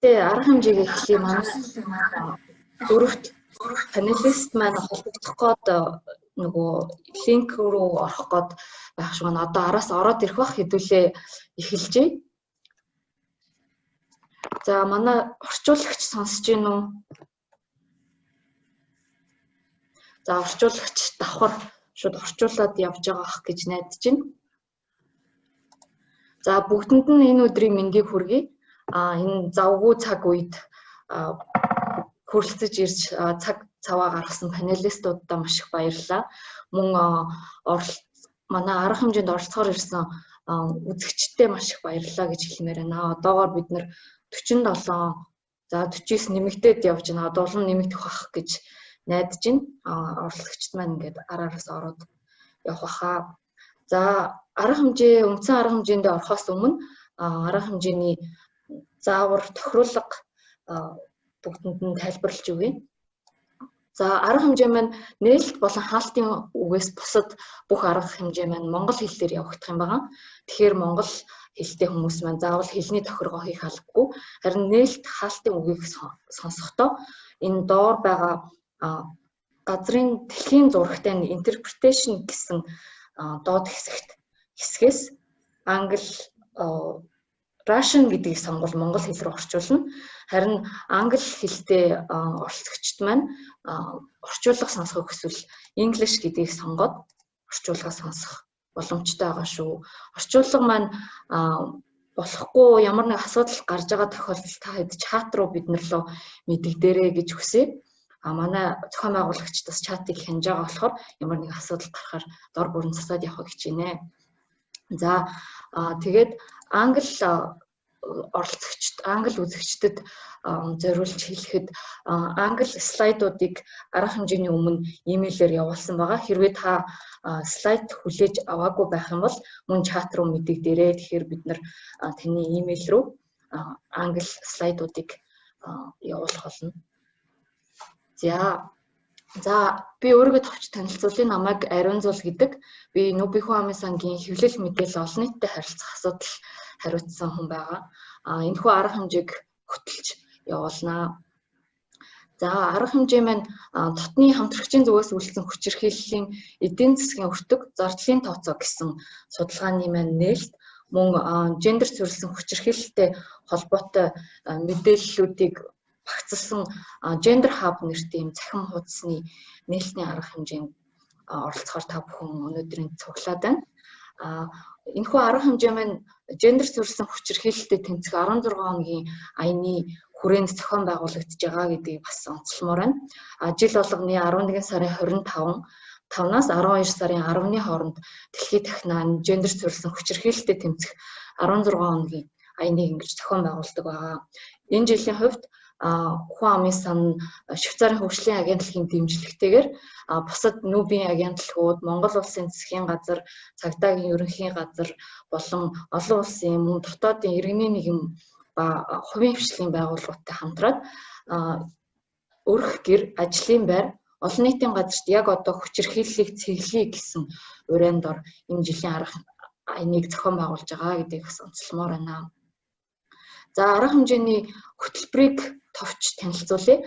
Тэгээ арга хэмжээг эхлэе манай дөрөвт панелист маань холбогдох гээд нөгөө линк руу орох гээд байх шиг байна. Одоо араас ороод ирэх бах хэдүүлээ эхэлжээ. За манай орчуулагч сонсож гин үү? За орчуулагч давхар шууд орчуулад явж байгаа ах гэж найдаж байна. За бүгдэнд нь энэ өдрийн мэндийг хүргэе. Энэ завгүй цаг үед хүрэлцэж ирж цаг цаваа гаргасан панелистуудаа маш их баярлалаа. Мөн манай арга хэмжээнд оролцохоор ирсэн үзэгчдээ маш их баярлалаа гэж хэлмээр байна. Одоогоор бид нэр 47 за 49 нэмэгдээд явж байна. Одоо улам нэмэгдэх бах гэж найдаж байна. Оролцогчд маань ингээд араараас ороод явах баха. За үндсэн арга хэмжээндээ орохоос өмнө арга хэмжээний заавар тохируулга бүгдэнд нь тайлбарлаж өгье. За арга хэмжээ маань нээлт болон хаалтын үгээс бусад бүх арга хэмжээ маань монгол хэлээр явагдах юм байна. Тэгэхээр монгол хэлтэй хүмүүс маань заавал хэлний тохиргоо хийх албагүй. Харин нээлт хаалтын үгийг сонсохдоо энэ доор байгаа газрын дэлхийн зурагтай interpretation гэсэн доод хэсгээс англи Russian гэдгийг сонгол монгол хэл рүү орчуулна. Харин англи хэлтэй оролцогчд маань орчуулга сонсох эсвэл English гэдгийг сонгоод орчуулга сонсох боломжтой байгаа шүү. Орчуулга маань болохгүй ямар нэг асуудал гарч байгаа тохиолдолд та хэд чат руу биднэр лөө мэдэгдэрэй гэж хүсье. Манай зохион байгуулагчдаас чатыг хянаж байгаа болохоор ямар нэг асуудал гарахаар дор бүрэн засаад явах гэж байна. За тэгээд англи үзэгчдэд зориулж хэлэхэд англи слайдуудыг арга хэмжээний өмнө имэйлээр явуулсан байгаа. Хэрвээ та слайд хүлээж аваагүй байх юм бол мөн чат руу мэдэгдэрэй. Тэгэхээр бид нар таны имэйл рүү англи слайдуудыг явуулах болно. За би өөрийгөө товч танилцуулъя. Намайг Ариун Зул гэдэг. Би Нүбихүү амын сангийн хэвлэл мэдээлэл олон нийтэд харилцах асуудал хариуцсан хүн байгаа. Энэхүү арга хэмжээг хөтөлж явуулнаа. За арга хэмжээ маань дотны хамтрагчийн зүгээс үйлдсэн хүчирхийллийн эдийн засгийн өртөг зардлын тооцоо гэсэн судалгааны маань нээлт мөн гендер төрөлсөн хүчирхийлэлтэй холбоотой мэдээллүүдийг багцлсан Gender Hub нэртэй юм цахим хуудасны нээлтний арга хэмжээнд оролцохоор та бүхэн өнөөдрийн цуглаад байна. Энэхүү арга хэмжээ маань гендер төрөлсөн хүчирхийлэлтэй тэмцэх 16 хоногийн аяны хүрээнд зохион байгуулагдж байгаа гэдгийг бас онцлмоор байна. Жил болгоны 11 сарын 25-наас 12 сарын 10-ны хооронд дэлхийд дахинаа гендер төрөлсөн хүчирхийлэлтэй тэмцэх 16 хоногийн аяныг ингэж зохион байгуулдаг байгаа. Энэ жилийн хувьд Хүн амын сан Швейцарын хөгжлийн агентлагийн дэмжлэгтэйгээр бусад нүүбийн агентлагууд, Монгол улсын засгийн газар, цагдаагийн ерөнхий газар болон олон улсын мөн дотоодын иргэний нийгэм ба хувийн хвшлийн байгууллагуудтай хамтраад өрх гэр, ажлын байр, олон нийтийн газарт яг одоо хүчирхийллийг цэглэе гэсэн урайнд ор энэ жилийн арга аяныг зохион байгуулж байгаа гэдгийг бас онцлмоор байна. За арга хэмжээний хөтөлбөрийг товч танилцуулъя.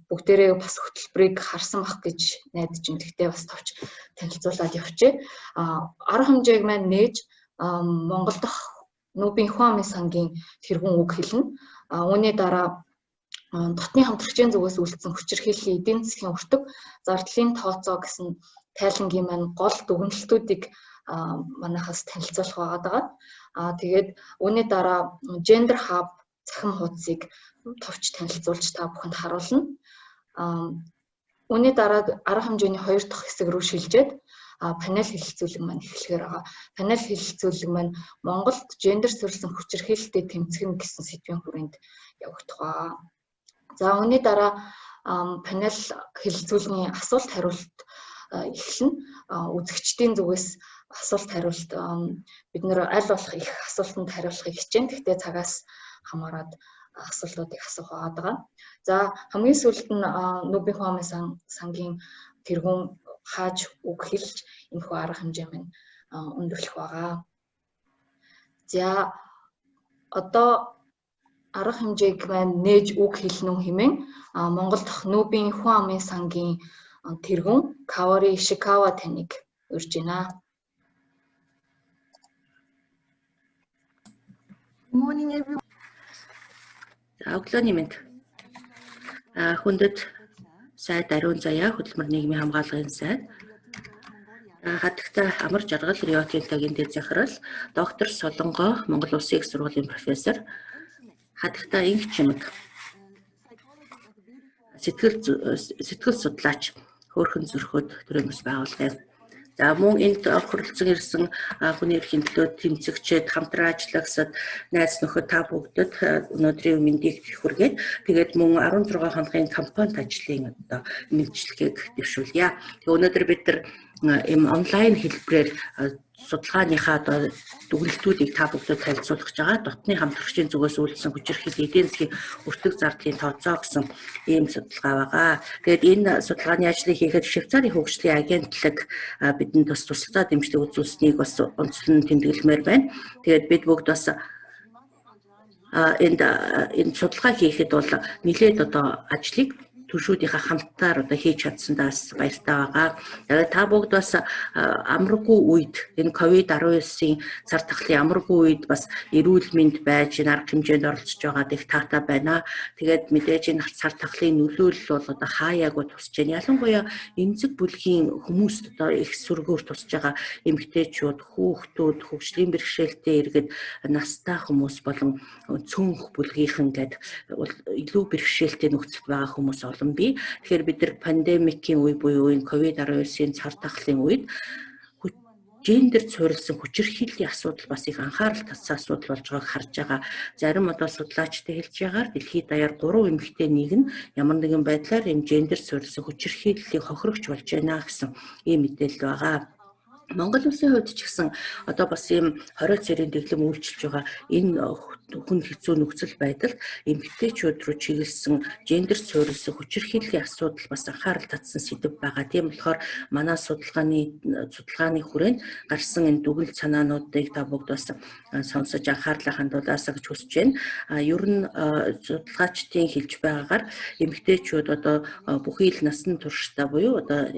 Бүгдээрээ бас хөтөлбөрийг харсан бах гэж найдаж байна. Гэхдээ бас товч танилцуулаад явчихъя. Арга хэмжээг маань нээж Монгол дахь Нүбийн Хүн амын сангийн тэргуун үг хэлнэ. Үүний дараа дотны хамтрагчийн зүгээс үйлдсэн хүчирхийллийн эдийн засгийн өртөг зардлын тооцоо гэсэн тайлангийн маань гол дүгнэлтүүдийг манайхаас танилцуулах байгаа. Тэгээд үүний дараа Gender Hub цахим хуудсыг товч танилцуулж та бүхэнд харуулна. Үүний дараа арга хэмжээний 2 дахь хэсэг рүү шилжээд панел хэлэлцүүлэг маань эхлэхээр байгаа. Панел хэлэлцүүлэг маань Монголд гендер төрөлсөн хүчирхийлэлтэй тэмцэх гэсэн сэдвийн хүрээнд явагдах ба. За үүний дараа панел хэлэлцүүлгийн асуулт хариулт эхэлнэ. Үзэгчдийн зүгээс асуулт хариулт бид нэр аль болох их асуултанд хариулахыг хичээн. Гэхдээ цагаас хамаарат асуултуудыг асуух байгаа. За хамгийн сүүлд нь Нүбийн Хүн амын сангийн тэргуун хааж үг хэлж энэхүү арга хэмжээ маань өндөрлөх байгаа. За одоо арга хэмжээг маань нээж үг хэлнэ үү хэмээн Монгол дахь нүүбийн хүн амын сангийн тэргүүн Кавари Ишикава таныг урьж байна. Good morning everyone. Өглөөний мэнд. Хүндэт сайд Ариун Заяа хөдөлмөр нийгмийн хамгаалгын сайд хатагта амар жаргал Рио Тинтогийн дэд захирал доктор Солонгоо Монгол Улсын их сургуулийн профессор хатагта инх чимэг сэтгэл судлаач хөөрхөн зөрхөд төрөөмс байгуулгын. За мөн энд оролцсон ирсэн хүний эрхийн төлөө тэмцэгчид, хамтран ажиллагсад, найз нөхөд та бүгдэд өнөөдрийн мэндийг хүргээд тэгээд мөн 16 хоногийн кампанит ажлын одоо мэдчилгээг дэвшүүлье. Өнөөдөр бид нар им онлайн хэлбэрээр судалгааныхаа одоо дүгнэлтүүдийг та бүгдэд танилцуулах гэж байгаа. Дотны хамтрагчдын зүгээс үйлдсэн хүчирхийллийн эдийн засгийн өртөг зардлын тооцоо гэсэн ийм судалгаа байгаа. Тэгээд энэ судалгааны ажлыг хийхэд Швейцарын хөгжлийн агентлаг бидэнд бас тусдаа дэмжлэг үзүүлсэнийг бас онцлон тэмдэглэмээр байна. Тэгээд бид бүгд бас энэ судалгаа хийхэд бол нэлээд одоо ажлыг түшүүдийнхаа хамтаар одоо хийж чадсандаас баяртай байгаа. Тэгээд та бүгд бас амаргүй үед энэ COVID-19-ийн цар тахлын амаргүй үед бас эрүүл мэнд байж энэ арга хэмжээнд оролцож байгаад их таатай байна. Тэгээд мэдээж энэ цар тахлын нөлөөлөл бол одоо хаяагүй тусч байна. Ялангуяа эмзэг бүлгийн хүмүүст одоо их сүргээр тусч байгаа эмэгтэйчүүд, хүүхдүүд, хөгжлийн бэрхшээлтэй иргэд, настай хүмүүс болон цөөнх бүлгийнхэн гээд илүү бэрхшээлтэй нөхцөлд байгаа хүмүүс олон бий. Тэгэхээр бид нар пандемикийн үе буюу энэ COVID-19-ийн цар тахлын үед гендер суурилсан хүчирхийллийн асуудал бас их анхаарал татсан асуудал болж байгааг харж байгаа. Зарим одоо судлаачтай хэлж байгаагаар дэлхийд даяар 3 эмэгтэй нэг нь ямар нэгэн байдлаар энэ гендер суурилсан хүчирхийллийн хохирогч болж байна гэсэн ийм мэдээлэл байгаа. Монгол Улсын хувьд ч гэсэн одоо бас ийм хорой цэрийн дэглэм үйлчилж байгаа энэ хүн хэцүү нөхцөл байдалд эмэгтэйчүүд рүү чиглэсэн гендер суурилсан хүчирхийллийн асуудал бас анхаарал татсан сэдэв байгаа. Тийм болохоор манай судалгааны хүрээнд гарсан энэ дүгнэлт санаануудыг та бүгд бас сонсож анхаарлаа хандуулаасаа гэж хүсэж байна. Ер нь судалгаачдын хэлж байгаагаар эмэгтэйчүүд одоо бүхий л насан туршдаа буюу одоо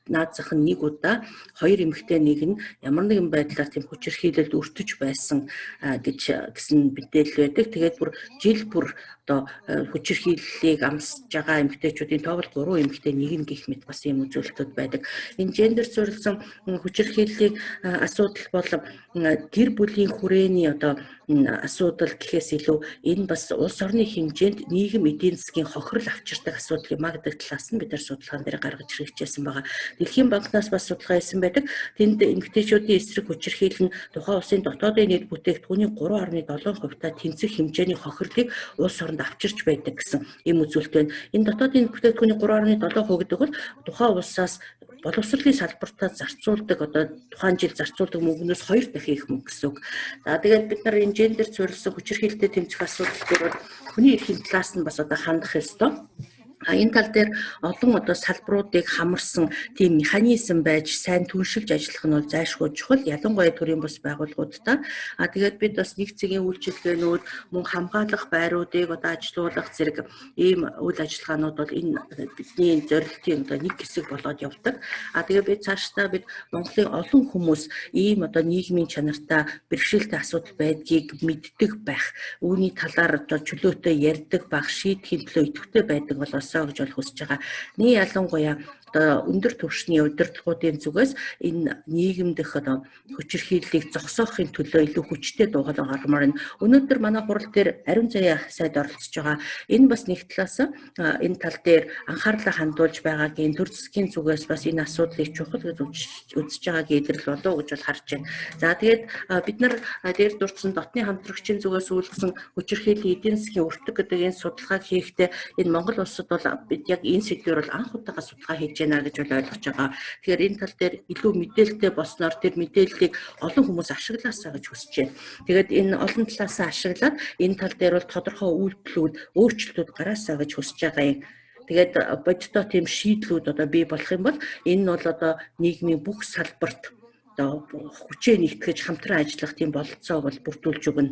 наад зах нь нэг удаа хоёр эмэгтэй нэг нь ямар нэгэн байдлаар тийм хүчирхийлэлд өртөж байсан гэсэн мэдээлэл байдаг. Тэгээд бүр жил бүр одоо хүчирхийллийг амсж байгаа эмэгтэйчүүдийн тоогл 3 эмэгтэй нэг нь гэх мэт бас ийм үзүүлэлтүүд байдаг. Энэ гендер суурилсан хүчирхийллийн асуудал бол гэр бүлийн хүрээний одоо асуудал гэхээс илүү энэ бас улс орны хэмжээнд нийгэм эдийн засгийн хохирол авчирдаг асуудал юмагдаг талаас нь бид нар судалгаан дээр гаргаж ирчихсэн байгаа. Дэлхийн банкнаас бас судалгаа хийсэн байдаг. Тэнд эмэгтэйчүүдийн эсрэг хүчирхийлэл нь тухайн улсын дотоодын нийт бүтээгдэхүүний 3.7% та тэнцэх хэмжээний хохирлыг улс оронд авчирч байдаг гэсэн ийм үзүүлэлт байна. Энэ дотоодын бүтээгдэхүүний 3.7% гэдэг бол тухайн улсаас боловсролын салбартаа зарцуулдаг одоо тухайн жил зарцуулдаг мөнгнөөс 2 дахин их мөнгө гэсэн үг. За тэгээд бид нар энэ гендер суурилсан хүчирхийлэлтэй тэмцэх асуудал дээр хүний эрхийн талаас нь бас одоо хандах ёстой. Энэ тал дээр олон одоо салбаруудыг хамарсан тийм механизм байж сайн түншилж ажиллах нь бол зайлшгүй чухал, ялангуяа төрийн бус байгууллагуудтай. Тэгээд бид бас нэгцгийн үйлчилгээнүүд мөн хамгаалах байруудыг одоо ажилуулах зэрэг ийм үйл ажиллагаанууд бол энэ бидний зорилтын одоо нэг хэсэг болоод явдаг. Тэгээд бид цаашдаа бид Монголын олон хүмүүс ийм одоо нийгмийн чанартай бэрхшээлтэй асуудал байдгийг мэддэг байх, үүний талаар одоо чөлөөтэй ярьдаг байх, шийдэхин төлөө идэвхтэй байдаг бол гэж бол хүсэж байгаа. Нэг ялангуяа одоо өндөр түвшний удирдлагуудын зүгээс энэ нийгэмдэх одоо хүчирхийллийг зогсоохын төлөө илүү хүчтэй дуугал гаргамаар байна. Өнөөдөр манай хурал дээр Ариун Заяа сайд оролцож байгаа. Энэ бас нэг талаас энэ тал дээр анхаарлаа хандуулж байгаагийн төр засгийн зүгээс бас энэ асуудлыг чухал гэж үзэж байгааг илэрэл болов гэж бол харж байна. За тэгээд бид нар дээр дурдсан дотны хамтрагчийн зүгээс үйлдсэн хүчирхийллийн эдийн засгийн өртөг гэдэг энэ судалгааг хийхдээ энэ Монгол улсад бол бид яг энэ сэдвээр бол анх удаага судалгаа хийж байна гэж бол ойлгож байгаа. Тэгэхээр энэ тал дээр илүү мэдээлэлтэй болсноор тэр мэдээллийг олон хүмүүс ашиглаасаа гэж хүсэж байна. Тэгээд энэ олон талаасаа ашиглаад энэ тал дээр бол тодорхой үйлдэлүүд, өөрчлөлтүүд гараасаа гэж хүсэж байгаа юм. Тэгээд бодиттой тийм шийдлүүд одоо бий болох юм бол энэ нь бол одоо нийгмийн бүх салбарт одоо хүчээ нэгтгэж хамтран ажиллах тийм бололцоо бол бүрдүүлж өгнө.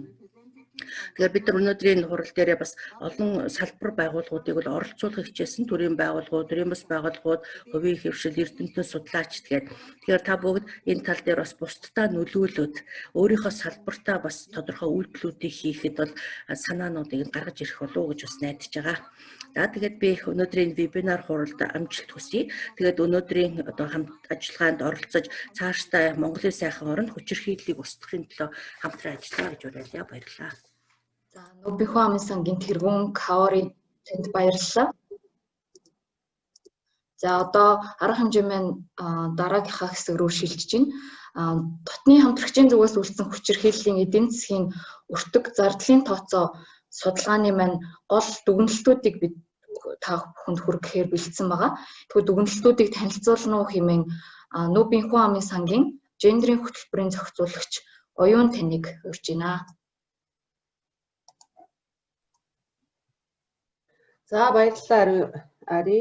Тэгэхээр бид нар өнөөдрийн хурал дээрээ бас олон салбар байгууллагуудыг бол оролцуулах хичээсэн. Төрийн байгууллагууд, төрийн бас байгууллагууд, хувийн хэвшил, эрдэмтэн судлаач тэгээд тэгэхээр та бүгд энэ тал дээр бас бусдтай нөлөөлөд өөрийнхөө салбартаа бас тодорхой үйлдэлүүдийг хийхэд бол санаануудыг гаргаж ирэх болов уу гэж бас найдаж байгаа. За тэгээд би өнөөдрийн вебинар хуралд амжилт хүсье. Тэгээд өнөөдрийн одоо хамт ажиллагаанд оролцож цаашдаа Монголын сайхан оронд хүчирхийллийг устгахын төлөө хамтран ажиллана гэж уриалъя. Баярлалаа. За Нобиху амын сангийн тэргүүн Каори танд баярлалаа. За одоо арга хэмжээ маань дараагийнхаа хэсэг рүү шилжиж байна. Дотны хамтрагчийн зүгээс үлдсэн хүчирхийллийн эдийн засгийн өртөг зардлын тооцоо судалгааны маань гол дүгнэлтүүдийг бид та бүхэнд хүргэхээр бэлдсэн байгаа. Тэгвэл дүгнэлтүүдийг танилцуулна уу хэмээн Нобиху амын сангийн гендерийн хөтөлбөрийн зохицуулагч Оюун таныг урьж байна. За баярлалаа Ари.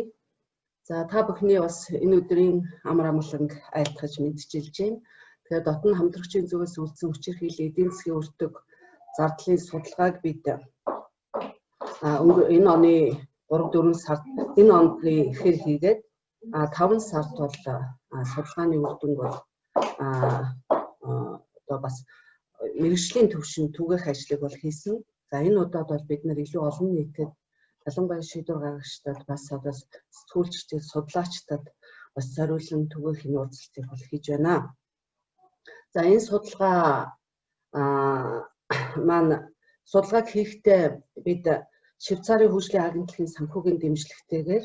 За та бүхний бас энэ өдрийн амар амгаланг айлтгаж мэдчилж байна. Тэгэхээр дотны хамтрагчийн зүгээс үлдсэн хүчирхийллийн эдийн засгийн өртөг зардлын судалгааг бид энэ оны 3-4 сард энэ онд ихэр хийгээд 5 сард бол судалгааны үр дүн бол одоо бас мэргэжлийн түвшинд түгээх ажлыг бол хийсэн. За энэ удаад бол бид нар илүү олон нийтэд ялангуяа шийдвэр гаргагчдад бас одоо сэтгүүлчдад судлаачдад бас зориулсан түгээх энэ уулзалтыг бол хийж байна. За энэ судалгаа маань судалгааг хийхдээ бид Швейцарын хөгжлийн агентлагийн санхүүгийн дэмжлэгтэйгээр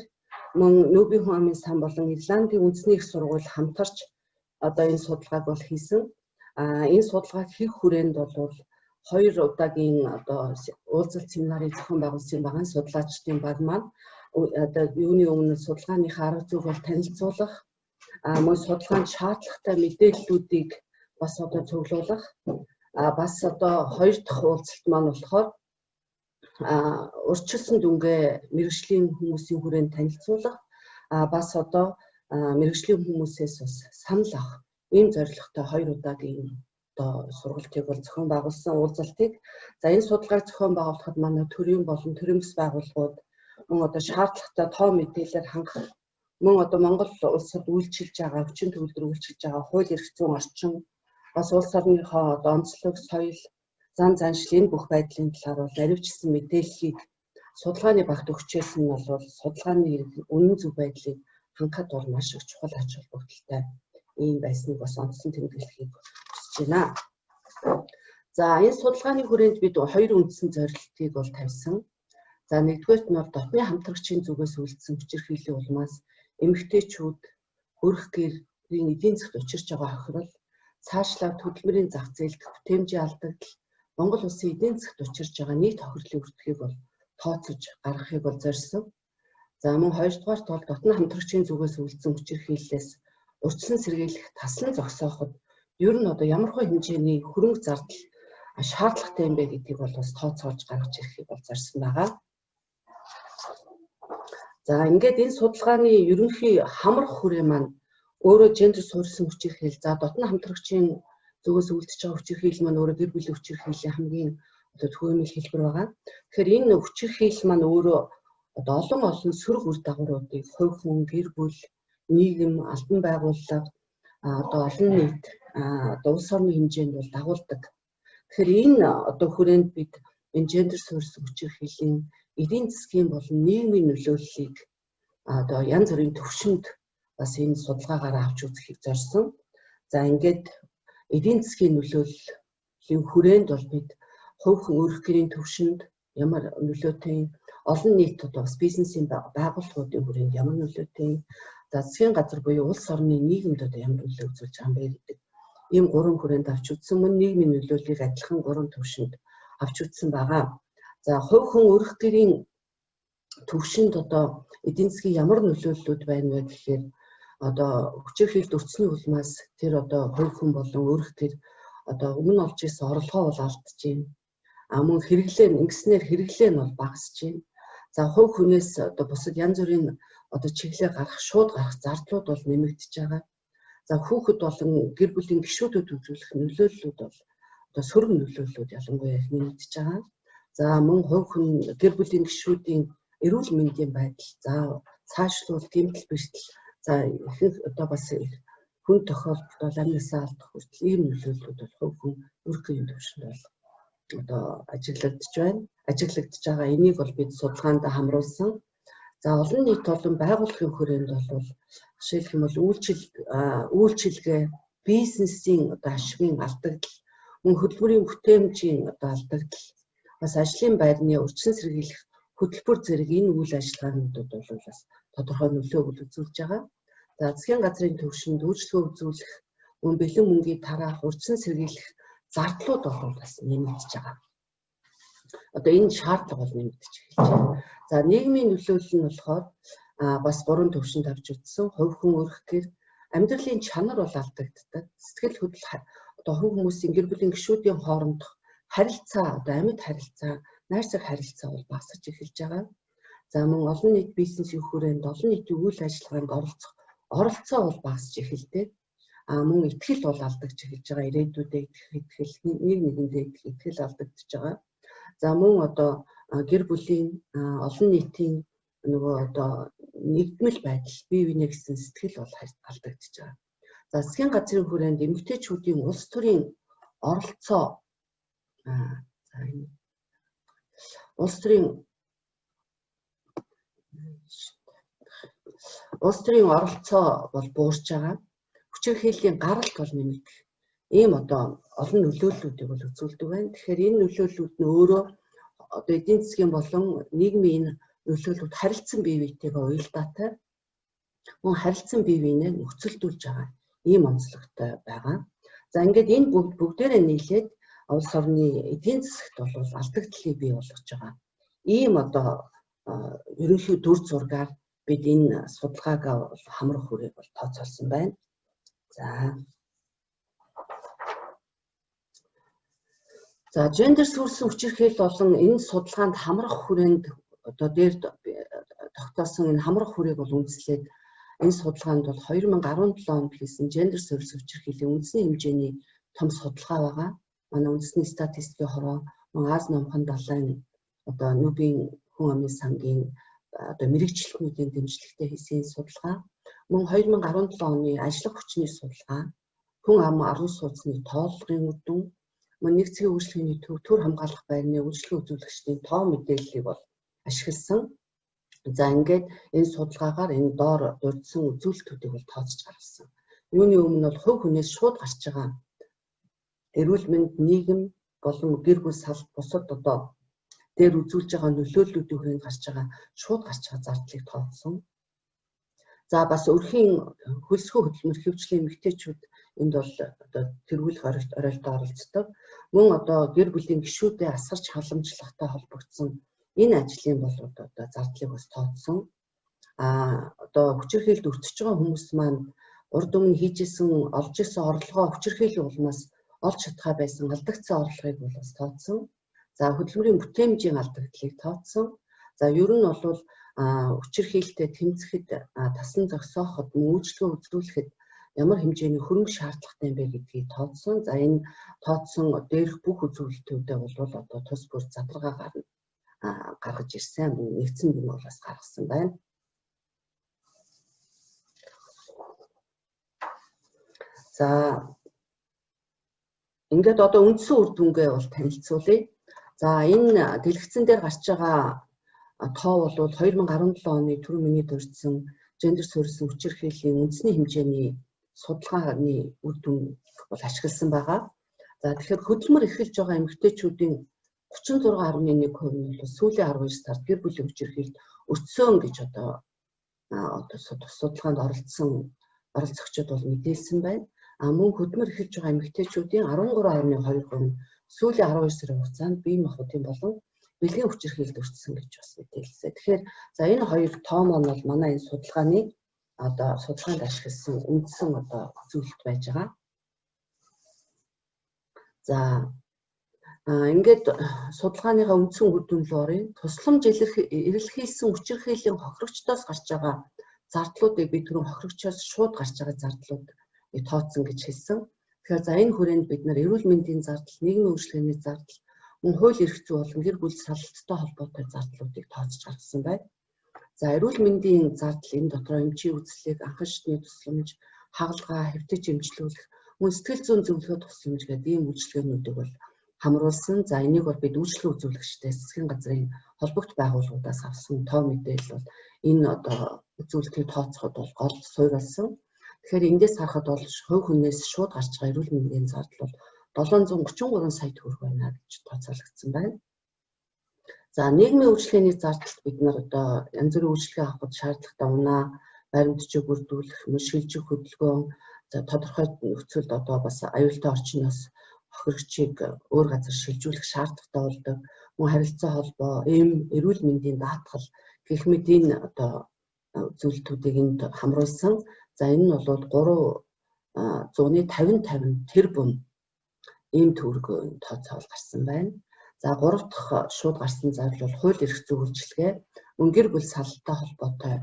мөн Нобиху амын сан болон Ирландын үндэсний их сургууль хамтарч одоо энэ судалгааг бол хийсэн. Энэ судалгааг хийх хүрээнд бол 2 удаагийн одоо уулзалт семинарын зохион байгуулсан байгаа судлаачдын баг маань одоо юуны өмнө судалгааныхаа арга зүйг бол танилцуулах, мөн судалгаанд шаардлагатай мэдээллүүдийг бас одоо цуглуулах, бас одоо 2 дахь уулзалт маань болохоор урьдчилсан дүнгээ мэргэжлийн хүмүүсийн хүрээнд танилцуулах, бас одоо мэргэжлийн хүмүүсээс бас санал авах ийм зорилготой 2 удаагийн сургалтыг бол зохион байгуулсан уулзалтыг. За энэ судалгааг зохион байгуулахад манай төрийн болон төрийн бас байгууллагууд мөн одоо шаардлагатай тоо мэдээлэлээр хангах, мөн одоо Монгол улсад үйлчилж байгаа, хүчин төгөлдөр үйлчилж байгаа хууль эрх зүйн орчин, бас улс орныхоо одоо онцлог, соёл, зан заншил энэ бүх байдлын талаар бол аривчсан мэдээллийг судалгааны багт өгчээс нь бол судалгааны үнэн зөв байдлыг хангахад бол маш их чухал ач холбогдолтой ийм байсныг бас онцлон тэмдэглэхийг байна. За энэ судалгааны хүрээнд бид 2 үндсэн зорилтыг бол тавьсан. За нэгдүгээрт нь бол дотны хамтрагчийн зүгээс үлдсэн хүчирхийллийн улмаас эмэгтэйчүүд хөрөх гэрийн эдийн засгт учирч байгаа хохирол, цаашлаад хөдөлмөрийн зах зээлд бүтээмжийн алдагдал, Монгол улсын эдийн засгт учирч байгаа нийт хохирлын өртгийг бол тооцож гаргахыг бол зорьсон. За мөн 2-дугаарт бол дотны хамтрагчийн зүгээс үлдсэн хүчирхийллээс урьдчилан сэргийлэх, таслан зогсооход ер нь одоо ямар хөө хэмжээний хөрөнгө зардал шаардлагатай юм бэ гэдгийг бол бас тооцоолж гаргаж ирэхийг бол зорьсон байгаа. За ингээд энэ судалгааны ерөнхий хамар хүрээ маань өөрөө гендер суурьсан хүчирхийлэл, за дотны хамтрагчийн зүгээс үлдэж байгаа хүчирхийлэл маань өөрөө гэр бүлийн хүчирхийллийн хамгийн одоо түгээмэл хэлбэр байгаа. Тэгэхээр энэ хүчирхийлэл маань өөрөө одоо олон сөрөг үр дагавруудыг хувь хүн, гэр бүл, нийгэм, албан байгууллага одоо олон нийт одоо улс орны хэмжээнд бол дагуулдаг. Тэгэхээр энэ одоо хүрээнд бид энэ гендер суурьсан хүчирхийллийн эдийн засгийн болон нийгмийн нөлөөллийг одоо янз бүрийн төвшөнд бас энэ судалгаагаар авч үзэхийг зорьсон. За ингээд эдийн засгийн нөлөөллийн хүрээнд бол бид хувь хүн өөрөх гэрийн төвшөнд ямар нөлөөтэй, олон нийт одоо бас бизнесийн байгууллагуудын хүрээнд ямар нөлөөтэй, засгийн газар буюу улс орны нийгэмд одоо ямар нөлөө үзүүлж байгаа юм бэ гэдэг ийм 3 хүрээнд авч үзсэн. Мөн нийгмийн нөлөөллийг адилхан 3 төвшөнд авч үзсэн байгаа. За хувь хүн өөрөх гэрийн төвшөнд одоо эдийн засгийн ямар нөлөөллүүд байна вэ гэхээр одоо хүчирхийлэлд өртсөний улмаас тэр одоо хувь хүн болон өөрөх гэр одоо өмнө олж ирсэн орлогоо бол алдж байна. Мөн ингэснээр хэрэглээ нь бол багасж байна. За хувь хүнээс одоо бусад янз бүрийн одоо чиглэлээр шууд гарах зардлууд бол нэмэгдэж байгаа. За хүүхэд болон гэр бүлийн гишүүдэд үзүүлэх нөлөөллүүд бол одоо сөрөг нөлөөллүүд ялангуяа их нэмэгдэж байгаа. За мөн хувь хүн гэр бүлийн гишүүдийн эрүүл мэндийн байдал, за цаашлуул, гэмтэл бэртэл, за ихэнх одоо бас хүн тохиолдолд бол амьнасаа алдах хүртэл ийм нөлөөллүүд бол хувь хүн өргөлийн төвшөнд бол одоо ажиглагдж байна. Ажиглагдж байгаа энийг бол бид судалгаанд хамруулсан. За олон нийт болон байгууллагын хүрээнд бол жишээлх юм бол үйлчилгээ, бизнесийн одоо ашигын алдагдал, мөн хөдөлмөрийн бүтээмжийн одоо алдагдал, бас ажлын байрны урьдчилан сэргийлэх хөтөлбөр зэрэг энэ үйл ажиллагаануудад бол бас тодорхой нөлөө үзүүлж байгаа. За засгийн газрын төвшөнд үйлчлэгөө үзүүлэх, мөн бэлэн мөнгийг тараах, урьдчилан сэргийлэх зардлууд бол бас нэмэгдэж байгаа. Одоо энэ шаардлага бол нэмэгдэж эхэлж байна. За нийгмийн нөлөөлөл нь болохоор бас 3 төвшөнд авч үзсэн. Хувь хүн өргөх гэр амьдралын чанар бол алдагддаг. Сэтгэл хөдлөл одоо хувь хүмүүсийн гэр бүлийн гишүүдийн хоорондох харилцаа, одоо амьд харилцаа, найрсаг харилцаа бол багасж эхэлж байгаа. За мөн олон нийт бизнесийн хүрээнд олон нийтийн үйл ажиллагаанд оролцоо бол багасж эхэлдэг. Мөн итгэл бол алдагдж эхэлж байгаа. Ирээдүйдээ итгэх, нэг нэгэндээ итгэл алдагдж байгаа. За мөн одоо гэр бүлийн олон нийтийн нөгөө одоо нэгдмэл байдал, бие биенээ гэсэн сэтгэл бол алдагдж байгаа. За засгийн газрын хүрээнд эмэгтэйчүүдийн улс төрийн оролцоо улс төрийн оролцоо бол буурч байгаа. Хүчирхийллийн гаралт бол нэмэгдэх. Ийм одоо олон нөлөөллүүдийг бол үзүүлдэг байна. Тэгэхээр энэ нөлөөллүүд нь өөрөө одоо эдийн засгийн болон нийгмийн нөлөөллүүд харилцан бие биетэйгээ уялдаатай. Мөн харилцан бие биенээ нөхцөлдүүлж байгаа ийм онцлогтой байгаа. За ингээд энэ бүгдээрээ нийлээд улс орны эдийн засагт бол алдагдлыг бий болгож байгаа. Ийм одоо ерөнхий дүр зургаар бид энэ судалгааг хамрах хүрээг бол тооцоолсон байна. За гендер сүрсэн хүчирхийлэл болон энэ судалгаанд хамрах хүрээнд одоо дээр тогтоосон энэ хамрах хүрээг бол үндэслээд энэ судалгаанд бол 2017 онд хийсэн гендер сүрсэн хүчирхийллийн үндэсний хэмжээний том судалгаа байгаа. Манай үндэсний статистикийн хороо Аз номхон далайн одоо Нүбийн хүн амын сангийн одоо мэрэгчлэлтнүүдийн дэмжлэгтэй хийсэн судалгаа. Мөн 2017 оны ажлах хүчний судалгаа, хүн ам аран сууцны тооллогын үр дүн, мөн нэг цагийн үйлчлэгээний төр хамгаалах байрны үйлчлэгээ үзүүлэгчдийн тоо мэдээллийг бол ашигласан. За ингээд энэ судалгаагаар энэ доор дурдсан үзүүлэлтүүдийг бол тооцож гаргасан. Юуны өмнө бол хувь хүнээс шууд гарч байгаа эрүүл мэнд, нийгэм болон гэр бүл салт бусад одоо дээр үзүүлж байгаа нөлөөллүүдийн хүрээнд гарч байгаа шууд гарч байгаа зардлыг тооцсон. За бас өрхийн хөлсгөө хөдөлмөр хэвчлийн эмэгтэйчүүд энд бол одоо тэргүүлэх оройтоо оролцдог. Мөн одоо гэр бүлийн гишүүдэд асарч халамжлахтай холбогдсон энэ ажлын бол одоо зардлыг бас тооцсон. Одоо хүчирхийлэлд өртөж байгаа хүмүүс маань урд өмнө хийжсэн олж исэн орлогоо хүчирхийллийн улмаас олж чадхаа байсан алдагдсан орлогыг бол бас тооцсон. За хөдөлмөрийн бүтээмжийн алдагдлыг тооцсон. За ер нь бол хүчирхийлэлтэй тэмцэхэд тасан зогсооход үйлчлэгээ үзүүлэхэд ямар хэмжээний хөрөнгө шаардлагатай юм бэ гэдгийг тооцсон. За энэ тооцсон дээрх бүх үзүүлэлтүүдэд бол одоо тус бүр задрагаа гаргаж ирсэн. Нэгдсэн юм бол бас гаргасан байна. За ингээд одоо үндсэн үр дүнгээ бол танилцуулъя. За энэ дэлгэцэн дээр гарч байгаа тоо бол 2017 оны түрүү миний дурдсан гендер суурьсан хүчирхийллийн үндэсний хэмжээний судалгааны үр дүн бол ашигласан байгаа. За тэгэхээр хөдөлмөр эрхэлж байгаа эмэгтэйчүүдийн 36.1% нь бол сүүлийн 12 сард гэр бүлийн хүчирхийлэлд өртсөн гэж одоо судалгаанд оролцогчид бол мэдээлсэн байна. Мөн хөдөлмөр эрхэлж байгаа эмэгтэйчүүдийн 13.2% сүүлийн 12 сарын хугацаанд бие махбодын болон бэлгийн хүчирхийлэлд өртсөн гэж бас мэдээлсэн. Тэгэхээр за энэ хоёр тоо маань бол манай энэ судалгааны одоо судалгаанд ашигласан үндсэн одоо зүйлт байж байгаа. За ингээд судалгааныхаа үндсэн үр дүн рүү оръё. Тусламж эрэлхийлсэн хүчирхийллийн хохирогчдоос гарч байгаа зардлуудыг би түрүүн хохирогчоос шууд гарч байгаа зардлуудыг тооцсон гэж хэлсэн. Тэгэхээр за энэ хүрээнд бид нар эрүүл мэндийн зардал, нийгмийн үйлчлэгээний зардал, мөн хууль эрх зүй болон гэр бүл салалттай холбоотой зардлуудыг тооцож гаргасан байна. За эрүүл мэндийн зардал энэ дотор эмчийн үзлэг, анхан шатны тусламж, хагалгаа, хэвтэж эмчлүүлэх, мөн сэтгэл зүйн зөвлөгөө тусламж гэдэг ийм үйлчлэгээнүүдийг бол хамруулсан. За энийг бол бид үйлчлэг үзүүлэгчдээс засгийн газрын холбогд байгууллагуудаас авсан тоо мэдээлэл бол энэ одоо үзүүлэлтийг тооцоход бол гол суурь болсон. Тэгэхээр эндээс харахад бол хувь хүнээс шууд гарч байгаа эрүүл мэндийн зардал бол 733 сая төгрөг байна гэж тооцоологдсон байна. За нийгмийн үйлчлэгээний зардалд бид нар одоо янз бүрийн үйлчлэгээ авахд шаардлагатай унаа, баримтжиг бүрдүүлэх, шилжих хөдөлгөөн, за тодорхой нөхцөлд одоо бас аюултай орчиноос хохирогчийг өөр газар шилжүүлэх шаардлагатай болдог. Мөн харилцаа холбоо, эрүүл мэндийн даатгал гэх мэт энэ одоо зүйлтүүдийг энд хамруулсан. За энэ нь бол 350 тэрбум ийм төгрөг тооцоол гарсан байна. За 3 дахь шууд гарсан зардал бол хууль эрх зүй үйлчилгээ, мөн гэр бүл салалттай холбоотой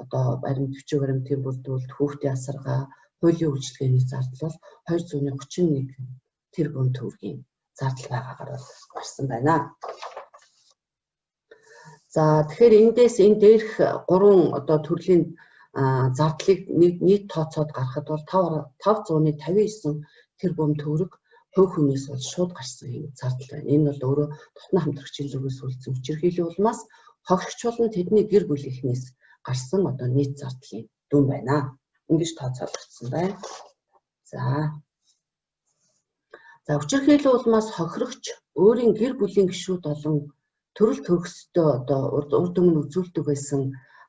одоо баримт бичиг баримтын бүрдүүлэлт, хүүхдийн асаргаа, хуулийн үйлчилгээний зардал бол 231 тэрбум төгрөгийн зардал байгаагаар гарсан байна. За тэгэхээр эндээс энэ дээрх 3 одоо төрлийн зардлыг нийт тооцоод гаргахад бол 559 тэрбум төгрөг хувь хүнээс бол шууд гарсан юм зардал байна. Энэ бол өөрөө дотны хамтрагчийн зүгээс үлдсэн хүчирхийллийн улмаас хохирогч болон тэдний гэр бүлийнхнээс гарсан одоо нийт зардлын дүн байна. Ингэж тооцоологдсон байна. За хүчирхийллийн улмаас хохирогч өөрийн гэр бүлийн гишүүд болон төрөл төрөстэй одоо урд өмнө үзүүлдэг байсан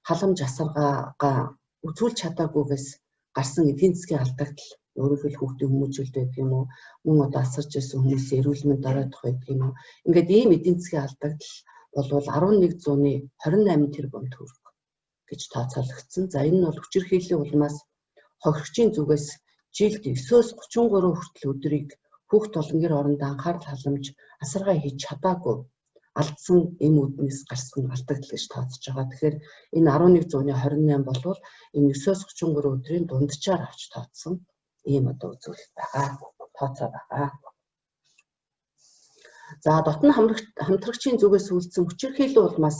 халамж асаргаагаа үзүүлж чадаагүйгээс гарсан эдийн засгийн алдагдал, өөрөөр хэлбэл хүүхдийн хүмүүжүүлэлт байдаг юм уу, мөн одоо асарж ирсэн хүмүүс эрүүл мэнд ороодох байдаг юм уу. Ингээд ийм эдийн засгийн алдагдал болвол 1128 тэрбум төгрөг гэж тооцоологдсон. За энэ нь бол хүчирхийллийн улмаас хохирогчийн зүгээс жилд 9-өөс 33 хүртэл өдрийг хүүхд болон гэр орондоо анхаарал халамж асаргаа хийж чадаагүй алдсан эм үднээс гарсан алдагдал гэж тооцож байгаа. Тэгэхээр энэ 1128 болвол энэ 9-өөс 33 өдрийн дунджаар авч тооцсон ийм одоо үзүүлэлт байгаа. Тооцоо байгаа. За дотны хамтрагчийн зүгээс үлдсэн хүчирхийллийн улмаас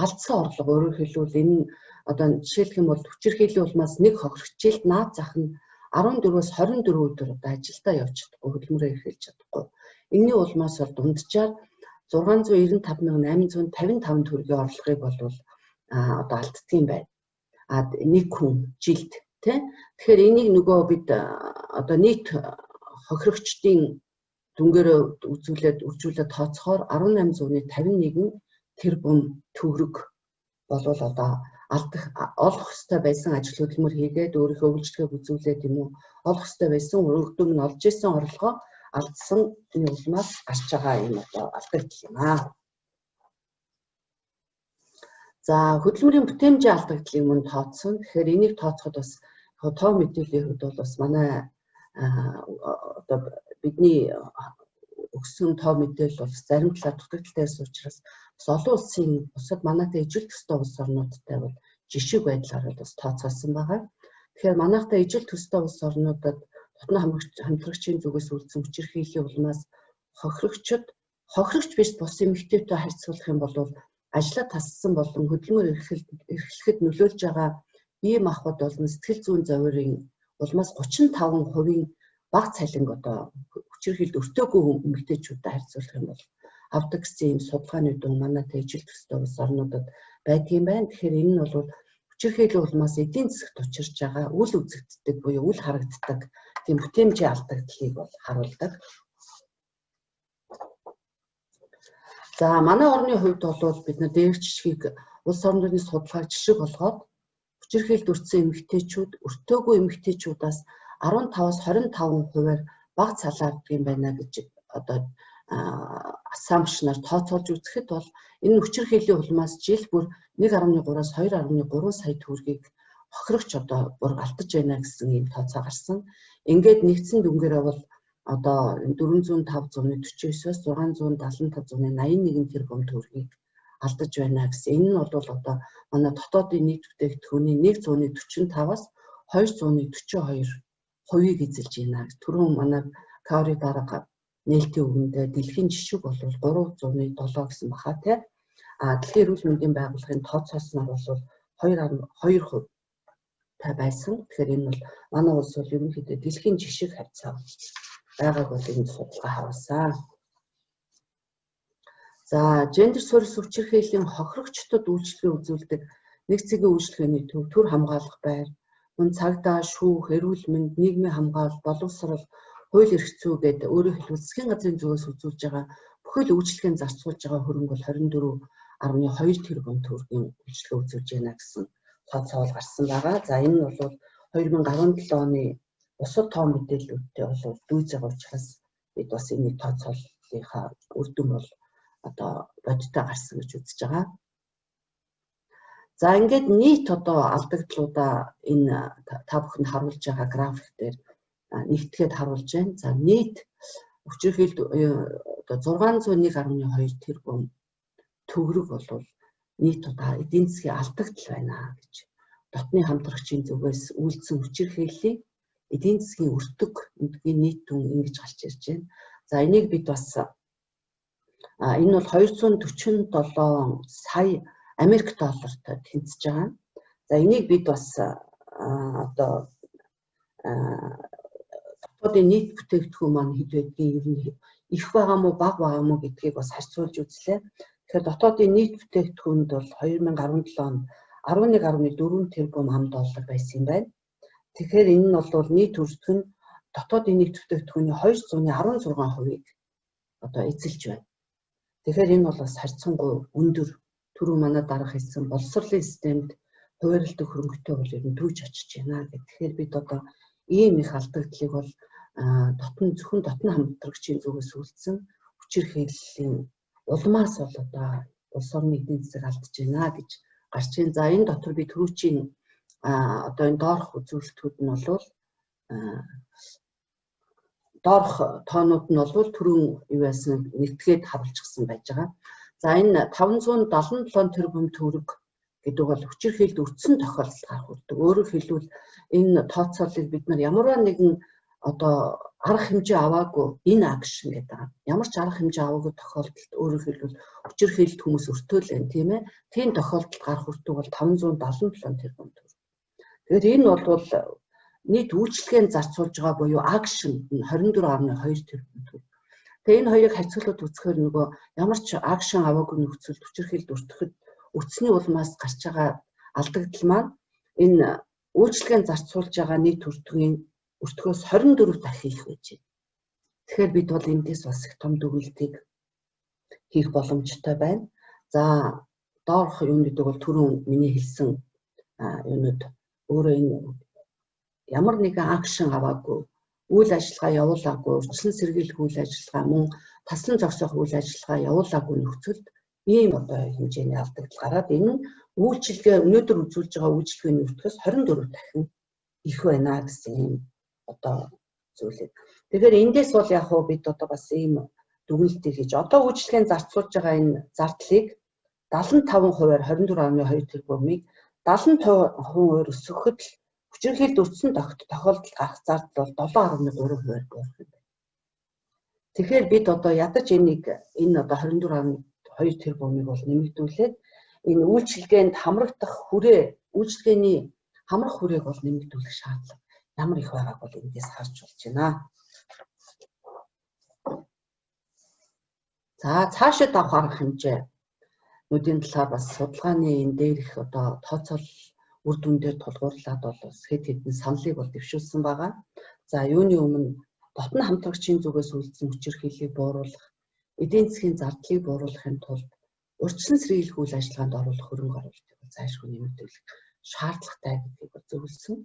алдсан орлого, өөрөөр хэлбэл энэ одоо жишээлх юм бол хүчирхийллийн улмаас нэг хохирогч жилд наад зах нь 14-өөс 24 өдөр одоо ажилдаа явж чадахгүй, хөдөлмөрөө эрхэлж чадахгүй. Энэний улмаас бол дунджаар 695,855 төгрөгийн орлогыг болвол одоо алддаг юм байна. Нэг хүн жилд тий. Тэгэхээр энийг нөгөө бид одоо нийт хохирогчдын дүнгээрээ үржүүлээд тооцохоор 1851 тэрбум төгрөг болвол одоо олох ёстой байсан ажил хөдөлмөр хийгээд өөрийнхөө үйлчлэгийг үзүүлээд юм уу олох ёстой байсан өргөдөг нь олж исэн орлогоо алдсан улмаас гарч байгаа юм одоо алдагдал юм аа. За хөдөлмөрийн бүтээмжийн алдагдлыг мөн тооцсон. Тэгэхээр энийг тооцоход бас тоо мэдээллийн хувьд бол бас манай одоо бидний өгсөн тоо мэдээлэл бол зарим талаар дутагдaltaй байсан учраас бас олон улсын бусад манайтай ижил төстэй улс орнуудтай бол жишг байдлаар бас тооцоолсон байгаа. Тэгэхээр манайтай ижил төстэй улс орнуудад дотны хамтрагчийн зүгээс үлдсэн хүчирхийллийн улмаас хохирогч биш бус эмэгтэйтэй харьцуулах юм бол ажлаа тассан болон хөдөлмөр эрхлэхэд нөлөөлж байгаа бие махбод болон сэтгэл зүйн завирын улмаас 35% бага цалинг одоо хүчирхийлэлд өртөөгүй эмэгтэйчүүдтэй харьцуулах юм бол авдаг гэсэн ийм судалгааны дүн манайтай ижил төстэй улс орнуудад байдгийн байна. Тэгэхээр энэ нь бол хүчирхийллийн улмаас эдийн засагт учирч байгаа үл үзэгддэг буюу үл харагддаг тийм бүтээмжийн алдагдлыг бол харуулдаг. За манай орны хувьд бол бид нар дээрх жишгийг улс орнуудын судалгааг жишг болгоод хүчирхийлэлд өртсөн эмэгтэйчүүд өртөөгүй эмэгтэйчүүдээс 15-аас 25%-аар бага цалаардаг юм байна гэж одоо assumption-аар тооцоолж үзэхэд бол энэ хүчирхийллийн улмаас жил бүр 1.3-аас 2.3 сая төгрөгийг хохирогч одоо бүр алдаж байна гэсэн ийм тооцоо гарсан. Ингээд нэгдсэн дүнгээрээ бол одоо 405,49-өөс 675,81 тэрбум төгрөгийг алдаж байна гэсэн. Энэ нь бол одоо манай дотоодын нийт бүтээгдэхүүний 145-аас 242% хувийг эзэлж байна. Түрүүн манай Каури дарга нээлтийн үгэндээ дэлхийн жишг бол 307 гэсэн баха тий. Дэлхийн эрүүл мэндийн байгууллагын тооцоосноор бол 2.2% та байсан. Тэгэхээр энэ бол манай улс бол ерөнхийдөө дэлхийн жишг хавцаа байгааг бол энэ судалгаа харуулсан. За, гендер суурьс хүчирхийллийн хохирогчдод үйлчлэгээ үзүүлдэг нэг цэгийн үйлчлэгээний төв, төр хамгаалах байр, мөн цагдаа, шүүх, эрүүл мэнд, нийгмийн хамгаалал, боловсрол, хууль эрх зүй гэдэг өөрөөр хэлбэл засгийн газрын зүгээс үзүүлж байгаа бүхэл үйлчлэгээн зарцуулж байгаа хөрөнгө бол 24.2 тэрбум төгрөгийн үйлчлэгээ үзүүлж байна гэсэн тооцоо гарсан байгаа. За, энэ нь бол 2017 оны бусад тоо мэдээллүүдтэй бол дүйцээг учраас бид бас энэ тооцооллынхаа үр дүн бол одоо бодиттой гарсан гэж үзэж байгаа. За, ингээд нийт одоо алдагдлуудаа энэ та бүхэнд харуулж байгаа график дээр нэгтгэхэд харуулж байна. За, нийт хүчирхийлэлд одоо 601.2 тэрбум төгрөг бол нийт одоо эдийн засгийн алдагдал байна гэж дотны хамтрагчийн зүгээс үйлдсэн хүчирхийллийн эдийн засгийн өртөг эндгийн нийт түн ингэж гарч ирж байна. За, энийг бид бас энэ бол 247 сая Америк доллартай тэнцэж байгаа. За, энийг бид бас одоо дотоодын нийт бүтээгдэхүүн маань хэд байдгийг ер нь их байгаа мó бага байгаа мó гэдгийг бас харьцуулж үзлээ. Тэгэхээр дотоодын нийт бүтээгдэхүүнд бол 2017 онд 11.4 тэрбум $. Байсан юм байна. Тэгэхээр энэ нь бол нийт өртөг нь дотоодын нийт бүтээгдэхүүний 216%-ийг одоо эзэлж байна. Тэгэхээр энэ бол бас харьцангуй өндөр. Түрүү манай дарга хэлсэн боловсролын системд хуваарлтын хөрөнгөтэй бол ер нь түүж очиж байна гэх. Тэгэхээр бид одоо ийм их алдагдлыг бол зөвхөн дотны хамтрагчийн зүгээс үйлдсэн хүчирхийллийн улмаас бол одоо улс орны эдийн засаг алдж байна гэж гарч ийн. За, энэ дотор би түрүүчийн одоо энэ доорх үзүүлэлтүүд нь бол доорх тоонууд нь бол түрүүн юу байсан нэгтгээд харуулчихсан байж байгаа. За, энэ 577 тэрбум төгрөг гэдэг бол хүчирхийлэлд өртсөн тохиолдолд гарах үрдэг. Өөрөөр хэлбэл энэ тооцоолыг бид нар ямарваа нэгэн одоо арга хэмжээ аваагүй энэ акшн гэдэг. Ямар ч арга хэмжээ аваагүй тохиолдолд өөрөөр хэлбэл хүчирхийлэлд хүмүүс өртөөл байна, тийм ээ. Тийм тохиолдолд гарах үрдэг бол 577 тэрбум төгрөг. Тэгэхээр энэ бол нийт үйлчлэгээн зарцуулж байгаа буюу акшн 24.2 тэрбум төгрөг. Тэгээ энэ хоёрыг харьцуулаад үзэхээр нөгөө ямар ч акшн аваагүй нөхцөлд хүчирхийлэлд өртөхөд өртсөний улмаас гарч байгаа алдагдал маань энэ үйлчлэгээн зарцуулж байгаа нийт өртгөөс 24 дахин их байж байна. Тэгэхээр бид бол эндээс бас их том дүгнэлтийг хийх боломжтой байна. За, доорх юм гэдэг бол түрүүн миний хэлсэн юмуд өөрөө энэ ямар нэгэн акшн аваагүй үйл ажиллагаа явуулаагүй, урьдчилан сэргийлэх үйл ажиллагаа мөн таслан зогсоох үйл ажиллагаа явуулаагүй нөхцөлд ийм одоо хэмжээний алдагдал гараад энэ нь үйлчлэгээ өнөөдөр үзүүлж байгаа үйлчлэгээний өртгөөс 24 дахин их байна гэсэн юм одоо зүйлээ. Тэгэхээр эндээс бол яг хөө бид одоо бас ийм дүгнэлтийг хийж одоо үйлчлэгээн зарцуулж байгаа энэ зардлыг 75%-аар 24.2 тэрбумыг 70% өсгөхөд л хүчирхийлэлд өртсөн тохиолдолд гарах зардал бол 7.3%-аар буурах юм байна. Тэгэхээр бид одоо ядаж энэ одоо 24.2 тэрбумыг бол нэмэгдүүлээд энэ үйлчлэгээнд хамрагдах үйлчлэгээний хамрах хүрээг бол нэмэгдүүлэх шаардлага ямар их байгааг бол эндээс харж болж байна. За, цаашид авах арга хэмжээ нүдийн талаар бас судалгааны энэ дээр их одоо тооцоол үр дүн дээр тулгуурлаад бол хэд хэдэн саналыг бол дэвшүүлсэн байгаа. За, юуны өмнө дотны хамтрагчийн зүгээс үйлдсэн хүчирхийллийг бууруулах, эдийн засгийн зардлыг бууруулахын тулд урьдчилан сэргийлэх үйл ажиллагаанд оруулах хөрөнгө оруулалтыг зайлшгүй нэмэгдүүлэх шаардлагатай гэдгийг зөвлөсөн.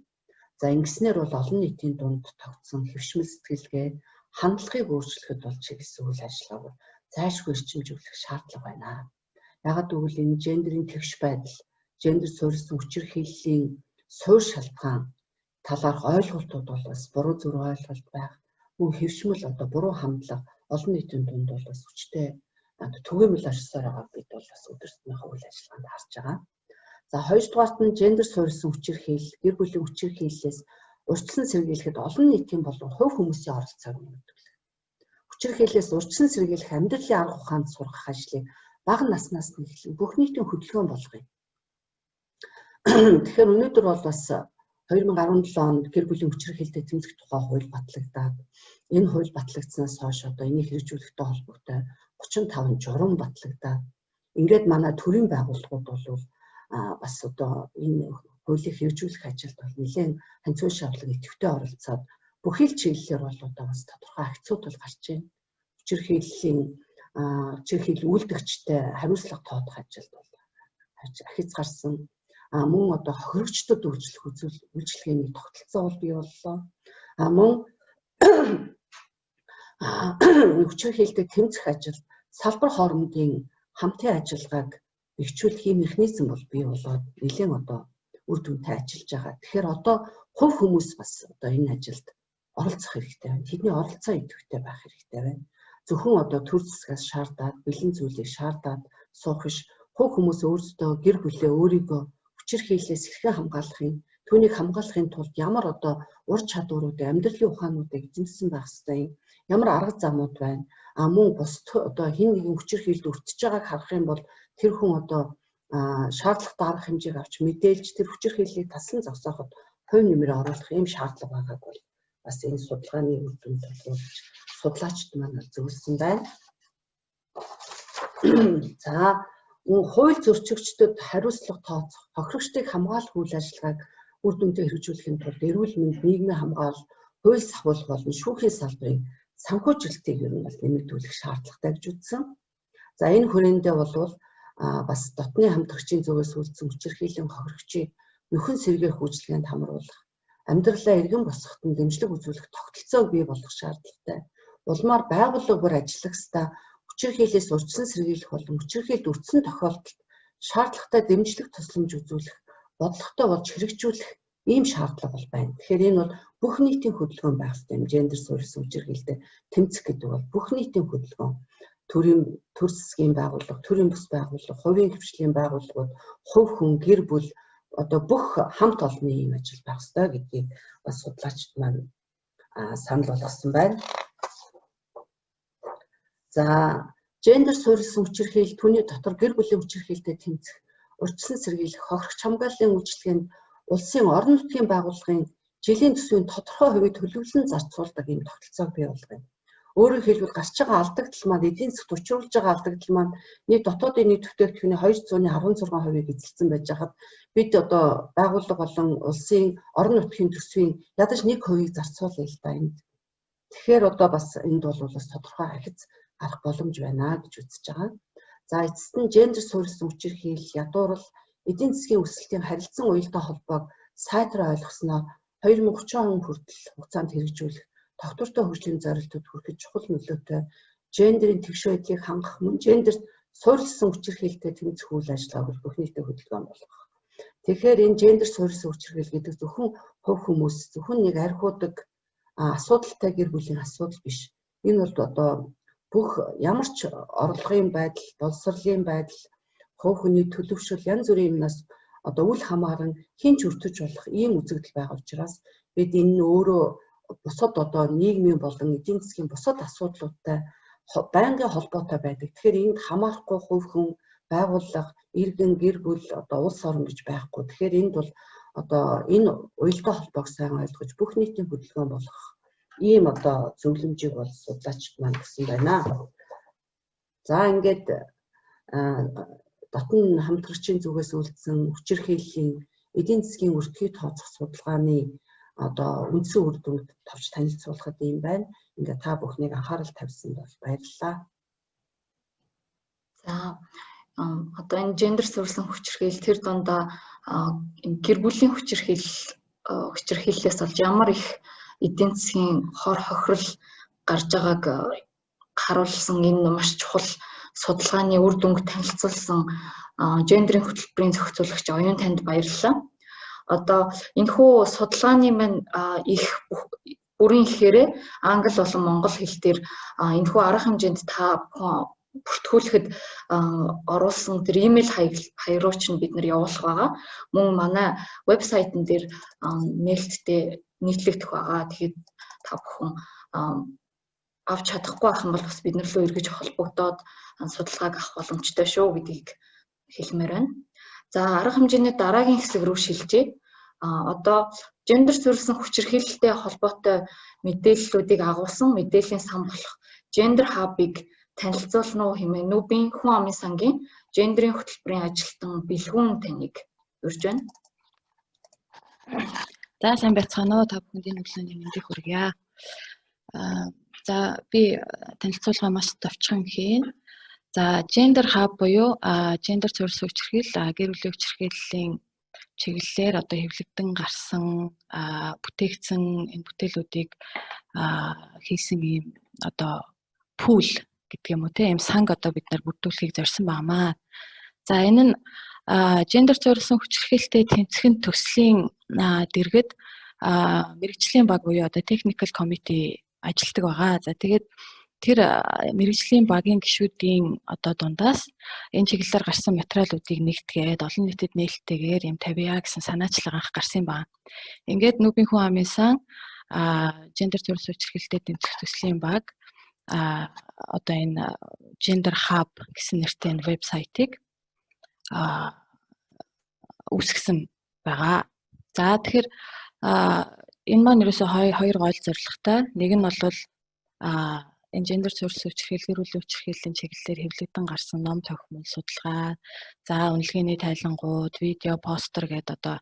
За, ингэснээр бол олон нийтийн дунд тогтсон хэвшмэл сэтгэлгээ, хандлагыг өөрчлөхөд бол чиглэсэн үйл ажиллагааг зайлшгүй эрчимжүүлэх шаардлага байна. Яагаад гэвэл энэ гендерийн тэгш байдал, гендер суурьсан хүчирхийллийн суурь шалтгаан талаарх ойлголтууд бол бас буруу зүрх ойлголт байх, мөн хэвшмэл одоо буруу хандлага олон нийтийн дунд бол бас хүчтэй түгээмэл оршсоор байгааг бид бол бас өдөртмийнхөө үйл ажиллагаанд харж байгаа. За, хоёрдугаарт нь гендер суурьсан хүчирхийлэл, гэр бүлийн хүчирхийллээс урьдчилан сэргийлэхэд олон нийтийн болон хувь хүмүүсийн оролцоог нэмэгдүүлэх. Хүчирхийллээс урьдчилан сэргийлэх амьдралын арга ухаанд сургах ажлыг бага наснаас нь эхлэн бүх нийтийн хөдөлгөөн болгоё. Тэгэхээр өнөөдөр бол бас 2017 онд гэр бүлийн хүчирхийлэлтэд тэмцэх тухай хууль батлагдаад энэ хууль батлагдсанаас хойш одоо энийг хэрэгжүүлэхтэй холбоотой 35 журам батлагдаад ингээд манай төрийн байгууллагууд бол бас одоо энэ хуулийг хэрэгжүүлэх ажилд бол нэлээд ханцуу шавлаг идэвхтэй оролцоод бүхий л чиглэлээр бол одоо бас тодорхой акцууд бол гарч байна. Хүчирхийлэл үйлдэгчтэй хариуцлага тоодох ажилд бол ахиц гарсан. Мөн одоо хохирогчдод үйлчлэгээний тогтолцоо бол бий боллоо. Мөн хүчирхийлэлтэд тэмцэх ажилд салбар хоорондын хамтын ажиллагааг бэхжүүлэх механизм бол бий болоод нэлээд одоо үр дүнтэй ажиллаж байгаа. Тэгэхээр одоо хувь хүмүүс бас одоо энэ ажилд оролцох хэрэгтэй байна. Тэдний оролцоо идэвхтэй байх хэрэгтэй байна. Зөвхөн одоо төр засгаас шаардаад, бэлэн зүйлийг шаардаад суух биш. Хувь хүмүүс өөрсдөө гэр бүлээ өөрийгөө хүчирхийллээс хэрхэн хамгаалахын, түүнийг хамгаалахын тулд ямар одоо ур чадварууд, амьдралын ухаануудыг эзэмшсэн байх ёстой юм. Ямар арга замууд байна. Мөн бусд одоо хин нэгэн хүчирхийлэлд өртөж байгааг харах юм бол тэр хүн одоо шаардлагатай арга хэмжээг авч мэдээлж тэр хүчирхийллийг таслан зогсооход хувь нэмрээ оруулах юм шаардлага байгааг бол бас энэ судалгааны үр дүнд болж судлаачид маань зөвлөсөн байна. За хууль зөрчигчдөд хариуцлага тооцох, хохирогчдыг хамгаалах үйл ажиллагааг үр дүнтэй хэрэгжүүлэхийн тулд эрүүл мэнд, нийгмийн хамгаалал, хууль сахиулах болон шүүхийн салбарын санхүүжилтийг ер нь бол нэмэгдүүлэх шаардлагатай гэж үзсэн. За энэ хүрээндээ бол бас дотны хамтрагчийн зүгээс үйлдсэн хүчирхийллийн хохирогчийг нөхөн сэргээх үйлчилгээнд хамруулах, амьдралаа эргэн босгоход нь дэмжлэг үзүүлэх тогтолцоог бий болгох шаардлагатай. Улмаар байгууллага бүр ажиллах ёстой хүчирхийллээс урьдчилан сэргийлэх болон хүчирхийлэлд өртсөн тохиолдолд шаардлагатай дэмжлэг тусламж үзүүлэх, бодлоготой болж хэрэгжүүлэх ийм шаардлага бол байна. Тэгэхээр энэ бол бүх нийтийн хөдөлгөөн байх ёстой юм. Гендер суурилсан хүчирхийлэлтэд тэмцэх гэдэг бол бүх нийтийн хөдөлгөөн. Төр засгийн байгууллага, төрийн бус байгууллага, хувийн хвшлийн байгууллагууд, хувь хүн, гэр бүл одоо бүх хамт олонны ийм ажил байх ёстой гэдгийг бас судлаачид маань санал болгосон байна. За гендер суурилсан хүчирхийлэл түүний дотор гэр бүлийн хүчирхийлэлтэд тэмцэх, урьдчилан сэргийлэх, хохирогч хамгааллын үйлчилгээнд улсын орон нутгийн байгууллагын жилийн төсвийн тодорхой хувийг төлөвлөн зарцуулдаг ийм тогтолцоог бий болгоно. Өөрөөр хэлбэл гарч байгаа алдагдал маань эдийн засгт учруулж байгаа алдагдал маань нэг дотоодын нийт бүтээгдэхүүний 216% эзэлсэн байж хаад бид одоо байгууллага болон улсын орон нутгийн төсвийн ядаж 1% зарцуулъя л да энд. Тэгэхээр одоо бас энд бол бас тодорхой ахиц гарах боломж байна гэж үзэж байгаа. За эцэст нь гендер суурилсан хүчирхийлэл, ядуурл, эдийн засгийн өсөлтийн харилцан уялдаа холбоог сайтар ойлгосноо 2030 он хүртэл хугацаанд хэрэгжүүлэх тогтвортой хөгжлийн зорилтод хүрэхэд чухал нөлөөтэй гендерийн тэгш байдлыг хангах мөн гендерт суурилсан хүчирхийлэлтэд тэмцэх үйл ажиллагааг бүх нийтэд хөдөлгөөн болгох. Тэгэхээр энэ гендер суурилсан хүчирхийлэл гэдэг зөвхөн хувь хүмүүс, зөвхөн нэг архиудаг асуудалтай гэр бүлийн асуудал биш. Энэ бол одоо бүх ямар ч орлогын байдал, боловсролын байдал, хувь хүний төлөвшөл янз бүрийн юмнаас одоо үл хамааран хинч өртөж болох ийм үзэгдэл байгаа учраас бид энэ нь өөрөө бусад одоо нийгмийн болон эдийн засгийн бусад асуудлуудтай байнгын холбоотой байдаг. Тэгэхээр энд хамаарахгүй хувь хүн, байгууллага, иргэн, гэр бүл одоо улс орн гэж байхгүй. Тэгэхээр энд бол одоо энэ уялдаа холбоог сайн ойлгож бүх нийтийн хөдөлгөөн болгох ийм одоо зөвлөмжийг бол судлаачид маань гэсэн байна. За ингээд дотн хамтрагчийн зүгээс үйлдсэн хүчирхийллийн эдийн засгийн өртгийг тооцох судалгааны одоо үндсэн үр дүнд товч танилцуулахад юм байна. Ингээ та бүхнийг анхаарал тавьсанд бол баярлалаа. За одоо энэ гендер суурилсан хүчирхийлэл тэр дундаа гэр бүлийн хүчирхийллээс болж ямар их эдийн засгийн хор хохирол гарч байгааг харуулсан энэ маш чухал судалгааны үр дүнг танилцуулсан гендерийн хөтөлбөрийн зохицуулагч Оюун танд баярлалаа. Одоо энэхүү судалгааны маань их бүрийн ихээр англи болон монгол хэл дээр энэхүү арга хэмжээнд та бүртгүүлэхэд оруулсан тэр имэйл хаягрууч нь бид нар явуулах байгаа. Мөн манай вебсайтн дээр нээлттэй нийтлэгдэх байгаа. Тэгэхээр та бүхэн авч чадахгүй байх юм бол бас бид нар рүү эргэж холбогдоод судалгааг авах боломжтой шүү гэдгийг хэлмээр байна. За арга хэмжээний дараагийн хэсэг рүү шилжээ. Одоо гендер суурилсан хүчирхийлэлтэй холбоотой мэдээллүүдийг агуулсан мэдээллийн сан болох Gender Hub-ыг танилцуулна уу хэмээн Нүбийн хүн амын сангийн гендерийн хөтөлбөрийн ажилтан Бэлгүүн таныг урьж байна. За сайн байцгаана уу та бүхэнд энэ өглөөний мэндийг хүргье. За би танилцуулга маш товчхон хийн. За Gender Hub буюу гендер суурилсан хүчирхийлэл, гэр бүлийн хүчирхийллийн чиглэлээр одоо хэвлэгдэн гарсан бүтээгдсэн энэ бүтээлүүдийг хийсэн ийм одоо пул гэдэг юм уу тийм санг одоо бид нар бүрдүүлэхийг зорьсон байнамаа. За энэ нь гендер суурилсан хүчирхийлэлтэй тэмцэхэн төслийн дэргэд мэргэжлийн баг буюу одоо technical committee ажилладаг байгаа. За тэгээд тэр мэргэжлийн багийн гишүүдийн одоо дундаас энэ чиглэлээр гарсан материалуудыг нэгтгээд олон нийтэд нээлттэйгээр юм тавья гэсэн санаачлага анх гарсан байна. Ингээд Нүбийн хүн амын сан гендер суурилсан хүчирхийлэлтэй тэмцэх төслийн баг одоо энэ Gender Hub гэсэн нэртэй энэ вебсайтыг үүсгэсэн байгаа. За тэгэхээр энэ маань ерөөсөө хоёр гол зорилготой. Нэг нь бол энэ гендер суурилсан хүчирхийлэл, гэр бүлийн хүчирхийллийн чиглэлээр хэвлэгдэн гарсан ном тохиомол судалгаа, за үнэлгээний тайлангууд, видео, постэр гэдэг одоо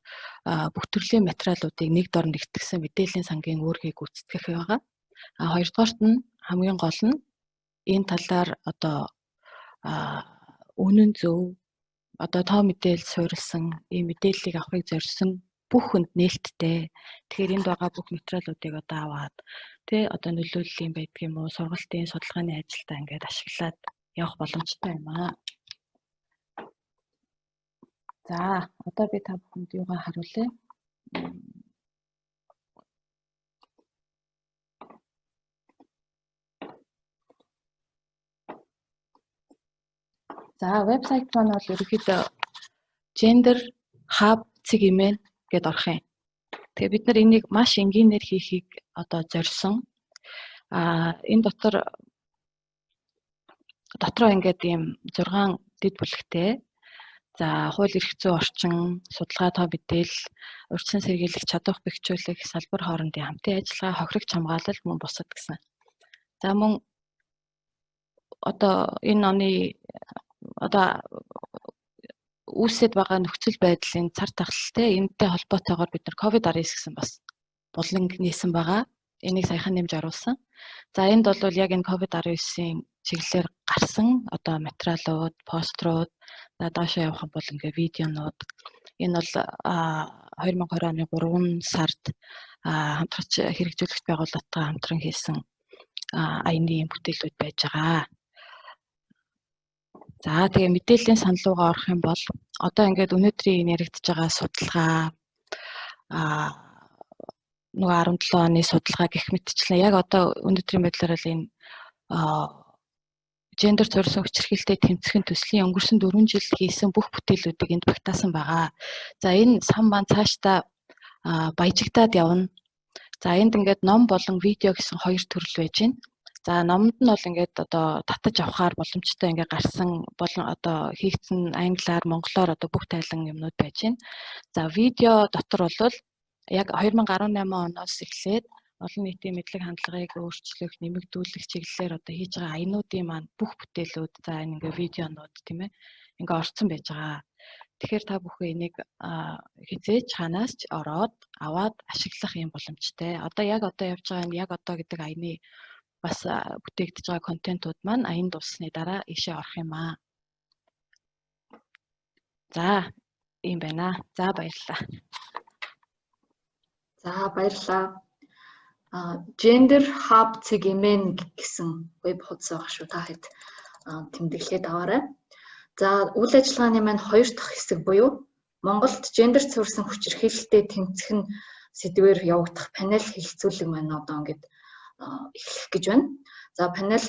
бүх төрлийн материалуудыг нэг дор нэгтгэсэн мэдээллийн сангийн үүргийг гүйцэтгэх байгаа. Хоёрдугаарт нь хамгийн гол нь энэ талаар одоо үнэн зөв одоо тоо мэдээлэл суурилсан ийм мэдээллийг авахыг зорьсон бүх хүнд нээлттэй. Тэгэхээр энд байгаа бүх материалуудыг одоо аваад тэ одоо нөлөөллийн байдаг юм уу, сургалтын судалгааны ажилдаа ингээд ашиглаад явах боломжтой юм аа. За одоо би та бүхэнд юугаа харуулъя. За вебсайт маань бол ерөнхийдөө Gender Hub email гэдээ орох юм. Тэгээ бид нар энийг маш энгийнээр хийхийг одоо зорьсон. Энэ дотроо ингээд ийм 6 дэд бүлэгтэй. За хууль эрх зүйн орчин, судалгаа тоо мэдээлэл, урьдчилан сэргийлэх, чадвар бэхжүүлэх, салбар хоорондын хамтын ажиллагаа, хохирогч хамгаалал мөн бусад гэсэн. За мөн одоо энэ оны одоо үүсэт байгаа нөхцөл байдлын цар тахалтай энэтэй холбоотойгоор бид нар COVID-19 гэсэн бас буланг нээсэн байгаа. Энийг саяхан нэмж оруулсан. За энд бол яг энэ COVID-19-ийн чиглэлээр гарсан одоо материалууд, пострууд, доошоо явах бол ингээ видеонууд. Энэ бол 2020 оны 3 сард хамтрагч хэрэгжүүлэгч байгууллагатай хамтран хийсэн аяны бүтээлүүд байж байгаа. За тэгээ мэдээллийн санал руугаа орох юм бол одоо ингээд өнөөдрийн яригдж байгаа судалгаа нөгөө 17 оны судалгаа гэх мэтчлэн яг одоо өнөөдрийн байдлаар л энэ гендер суурилсан хүчирхийлэлтэй тэмцэхэн төслийн өнгөрсөн 4 жил хийсэн бүх бүтээлүүдийг энд багтаасан байгаа. За энэ сан маань цаашдаа баяжигдаад явна. За энд ингээд ном болон видео гэсэн хоёр төрөл байж байна. За номонд нь бол ингээд одоо татаж авахаар боломжтой ингээд гарсан болон одоо хийгдсэн англиар, монголоор одоо бүх тайлан юмнууд байж байна. За видео дотор бол яг 2018 оноос эхлээд олон нийтийн мэдлэг хандлагыг өөрчлөх, нэмэгдүүлэх чиглэлээр одоо хийж байгаа аянуудын маань бүх бүтээлүүд за энэ ингээ видеонууд тийм ээ ингээ орцсон байж байгаа. Тэгэхээр та бүхэн энийг хизээж ханаас ч ороод аваад ашиглах юм боломжтой. Одоо яг одоо явж байгаа энэ яг одоо гэдэг аяны бас бүтээгдэж байгаа контентууд маань аян дуусны дараа ийшээ орох юм аа. За ийм байна. За баярлалаа. За баярлалаа. Gender Hub email гэсэн веб хуудас байгаа шүү. Та хэд тэмдэглээд аваарай. За үйл ажиллагааны маань хоёр дахь хэсэг буюу Монголд гендер суурилсан хүчирхийлэлтэй тэмцэх сэдвээр явагдах панел хэлэлцүүлэг маань одоо ингээд эхлэх гэж байна. За панел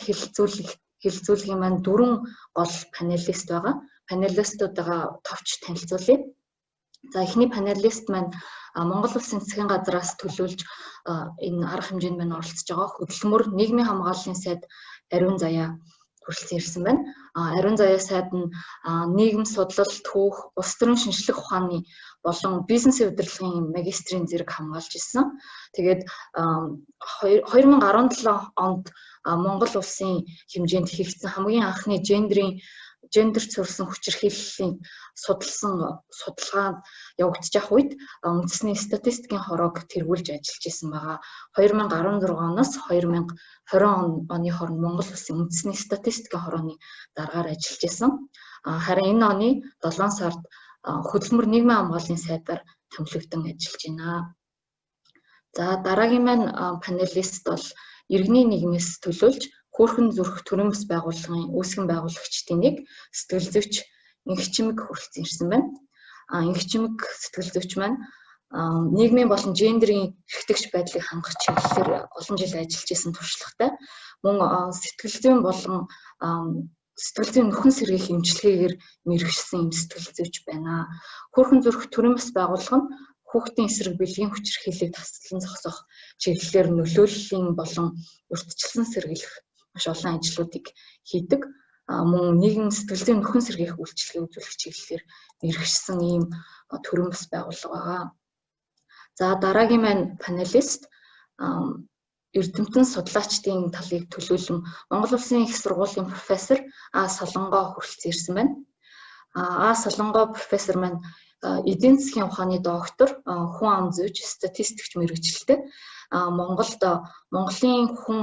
хэлэлцүүлгийн маань 4 гол панелист байгаа. Панелистуудаа товч танилцуулъя. За эхний панелист маань Монгол Улсын засгийн газраас төлөөлж энэ арга хэмжээнд маань оролцож байгаа хөдөлмөр нийгмийн хамгааллын сайд Ариун Заяа хүрэлцэн ирсэн байна. Ариун Заяа сайд нь нийгэм судлал, түүх, улс төрийн шинжлэх ухааны болон бизнесийн удирдлагын магистрийн зэрэг хамгаалж ирсэн. Тэгээд 2017 онд Монгол Улсын хэмжээнд хийгдсэн хамгийн анхны гендерт суурилсан хүчирхийллийн судалгаа явагдаж ах үед үндэсний статистикийн хороог тэргүүлж ажиллаж исэн байгаа. 2016 оноос 2020 оны хооронд Монгол Улсын үндэсний статистикийн хорооны дараагаар ажиллаж исэн. Харин энэ оны 7 сард хөдөлмөр нийгмийн хамгааллын сайдаар томилогдсон ажиллаж байна. За дараагийн маань панелист бол иргэний нийгмээс төлөөлж Хөөрхөн зүрх төрийн бас байгууллагын үүсгэн байгуулагчдын нэг сэтгэл зүйч Инх Чимэг хүрэлцэн ирсэн байна. Инх Чимэг сэтгэл зүйч маань нийгмийн болон гендерийн эрхтэгч байдлыг хангах чиглэлээр олон жил ажиллаж исэн туршлагатай. Мөн сэтгэл зүйн болон сэтгэл зүйн нөхөн сэргийх эмчилгээгээр мэргэшсэн юм сэтгэл зүйч байна. Хөөрхөн зүрх төрийн бас байгууллага нь хүүхдийн эсрэг бэлгийн хүчирхийллийг таслан зогсоох чиглэлээр нөлөөллийн болон урьдчилсан сэргийлэх маш олон ажлуудыг хийдэг. Мөн нийгэм сэтгэл зүйн нөхөн сэргийх үйлчилгээ үзүүлэх чиглэлээр мэргэшсэн ийм төрийн бас байгууллага байгаа. За дараагийн маань панелист эрдэмтэн судлаачдын талыг төлөөлөн Монгол Улсын их сургуулийн профессор А Солонгоо хүрэлцэн ирсэн байна. А Солонгоо профессор маань эдийн засгийн ухааны доктор, хүн ам зүйч, статистикч мэргэжилтэй. Монголын хүн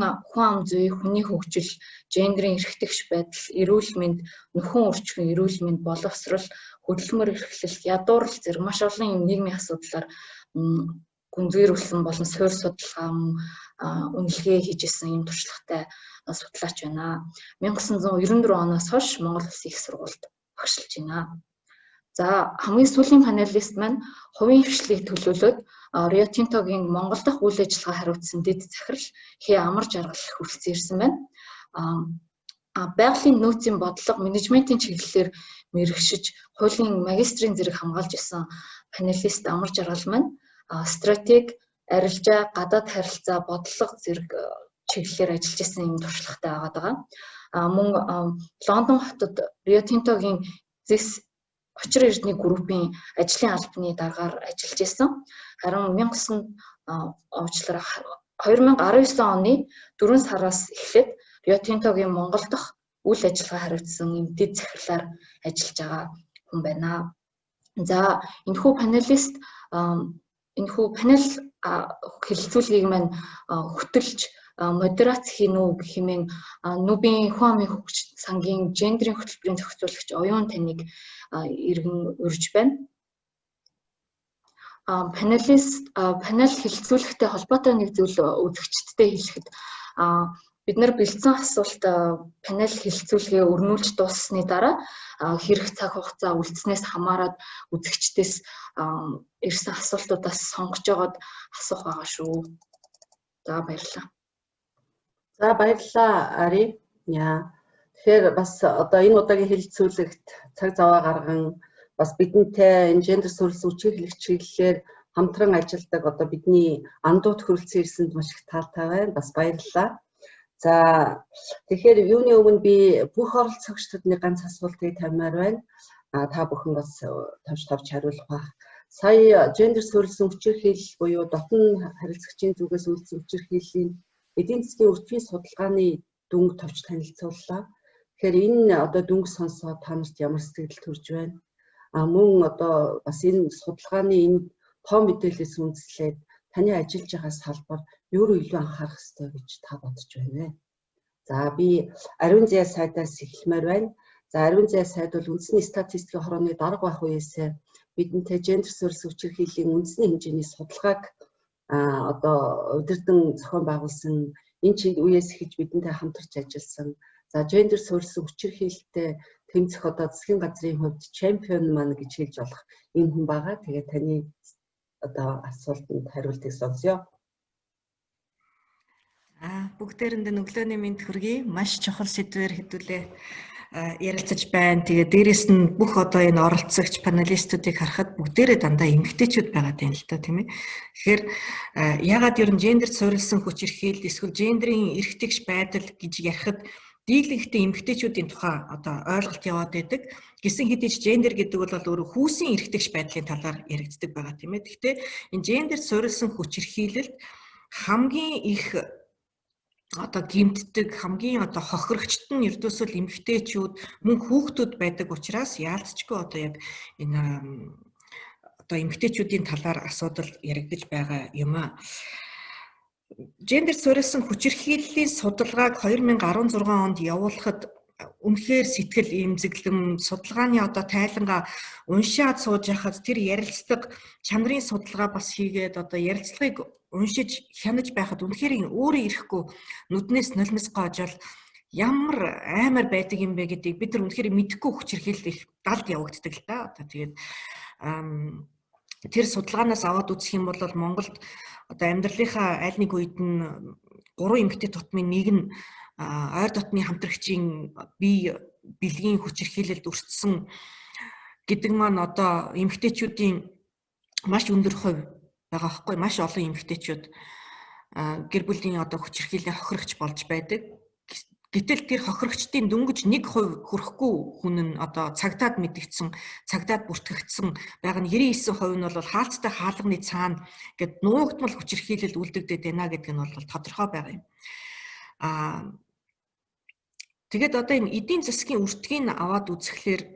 ам зүй, хүний хөгжил, гендерийн эрхтэгч байдал, эрүүл мэнд, нөхөн өрчгөн эрүүл мэнд, боловсрол, хөдөлмөр эрхлэлт, ядуурл зэрэг маш олон юм нийгмийн асуудлаар гүнзгийрүүлсэн болон суурь судалгаа үнэлгээ хийж исэн юм туршлагатай судлаач байна. 1994 оноос хойш Монгол Улсын их сургуульд багшилж байна. За хамгийн сүүлийн панелист маань хувийн хвшлийг төлөөлөөд Rio Tinto-гийн Монгол дахь үйл ажиллагаа хариуцсан дэд захирал Хэ Амар Жаргал хүрэлцэн ирсэн байна. Байгалийн нөөцийн бодлого, менежментийн чиглэлээр мэргэшиж, хуулийн магистрийн зэрэг хамгаалж исэн панелист Амар Жаргал маань стратеги, арилжаа, гадаад харилцаа, бодлого зэрэг чиглэлээр ажиллаж исэн юм туршлагатай байгаа. Мөн Лондон хотод Rio Tinto-гийн зэс Очир эрдэнэ группийн ажлын албаны дараагаар ажиллаж исэн. Харин 2019 оны 4 сараас эхлээд Rio Tinto-гийн Монгол дахь үйл ажиллагаа хариуцсан юм дэд захирлаар ажиллаж байгаа хүн байна. За энэхүү панел хэлэлцүүлгийг маань хөтөлж модерац хийн үү хэмээн Нүбийн хүн амын хөгжил сангийн гендерийн хөтөлбөрийн зохицуулагч Оюун Таныг иргэн урьж байна. Панел хэлэлцүүлэгтэй холбоотой нэг зүйл үзэгчдэд хэлэхэд бид нар бэлдсэн асуулт панел хэлэлцүүлгээ өрнүүлж дууссаны дараа хэрэг цаг хугацаа үлдснээс хамаарат үзэгчдээс ирсэн асуултуудаас сонгож жоод асуух байгаа шүү. За баярлалаа. За баярлалаа Ари. Тэгэхээр бас одоо энэ удаагийн хэлэлцүүлэгт цаг зав гарган бас бидэнтэй энэ гендер суурилсан хүчирхийлэх чиглэлээр хамтран ажилладаг одоо бидний андууд хүрэлцэн ирсэнд маш их таатай байна. Бас баярлалаа. За тэгэхээр юуны өмнө би бүх оролцогчдод нэг ганц асуултыг тавьмаар байна. Та бүхэн бас тавж хариулах байх. Сая гендер суурилсан хүчирхийлэл буюу дотн харилцагчийн зүгээс үйлдсэн хүчирхийллийн эдийн засгийн өртгийн судалгааны дүнг товч танилцууллаа. Тэгэхээр энэ одоо дүнг сонсоод та нарт ямар сэтгэл төрж байна? Мөн одоо бас энэ судалгааны энэ тоо мэдээлэлээс үндэслээд таны ажиллаж байгаа салбар юу илүү анхаарах ёстой гэж та бодож байна вэ? За би Ариун Заяа сайдаас эхлэмээр байна. За Ариун Заяа сайд бол үндэсний статистикийн хорооны дарга байх үеэс бидэнтэй гендер суурилсан хүчирхийллийн үндэсний хэмжээний судалгааг одоо удирдан зохион байгуулсан энэ үеэс эхэлж бидэнтэй хамтарч ажилласан. За гендер суурилсан хүчирхийлэлтэй тэмцэх одоо засгийн газрын хувьд чемпион маань гэж хэлж болох энэ хүн байгаа. Тэгээд таны одоо асуултанд хариултыг сонсъё. Бүгдээрэнд нь өглөөний мэнд хүргэе. Маш чухал сэдвээр хэдүүлээ ярилцаж байна. Тэгээ дээрэс нь бүх одоо энэ оролцогч панелистуудыг харахад бүгдээрээ дандаа эмэгтэйчүүд байгаа юм л та тийм ээ. Тэгэхээр ягаад ер нь гендерт суурилсан хүч эрхийлэл эсвэл гендерийн эрх тэгш байдал гэж ярихад дийлэнхтэй эмэгтэйчүүдийн тухай одоо ойлголт яваад байдаг. Гэсэн хэдий ч гендер гэдэг бол өөрөө хүүсийн эрх тэгш байдлын талаар яригддаг байгаа тийм ээ. Гэхдээ энэ гендерт суурилсан хүч эрхийлэлд хамгийн их одоо гимтдэг хамгийн одоо хохирогчт нь ердөөсөө эмэгтэйчүүд мөн хүүхдүүд байдаг учраас яалтчгүй одоо яг энэ одоо эмэгтэйчүүдийн талаар асуудал яригдж байгаа юм аа. Гендер суурилсан хүч эрхийллийн судалгааг 2016 онд явуулахад үнэхээр сэтгэл эмзэглэм судалгааны одоо тайлангаа уншаад сууж яхад тэр ярилцлага чанарын судалгаа бас хийгээд одоо ярилцлагыг уншиж хянаж байхад үнэхээр өөрөө ирэхгүй нүднээс нулимс гоожол ямар аймаар байдаг юм бэ гэдгийг бид нар үнэхээр мэдэхгүй хүч эрхийлэл их далд явагддаг л да. Одоо тэгээд тэр судалгаанаас аваад үзэх юм бол Монголд одоо амьдралынхаа аль нэг үед нь 3 эмэгтэй тутмын нэг нь ойр дотны хамтрагчийн бие бэлгийн хүч эрхийлэлд өртсөн гэдэг маань одоо эмэгтэйчүүдийн маш өндөр хувь байгаа байхгүй, маш олон эмэгтэйчүүд гэр бүлийн одоо хүч эрхийллийн хохирогч болж байдаг. Гэтэл тэр хохирогчдын дөнгөж 1% хүрэхгүй хүн нь одоо цагтаад мэдгдсэн, цагтаад бүртгэгдсэн байгаа нь 99% нь бол хаалттай хаалганы цаана гэд нуугдмал хүч эрхийлэл үлдэгдээд байна гэдэг нь бол тодорхой байгаа юм. Тэгээд одоо энэ эдийн засгийн үртгийг аваад үзэхлээр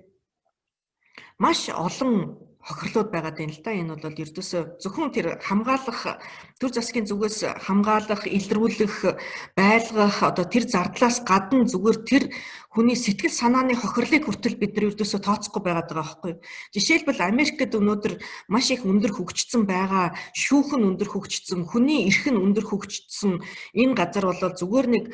маш олон хохирлууд байгаад байна л да. Энэ бол ердөөсөө зөвхөн тэр хамгаалах төр засгийн зүгээс хамгаалах, илрүүлэх, байлгах одоо тэр зардлаас гадна зүгээр тэр хүний сэтгэл санааны хохирлыг хүртэл бид нар ердөөсөө тооцохгүй байгаад байгаа байхгүй юу. Жишээлбэл Америкт өнөөдөр маш их өндөр хөгжсөн байгаа, шүүх нь өндөр хөгжсөн, хүний эрх нь өндөр хөгжсөн энэ газар бол зүгээр нэг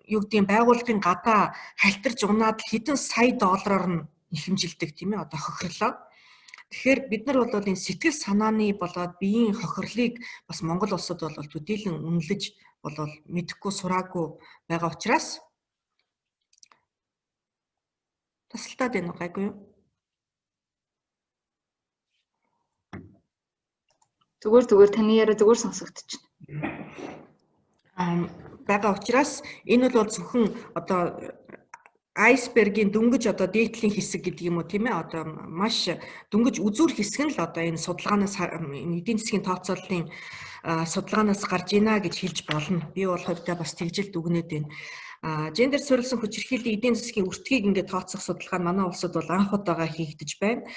юу гэдгийг байгууллагын гадаа халтарж унаад хэдэн сая доллараар нь хэмжилдэг тийм ээ одоо хохирлоо. Тэгэхээр бид нар бол энэ сэтгэл санааны болоод биеийн хохирлыг бас Монгол улсад бол төдийлөн үнэлж болол мэдэхгүй сураагүй байгаа учраас тасалтаад байна уу гайгүй юу? Зүгээр таны яриа зүгээр сонсогдчихно. Байгаа учраас энэ бол зөвхөн одоо айсбергийн дөнгөж одоо дээдлийн хэсэг гэдэг юм уу тийм ээ одоо маш дөнгөж үзүүр хэсэг нь л одоо энэ судалгаанаас эдийн засгийн тооцооллын судалгаанаас гарч ийна гэж хэлж болно. Би бол хувьдаа бас тэгжилт өгнөд байна. Гендер суурилсан хүч эрхийллийн эдийн засгийн үртгийг ингээд тооцох судалгаа нь манай улсад бол анх удаага хийгдэж байна.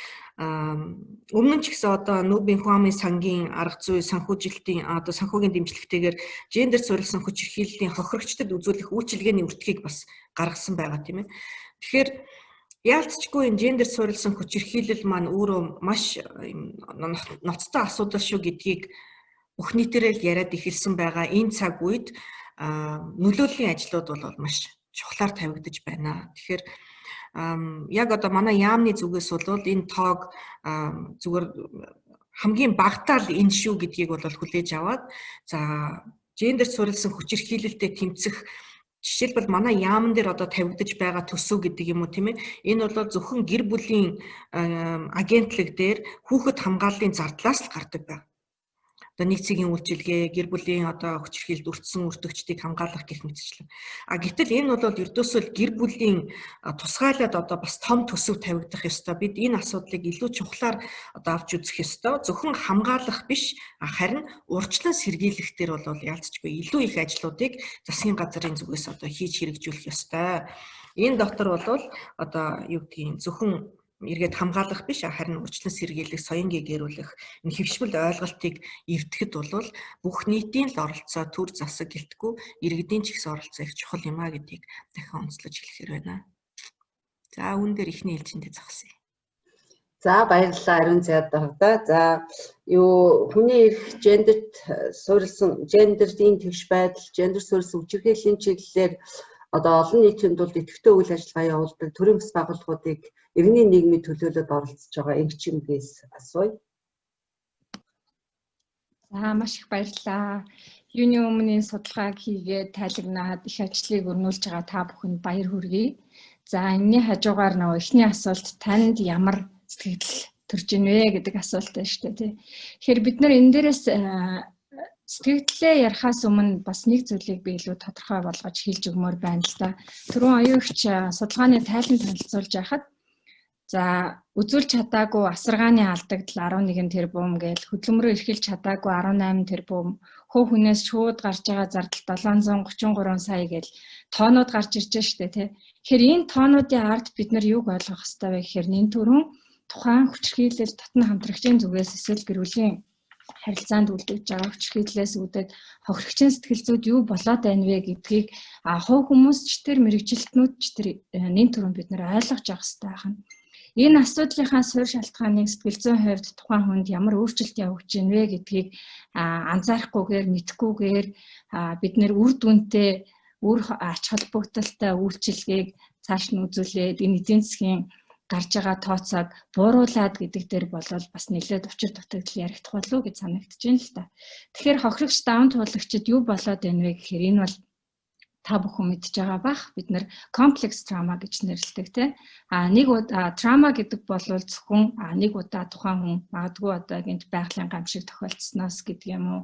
Өмнө нь ч гэсэн одоо Нобелийн хүн амын сангийн арга зүй санхүүжилтийн одоо санхүүгийн дэмжлэгтэйгээр гендер суурилсан хүч эрхийллийн хохирогчдод үзүүлэх үйлчилгээний үртгийг бас гаргасан байгаа тийм ээ. Тэгэхээр яалтчгүй энэ гендер суурилсан хүч эрхийлэл маань өөрөө маш ноцтой асуудал шүү гэдгийг бүх нийтээрээ яриад эхэлсэн байгаа энэ цаг үед нөлөөллийн ажлууд бол маш чухлаар тавигдаж байна. Тэгэхээр яг одоо манай яамны зүгээс бол энэ тоог зүгээр хамгийн багтаа л энэ шүү гэдгийг бол хүлээж аваад за гендер суурилсан хүч эрхийлэлтэд тэмцэх жишээлбэл манай яамн дээр одоо тавигдаж байгаа төсөв гэдэг юм уу тийм ээ энэ бол зөвхөн гэр бүлийн агентлаг дээр хүүхэд хамгааллын зардлаас л гардаг байна. Одоо нэг цэгийн үйлчилгээ, гэр бүлийн одоо хүч эрхийлэлд өртсөн өртөгчдийг хамгаалах гэх мэтчлэн. Гэтэл энэ бол ердөөсөө гэр бүлийн тусгайлаад одоо бас том төсөв тавигдах ёстой. Бид энэ асуудлыг илүү чухлаар одоо авч үзэх ёстой. Зөвхөн хамгаалах биш, харин урьдчилан сэргийлэх дээр бол яалтчгүй илүү их ажлуудыг засгийн газрын зүгээс одоо хийж хэрэгжүүлэх ёстой. Энэ дотор бол одоо юу гэдгийг зөвхөн эргээд хамгаалах биш харин урьдчилан сэргийлэх, соён гээгэрүүлэх энэ хэвшмэл ойлголтыг эвдэхэд бол бүх нийтийн л оролцоо төр засаг гэлтгүй иргэдийн ч ихсэн оролцоо их чухал юм а гэдгийг дахин онцлож хэлэхээр байна. За үүн дээр ихний ээлжиндээ зогсъё. За баярлалаа Ариун Зайдаа. За юу хүний эрх гендерт суурилсан гендерийн тэгш байдал, гендер суурилсан хүч эрхийллийн чиглэлээр одоо олон нийтийн тулд идэвхтэй үйл ажиллагаа явуулдаг төрийн бас байгууллагуудыг иргэний нийгмийн төлөөлөлд оролцож байгаа эмчимгээс асууя. За маш их баярлалаа. Юуны өмнө судалгааг хийгээд тайлагнаад их ажлыг өрнүүлж байгаа та бүхэнд баяр хүргэе. За энэний хажуугаар нөгөө эхний асуулт танд ямар сэтгэл төрж ийн вэ гэдэг асуулт байна шүү дээ тий. Тэгэхээр бид нар энэ дээрээс сэтгэлдээ ярихаас өмнө бас нэг зүйлийг би илүү тодорхой болгож хэлж өгмөр байна л да. Түрүүн оюугч судалгааны тайлан танилцуулж байхад за үзүүлж чадаагүй асаргааны алдагдал 11 тэрбум гээл хөдөлмөрөөр эрхэлж чадаагүй 18 тэрбум хөө хүнээс шууд гарч байгаа зардал 733 сая гээл тоонууд гарч ирж байна шүү дээ тий. Тэгэхээр энэ тоонуудын ард бид нар юуг ойлгох хэрэгтэй вэ гэхээр нэн түрүүн тухайн хүчирхийлэл татна хамтрагчийн зүгээс эсвэл гэр бүлийн харилцаанд үлдэж байгаа хүчирхийллээс үүдээд хохирогчийн сэтгэл зүйд юу болоод байна вэ гэдгийг хувь хүмүүсч тэр мэрэгжилтнүүд ч тэр нэн түрүүн бид нар ойлгож явах хэрэгтэй байна. Энэ асуудлынхаа суурь шалтгааныг сэтгэл зүйн хувьд тухайн хүнд ямар өөрчлөлт явагдаж байна вэ гэдгийг анзаарахгүйгээр мэдэхгүйгээр бид нэр үр дүнтэй үр ач холбогдолтой үйлчилгээг цааш нь үзүүлээд энэ эдийн засгийн гарч байгаа тооцоог бууруулад гэдэг дээр болвол бас нэлээд учир дутагдал яригдах болов уу гэж санагдаж байна л та. Тэгэхээр хохирогч даван туулагчид юу болоод байна вэ гэхээр энэ бол та бүхэн мэдж байгаа бах бид нар комплекс траума гэж нэрлэдэг тийм. Нэг удаа траума гэдэг бол зөвхөн нэг удаа тухайн хүн магадгүй одоо гинт байгалийн гамшиг тохиолдсноос гэдэг юм уу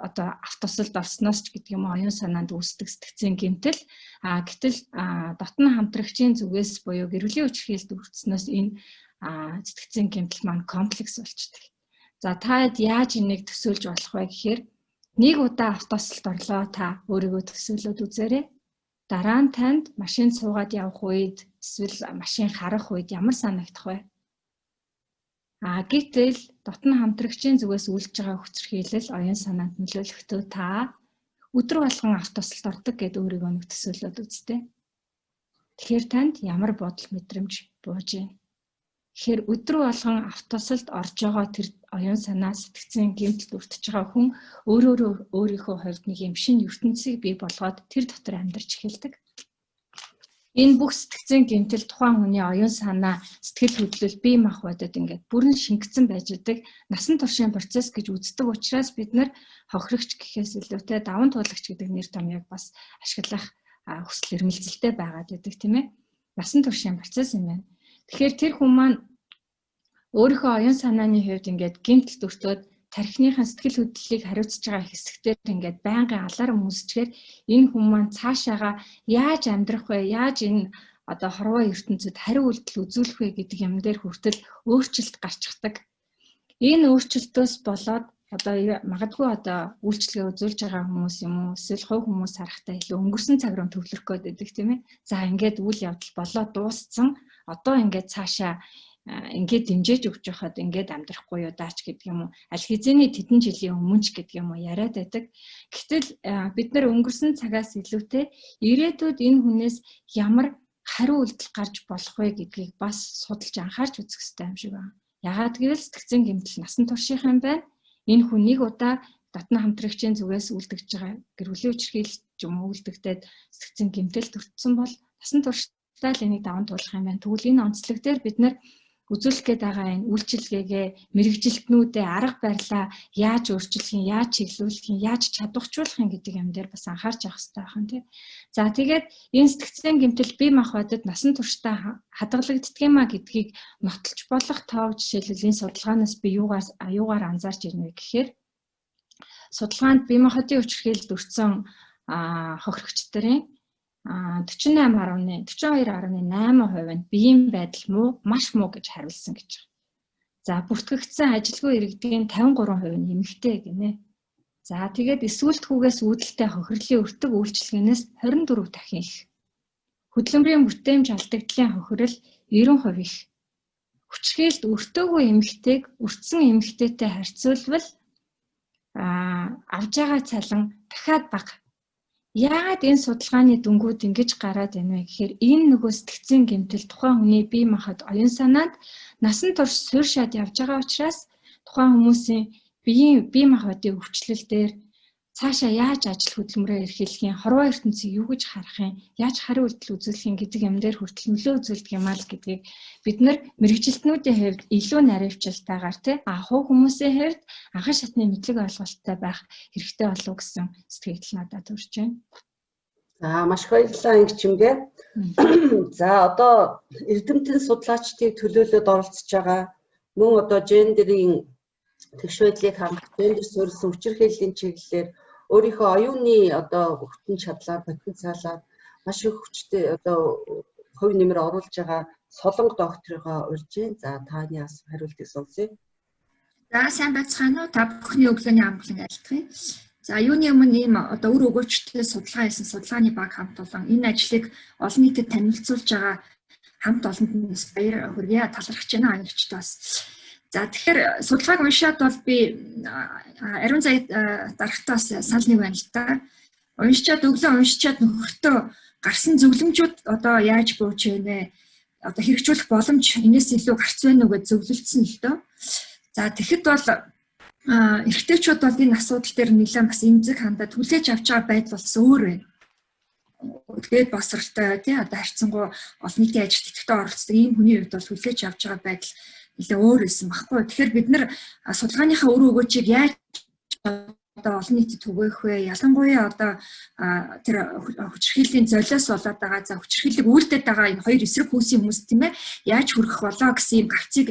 одоо автосалд орсноос ч гэдэг юм уу оюун санаанд үүсдэг сэтгцийн гэмтэл гэтэл дотны хамтрагчийн зүгээс буюу гэр бүлийн хүчирхийлэлд өртснөөс энэ сэтгцийн гэмтэл маань комплекс болчдөг. За та яаж энийг төсөөлж болох вэ гэхээр нэг удаа автосалд орлоо та өөрийгөө төсөөлөд үзээрэй. Дараа нь танд машин суугаад явах үед эсвэл машин харах үед ямар санагдах вэ? Гэтэл дотны хамтрагчийн зүгээс үйлж байгаа хүчирхийлэл оюун санаанд нөлөөлөхдөө та өдөр болгон автосалд ордог гэдээ өөрийгөө нэг төсөөлөд үзтээ. Тэгэхээр танд ямар бодол мэдрэмж бууж байна? Тэгэхээр өдөр болгон автосалд орж байгаа тэр оюун санаа сэтгцийн гэмтэлд өртөж байгаа хүн өөрийнхөө хувьд нэг юм шинэ ертөнцийг бий болгоод тэр дотор амьдарч эхэлдэг. Энэ бүх сэтгцийн гэмтэл тухайн хүний оюун санаа сэтгэл хөдлөл бие махбодод ингээд бүрэн шингэсэн байж идэг насан туршийн процесс гэж үздэг учраас бид нар хохирогч гэхээс илүүтэй даван туулагч гэдэг нэр томьёог бас ашиглах хүсэл эрмэлзэлтэй байгаад байдаг тийм ээ. Насан туршийн процесс юм байна. Тэгэхээр тэр хүн маань өөрийнхөө оюун санааны хувьд ингээд гэмтэлд өртөөд тархиныхаа сэтгэл хөдлөлийг хариуцж байгаа хэсэгтэр ингээд байнгын аларм үүсчихээр энэ хүн маань цаашаага яаж амьдрах вэ? Яаж энэ одоо хорвоо ертөнцид хариу үйлдэл үзүүлэх вэ гэдэг юм дээр хүртэл өөрчлөлт гарчихдаг. Энэ өөрчлөлтөөс болоод одоо магадгүй одоо үйлчлэгээ үзүүлж байгаа хүмүүс юм уу эсвэл хувь хүмүүс харахтаа илүү өнгөрсөн цаг руу төвлөрөх гээд байдаг тийм ээ. За ингээд үйл явдал болоод дууссан. Одоо ингээд цаашаа ингээд дэмжиж өгч байхад ингээд амьдрахгүй юу даач гэдэг юм уу аль хэзээний тэдэн жилийн өмнөч гэдэг юм уу яриад байдаг. Гэтэл бид нар өнгөрсөн цагаас илүүтэй ирээдүйд энэ хүнээс ямар хариу үйлдэл гарч болох вэ гэдгийг бас судалж анхаарч үзэх хэрэгтэй юм шиг байна. Яагаад гэвэл сэтгцийн гэмтэл насан туршийнх юм байна. Энэ хүн нэг удаа дотны хамтрагчийн зүгээс үлдэж байгаа гэр бүлийн хүчирхийлэл юм үлдэгдээд сэтгцийн гэмтэлд өртсөн бол насан туршдаа л энийг даван туулах юм байна. Тэгвэл энэ онцлог дээр бид нар үзүүлэх гээд байгаа энэ үйлчилгээгээ мэрэгжилтнүүдээ арга барилаа яаж өөрчилөх юм, яаж чиглүүлэх юм, яаж чадварчуулах юм гэдэг юм дээр бас анхаарч явах хэрэгтэй байна тийм. За тэгээд энэ сэтгцийн гэмтэл бие махбодод насан туршдаа хадгалагддаг юм а гэдгийг нотолж болох тоо жишээлбэл энэ судалгаанаас би юугаар анзаарч ирнэ гэхээр судалгаанд бие махбодын хүчирхийлэлд өртсөн хохирогчдын 42.8% нь биеийн байдал муу, маш муу гэж хариулсан гэж байна. За бүртгэгдсэн ажилгүй иргэдийн 53% нь эмэгтэй гинэ. За тэгээд эсвэлтгүйгээс үүдэлтэй хохирлын өртөг үйлчилгээнээс 24 дахин их. Хөдөлмөрийн бүтээмж алдагдлын хохирол 90% их. Хүчирхийлэлд өртөөгүй эмэгтэйг өртсөн эмэгтэйтэй харьцуулбал авж байгаа цалин дахиад бага. Яагаад энэ судалгааны дүнгууд ингэж гараад байна вэ гэхээр энэ нөгөө сэтгцийн гэмтэл тухайн хүний бие махбод оюун санаанд насан турш суурьшаад явж байгаа учраас тухайн хүмүүсийн бие махбодын өвчлөл дээр цаашаа яаж ажил хөдөлмөрөөр эрхэлэх юм, хорвоо ертөнцийг юу гэж харах юм, яаж хариу үйлдэл үзүүлэх юм гэдэг юм дээр хүртэл нөлөө үзүүлдэг юм аа л гэдгийг бид нар мэрэгжилтнүүдийн хувьд илүү наривчлалтайгаар хувь хүмүүсийн хувьд анхан шатны мэдлэг ойлголттой байх хэрэгтэй болов уу гэсэн сэтгэл надад төрж байна. За маш их баярлалаа ангичимгээ. За одоо эрдэмтэн судлаачдыг төлөөлөд оролцож байгаа мөн одоо гендерийн тэгш байдлыг хангах, гендер суурилсан хүчирхийллийн чиглэлээр өөрийнхөө оюуны одоо хөгтөн чадлаар, потенциалаар маш их хүчтэй одоо хувь нэмэр оруулж байгаа Солонго докторигоо урьж байна. За таны хариултыг сонсъё. За сайн байцгаана уу? Та бүхний өглөөний амгалан айлтгая. За юуны өмнө ийм одоо үр өгөөчтэй судалгаа хийсэн судалгааны баг хамт олон энэ ажлыг олон нийтэд танилцуулж байгаа хамт олонд нь баяр хүргэе, талархаж байна ангичтаас. За тэгэхээр судалгааг уншаад бол би ариун заяа дарагтаас санал нэг байна л да. Уншичаад өглөө уншичаад нөхөртөө гарсан зөвлөмжүүд одоо яаж бууж байна, одоо хэрэгжүүлэх боломж энэс илүү гарц байна уу гэж зөвлөлдсөн л дөө. За тэгэхэд бол эрэгтэйчүүд бол энэ асуудал дээр нэлээд бас эмзэг хандаад хүлээж авч байгаа байдал бас өөр байна. Тэгээд босролтой тий одоо харьцангуй олон нийтийн ажилд идэвхтэй оролцдог ийм хүний хувьд бол хүлээж авч байгаа байдал нэлээд өөр байсан баггүй. Тэгэхээр бид нар судалгааныхаа үр өгөөчийг яаж одоо олон нийтэд түгээх вэ? Ялангуяа одоо тэр хүчирхийллийн золиос болоод байгаа за хүчирхийллийг үйлдээд байгаа энэ хоёр эсрэг хүүсийн хүмүүс тийм ээ яаж хүрэх болоо гэсэн юм гарцыг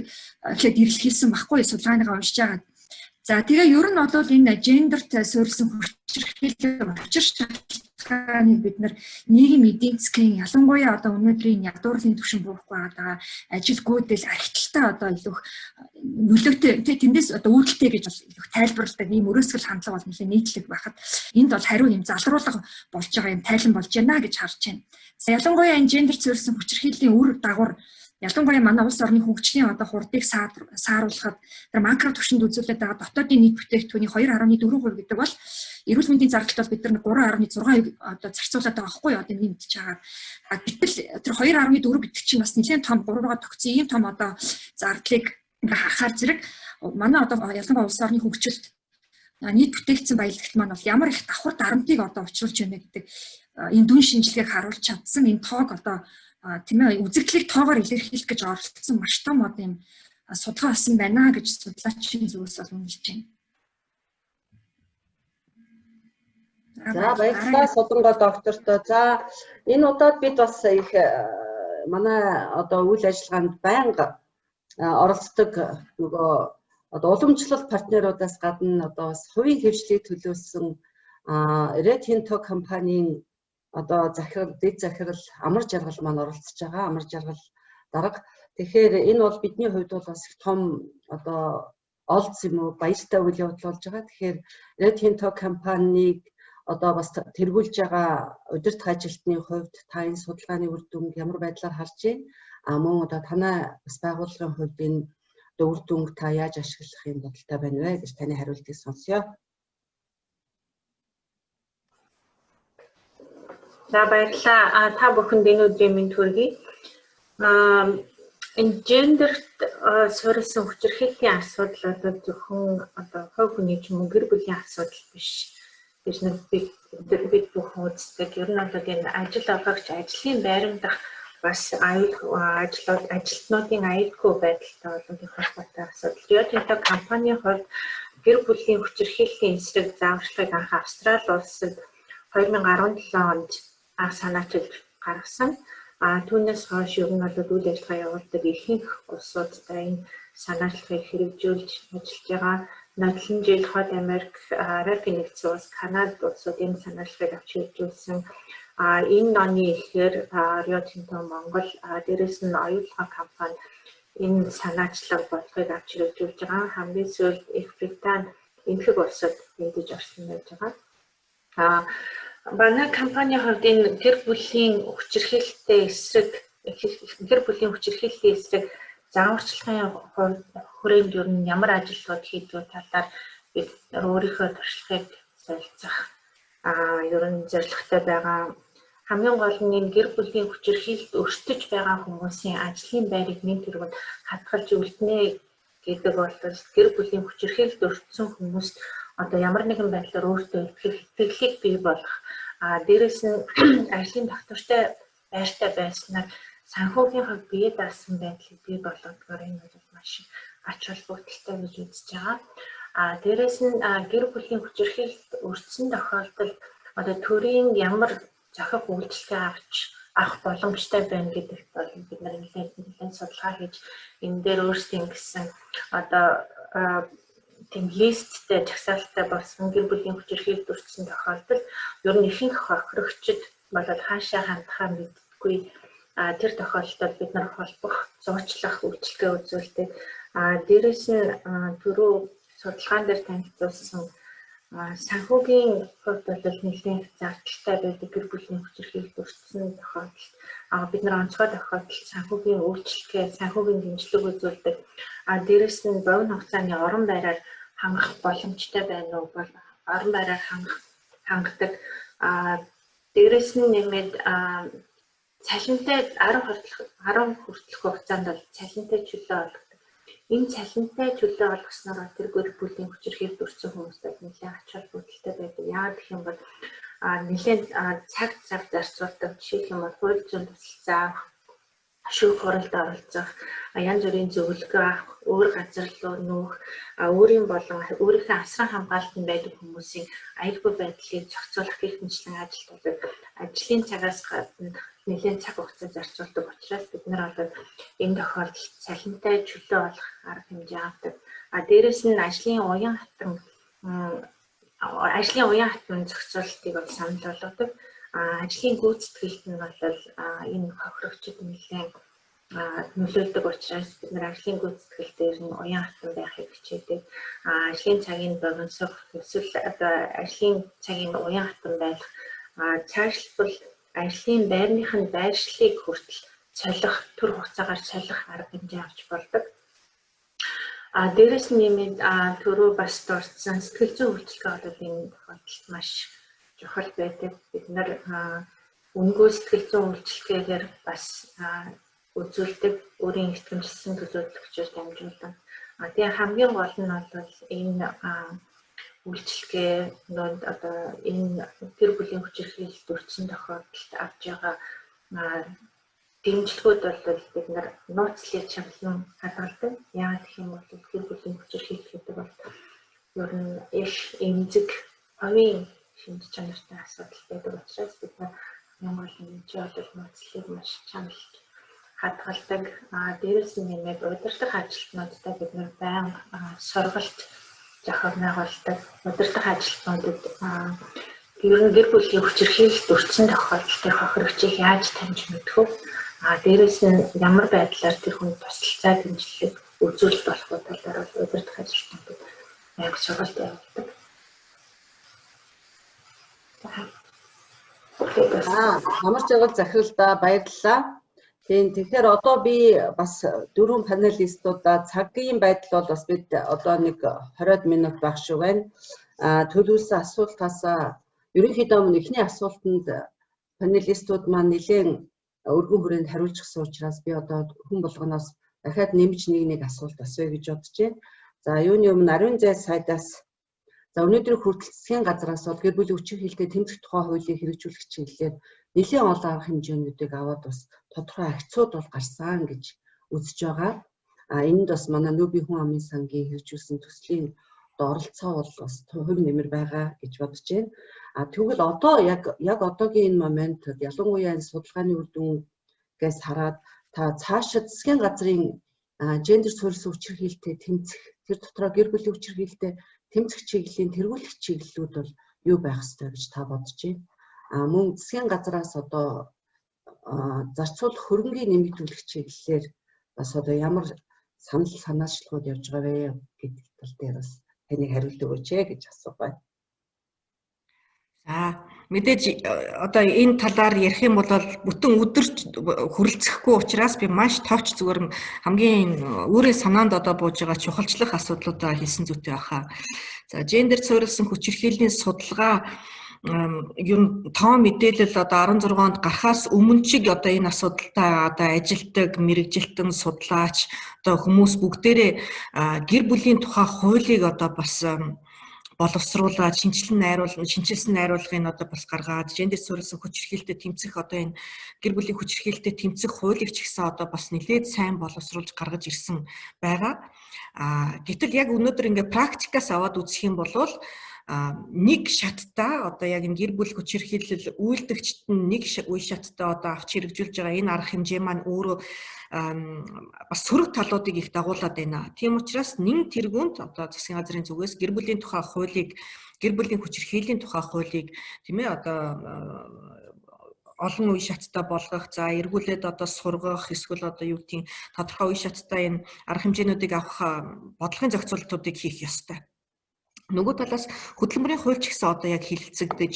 ихэд ирлхийлсэн баггүй судалгааныгаа уншиж байгаа. За тэгээ ер нь бол энэ гендерт суурилсан хүчирхийллийн учир шалтгааныг бид нар нийгэм эдийн засгийн ялангуяа одоо өнөөдрийн ядуурлын түвшин буурахгүй байгаа ажил гүйдэл архитектуртай одоо илүү нөлөөтэй тэндээс одоо үүдэлтэй гэж бол илүү тайлбарладаг ийм өрөөсгөл хандлага бол нэлээд нийтлэг байхад энд бол хариу юм залруулга болж байгаа юм тайлан болж байна гэж харж байна. За ялангуяа энэ гендерт суурилсан хүчирхийллийн үр дагавар ялангуяа манай улс орны хөгжлийн одоо хурдыг сааруулахад тэр макро түвшинд үзүүлээд байгаа дотоодын нийт бүтээгдэхүүний 2.4% гэдэг бол эрүүл мэндийн заргалт бол бид нар 3.6% одоо зарцуулаад байгаа байхгүй одоо энэ мэдж байгаа. Гэтэл тэр 2.4 гэдэг чинь бас нэлээд том 3-аар тогтсон ийм том одоо зардлыг ингээ харахаар зэрэг манай одоо ялангуяа улс орны хөгжилд нийт бүтээгдсэн баялагт маань бол ямар их давхар дарамтыг одоо учруулж байна гэдэг энэ дүн шинжилгээг харуулж чадсан энэ тоог одоо тийм ээ үзэгдлийг тоогоор илэрхийлэх гэж оролцсон маш том одоо юм судалгаа болсон байна гэж судлаачийн зүгээс бол үнэлж байна. За баярлалаа Солонго доктортой. За энэ удаад бид бас их манай одоо үйл ажиллагаанд байнга оролцдог нөгөө одоо уламжлалт партнеруудаас гадна одоо бас хувийн хвшлийг төлөөсөн Red Hinto компанийн одоо захирал дэд захирал амар жаргал маань оролцож байгаа. Амар жаргал дарга. Тэгэхээр энэ бол бидний хувьд бол бас их том одоо олц юм уу баяртай үйл явдал болж байгаа. Тэгэхээр Red Hinto компанийг одоо бас тэргүүлж байгаа удирдах ажилтны хувьд та энэ судалгааны үр дүнг ямар байдлаар харж байна? Мөн одоо танай бас байгууллагын хувьд энэ үр дүнг та яаж ашиглах юм бодолтой байна вэ гэж таны хариултыг сонсъё. За баярлалаа. Та бүхэнд энэ өдрийн мэнд хүргэе. Энэ гендерт суурилсан хүчирхийллийн асуудал одоо зөвхөн одоо хувь хүний ч юм уу гэр бүлийн асуудал биш. Бид бүхэн үздэг. Ер нь бол энэ ажил олгогч ажлын байрамдах бас ажилтнуудын аюулгүй байдалтай болон их холбоотой асуудал. Rio Tinto компанийн хувьд гэр бүлийн хүчирхийллийн эсрэг зааварчлагыг анх Австрали улсад 2017 онд анх санаачилж гаргасан. Түүнээс хойш ер нь бол үйл ажиллагаа явуулдаг ихэнх улсуудтай энэ санаачлагыг хэрэгжүүлж ажиллаж байгаа. Нодлон жил Хойд Америк, Арабын нэгдсэн улс, Канада улсууд энэ санаачлагыг авч хэрэгжүүлсэн. Энэ оны эхээр Rio Tinto Монгол дээрээс нь оюутлага компани энэ санаачлаг бодлогыг авч хэрэгжүүлж байгаа. Хамгийн сүүлд Их Британи энэхэг улсад бэлдэж орсон байж байгаа. Манай компанийн хувьд энэ гэр бүлийн хүчирхийллийн эсрэг зааварчлагын хүрээнд ер нь ямар ажлууд хийдэг талаар бид өөрийнхөө туршлагыг солилцох ер нь зорилготой байгаа. Хамгийн гол нь энэ гэр бүлийн хүчирхийлэлд өртөж байгаа хүмүүсийн ажлын байрыг нэн тэргүүнд хадгалж үлднэ гэдэг бол гэр бүлийн хүчирхийлэлд өртсөн хүмүүст одоо ямар нэгэн байдлаар өөртөө итгэлийг бий болгох дээрээс нь ажлын доктортой байртай байснаар санхүүгийн хувьд бие даасан байдлыг бий болгодгоор энэ бол маш ач холбогдолтой гэж үзэж байгаа. Дээрээс нь гэр бүлийн хүчирхийлэлд өртсөн тохиолдолд одоо төрийн ямар зохих үйлчлэгээ авах боломжтой байна гэдэгт бол бид нар нэлээд судалгаа хийж энэ дээр өөрсдийн гэсэн одоо тийм листтэй жагсаалттай болсон гэр бүлийн хүчирхийлэлд өртсөн тохиолдолд ер нь ихэнх хохирогчид болоод хаашаа хандхаа мэддэггүй тэр тохиолдолд бид нар холбох, зуучлах үйлчлэгээ үзүүлдэг. Дээрээс нь түрүү судалгаан дээр танилцуулсан санхүүгийн хувьд бол нэлээд зардалтай байдаг гэр бүлийн хүчирхийлэлд өртсөн тохиолдолд бид нар онцгой тохиолдолд санхүүгийн үйлчлэгээ, санхүүгийн дэмжлэг үзүүлдэг. Дээрээс нь богино хугацааны орон байраар хангах боломжтой байна уу? Орон байраар хангадаг. Дээрээс нь нэмээд цалинтай 10 хүртэлх хугацаанд бол цалинтай чөлөө олгодог. Энэ цалинтай чөлөө олгосноор тэр гэр бүлийн хүчирхийлэлд өртсөн хүмүүстэй нэлээд ач холбогдолтой байдаг. Яагаад гэх юм бол нэлээд цаг зарцуулдаг. Жишээлх юм бол хууль зүйн тусалцаа авах, шүүх хуралд оролцох, янз бүрийн зөвлөгөө авах, өөр газар руу нүүх, өөрийн болон өөрийнхөө асран хамгаалтанд байдаг хүмүүсийн аюулгүй байдлыг зохицуулах гэх мэтлэн ажилд болдог. Ажлын цагаас гадна нэлээд цаг хугацаа зарцуулдаг учраас бид нар одоо энэ тохиолдолд цалинтай чөлөө олох арга хэмжээ авдаг. Дээрээс нь ажлын уян хатан зохицуулалтыг бол санал болгодог. Ажлын гүйцэтгэлд нь бол энэ хохирогчид нэлээд нөлөөлдөг учраас бид нар ажлын гүйцэтгэл дээр нь уян хатан байхыг хичээдэг. Ажлын цагийн богиносох, эсвэл одоо ажлын цагийн уян хатан байх, цаашлбал ажлын байрных нь байршлыг хүртэл солих, төр хугацаагаар солих арга хэмжээ авч болдог. Дээрээс нь нэмээд түрүү бас дурдсан сэтгэл зүйн үйлчлэгээ бол энэ тохиолдолд маш чухал байдаг. Бид нар үнэгүй сэтгэл зүйн үйлчлэгээр бас үзүүлдэг, өөрийн итгэмжлсэн төлөөлөгчөөр дамжуулан. Тэгээ хамгийн гол нь бол энэ үйлчлэгээ нөнд одоо энэ гэр бүлийн хүчирхийлэлд өртсөн тохиолдолд авж байгаа дэмжлэгүүд бол бид нар нууцлын чамлан хадгалдаг. Яагаад гэх юм бол гэр бүлийн хүчирхийлэл гэдэг бол ер нь их эмзэг, хувийн шинж чанартай асуудал байдаг учраас бид нар Монголын жишээл нууцлыг маш чамлж хадгалдаг. Дээрээс нь нэмээд удирдах ажилтнуудтай бид нар байнга сургалт зохион байгуулдаг. Удирдах ажилтнуудад ер нь гэр бүлийн хүчирхийлэлд өртсөн тохиолдолд хохирогчийг яаж таньж мэдэх вэ? Дээрээс нь ямар байдлаар тэр хүнд тусалцаа дэмжлэг үзүүлэлт болох талаар бол удирдах ажилтнуудад яг сургалт явуулдаг. Ямар жаргал захиралдаа баярлалаа. Тэгэхээр одоо би бас 4 панелистуудаа цагийн байдал бол бас бид одоо нэг 20 минут байх шиг байна. Төлөвлөсөн асуултаас ерөнхийдөө эхний асуултанд панелистууд маань нэлээд өргөн хүрээнд хариулчихсан учраас би одоо хүн болгоноос дахиад нэмж нэг асуулт асууя гэж бодож байна. За юуны өмнө Ариун зай сайдаас өнөөдрийн хүртэл засгийн газраас бол гэр бүлийн хүчирхийлэлтэй тэмцэх тухай хуулийг хэрэгжүүлэх чиглэлээр нэлээд олон арга хэмжээнүүдийг аваад бас тодорхой акцууд бол гарсан гэж үзэж байгаа. Энд бас манай Нүүбийн хүн амын сангийн хэрэгжүүлсэн төслийн оролцоо бол бас хувь нэмэр байгаа гэж бодож байна. Тэгвэл одоо яг одоогийн энэ моментод ялангуяа энэ судалгааны үр дүнгээс хараад та цаашид засгийн газрын гендер суурилсан хүчирхийлэлтэй тэмцэх, тэр дотроо гэр бүлийн хүчирхийлэлтэй тэмцэх чиглэлийн тэргүүлэх чиглэлүүд бол юу байх ёстой гэж та бодож байна? Мөн засгийн газраас одоо зарцуулах хөрөнгийн нэмэгдүүлэх чиглэлээр бас одоо ямар санаачлалууд явж байгаа вэ гэдэг тал дээр бас таныг хариулт өгөөч гэж асуух байна. За мэдээж одоо энэ талаар ярих юм бол бүтэн өдөрч хүрэлцэхгүй учраас би маш товч зүгээр хамгийн өөрийн санаанд одоо бууж байгаа чухалчлах асуудлуудаа хэлсэн зүйтэй байхаа. За гендер суурилсан хүчирхийллийн судалгаа ер нь тоо мэдээлэл одоо 16 онд гарахаас өмнө чиг одоо энэ асуудалтай одоо ажилтдаг мэрэгжилтэн судлаач одоо хүмүүс бүгдээрээ гэр бүлийн тухай хуулийг одоо бас боловсруулаад шинжилсэн найруулгыг одоо бас гаргаад гендер суурилсан хүчирхийлэлтэй тэмцэх одоо энэ гэр бүлийн хүчирхийлэлтэй тэмцэх хуулийг ч гэсэн одоо бас нэлээд сайн боловсруулж гаргаж ирсэн байгаа. Гэтэл яг өнөөдөр ингээ практикаас аваад үзэх юм бол нэг шаттай одоо яг энэ гэр бүл хүч хэрхийлэл үйлдэгчд нь нэг үе шаттай одоо авч хэрэгжүүлж байгаа энэ арга хэмжээ маань өөрөө бас сөрөг талуудыг их дагуулад байна. Тийм учраас нэн тэргуунд одоо засгийн газрын зүгээс гэр бүлийн тухай хуулийг, гэр бүлийн хүч хэрхийллийн тухай хуулийг тийм ээ одоо олон үе шаттай болгох, за эргүүлээд одоо сургах, эсвэл одоо юу гэдгийг тодорхой үе шаттай энэ арга хэмжээнүүдийг авах бодлогын зохицуултуудыг хийх ёстой. Нөгөө талаас хөдөлмөрийн хууль ч гэсэн одоо яг хилцэгдэж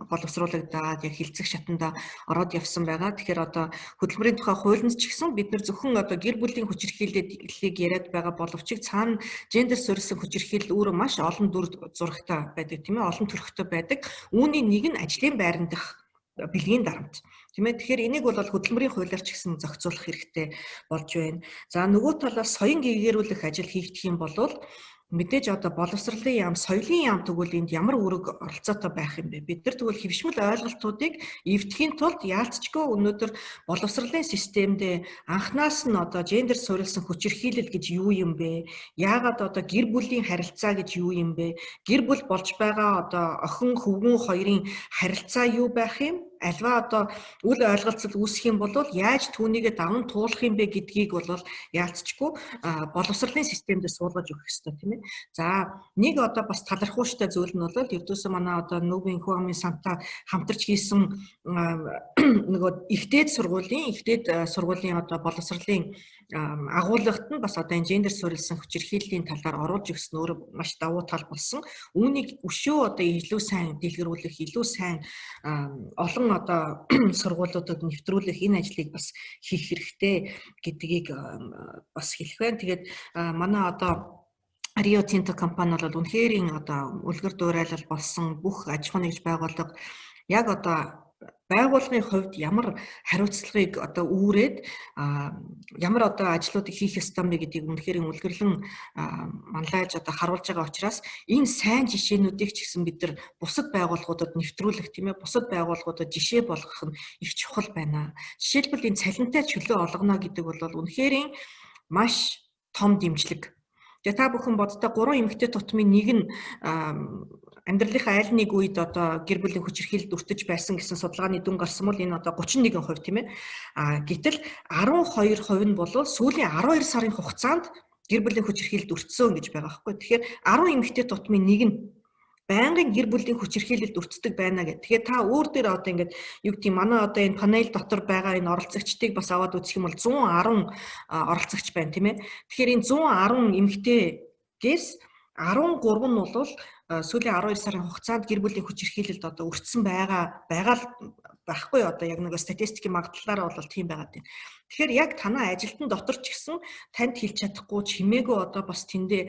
боловсруулагдаад яг хилцэх шатанда ороод явсан байгаа. Тэгэхээр одоо хөдөлмөрийн тухай хуулинд ч гэсэн бид нар зөвхөн одоо гэр бүлийн хүч хэрхийллийг яриад байгаа боловч цаана гендер суурилсан хүч хэрхийлэл өөрөө маш олон дүр зурагтай байдаг тийм ээ, олон төрхтэй байдаг. Үүний нэг нь ажлын байран дах бэлгийн дарамт. Тийм ээ. Тэгэхээр энийг бол хөдөлмөрийн хуулиар ч гэсэн зохицуулах хэрэгтэй болж байна. За нөгөө талаас соён гээгэрүүлэх ажил хийгдэх юм бол мэдээж одоо боловсролын яам, соёлын яам тэгвэл энд ямар үүрэг оролцоотой байх юм бэ? Бид нар тэгвэл хэвшмэл ойлголтуудыг эвдэхийн тулд яалтчгүй өнөөдөр боловсролын системд анхнаас нь одоо гендер суурилсан хүч хэрхийлэл гэж юу юм бэ? Яагаад одоо гэр бүлийн харилцаа гэж юу юм бэ? Гэр бүл болж байгаа одоо охин хөвгүн хоёрын харилцаа юу байх юм? Альва одоо үл ойлголцол үүсэх юм бол яаж түүнийг даван туулах юм бэ гэдгийг бол яалтчгүй боловсролын системд суулгаж өгөх хэрэгтэй тийм ээ. За нэг одоо бас талархууштай зүйл нь бол ердөөсөө манай одоо Нүүбийн хүү амын самтаа хамтарч хийсэн нөгөө ихтэйд сургуулийн одоо боловсролын агуулгад нь бас одоо энэ гендер суурилсан хүч хэрхийллийн талаар оруулж өгсөн өөрөө маш давуу тал болсон. Үүнийг өшөө одоо илүү сайн дэлгэрүүлэх, илүү сайн олон одоо сургуулиудад нэвтрүүлэх энэ ажлыг бас хийх хэрэгтэй гэдгийг бас хэлэх байна. Тэгээд манай одоо Rio Tinto компани бол үнэхээр одоо үлгэр дуурайлал болсон бүх аж ахуйн нэгж байгууллага яг одоо байгууллагын хувьд ямар хариуцлагыг одоо үүрээд ямар одоо ажлуудыг хийх ёстой бэ гэдгийг үнэхээр үлгэрлэн манлайлж одоо харуулж байгаа учраас энэ сайн жишээнүүдийг ч гэсэн бид нар бусад байгууллагуудад нэвтрүүлэх тийм ээ, бусад байгууллагуудад жишээ болгох нь их чухал байна. Жишээлбэл энэ цалинтай чөлөө олгоно гэдэг бол үнэхээр маш том дэмжлэг. Тэгээ та бүхэн боддоо 3 эмэгтэй тутмын нэг нь амьдралынхаа аль нэг үед одоо гэр бүлийн хүч хэрхийлэлд өртөж байсан гэсэн судалгааны дүн гарсан бол энэ одоо 31% тийм ээ. Гэтэл 12% нь бол сүүлийн 12 сарын хугацаанд гэр бүлийн хүч хэрхийлэлд өртсөн гэж байгаа байхгүй. Тэгэхээр 10 эмэгтэй тутмын нэг нь байнгын гэр бүлийн хүч хэрхийлэлд өртдөг байна гэх. Тэгэхээр та өөр дээр одоо ингээд юу гэдэг манай одоо энэ панел дотор байгаа энэ оролцогчдыг бас аваад үзэх юм бол 110 оролцогч байна тийм ээ. Тэгэхээр энэ 110 эмэгтэйгээс 13 нь бол сүүлийн 12 сарын хугацаанд гэр бүлийн хүч хэрхийлэлд одоо өртсөн байгаа байхгүй одоо яг нэг статистикийн магадлалаараа бол тийм байгаа тийм. Тэгэхээр яг танай ажилтан дотор ч гэсэн танд хэлж чадахгүй чимээгүй одоо бас тэндээ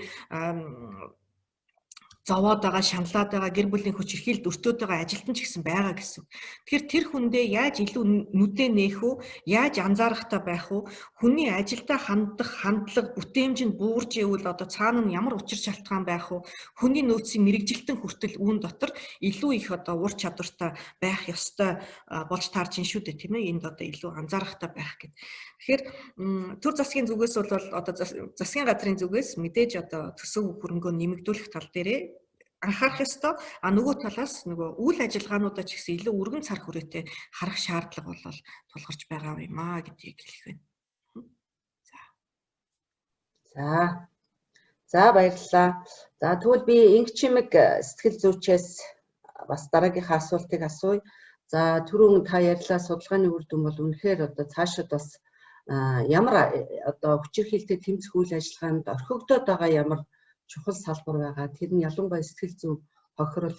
зовоод байгаа, шаналаад байгаа гэр бүлийн хүч хэрхийлэлд өртөөд байгаа ажилтан ч гэсэн байгаа гэсэн. Тэгэхээр тэр хүндээ яаж илүү нүдээ нээх үү, яаж анзаарахтай байх үү, хүний ажилдаа хандах хандлага бүтээмжинд буурж ивэл одоо цаана нь ямар учир шалтгаан байх үү, хүний нөөцийн мэрэгжилтэн хүртэл үүн дотор илүү их одоо ур чадвартай байх ёстой болж таарч ин шүү дээ тийм ээ. Энд одоо илүү анзаарахтай байх гэдэг. Тэгэхээр төр засгийн зүгээс бол одоо засгийн газрын зүгээс мэдээж одоо төсөв хөрөнгөө нэмэгдүүлэх тал дээрээ анхаарах ёстой. Нөгөө талаас нөгөө үйл ажиллагаануудаа ч гэсэн илүү өргөн цар хүрээтэй харах шаардлага бол тулгарч байгаа юм аа гэдгийг хэлэх байна. За баярлалаа. За тэгвэл би инг чимэг сэтгэл зүйчээс бас дараагийнхаа асуултыг асууя. За түрүүн та ярьлаа судалгааны үр дүн бол үнэхээр одоо цаашид бас ямар одоо хүч хэрхийлэлтэй тэмцэх үйл ажиллагаанд орхигдоод байгаа ямар чухал салбар байгаа. Тэр нь ялангуяа сэтгэл зүйн хохирол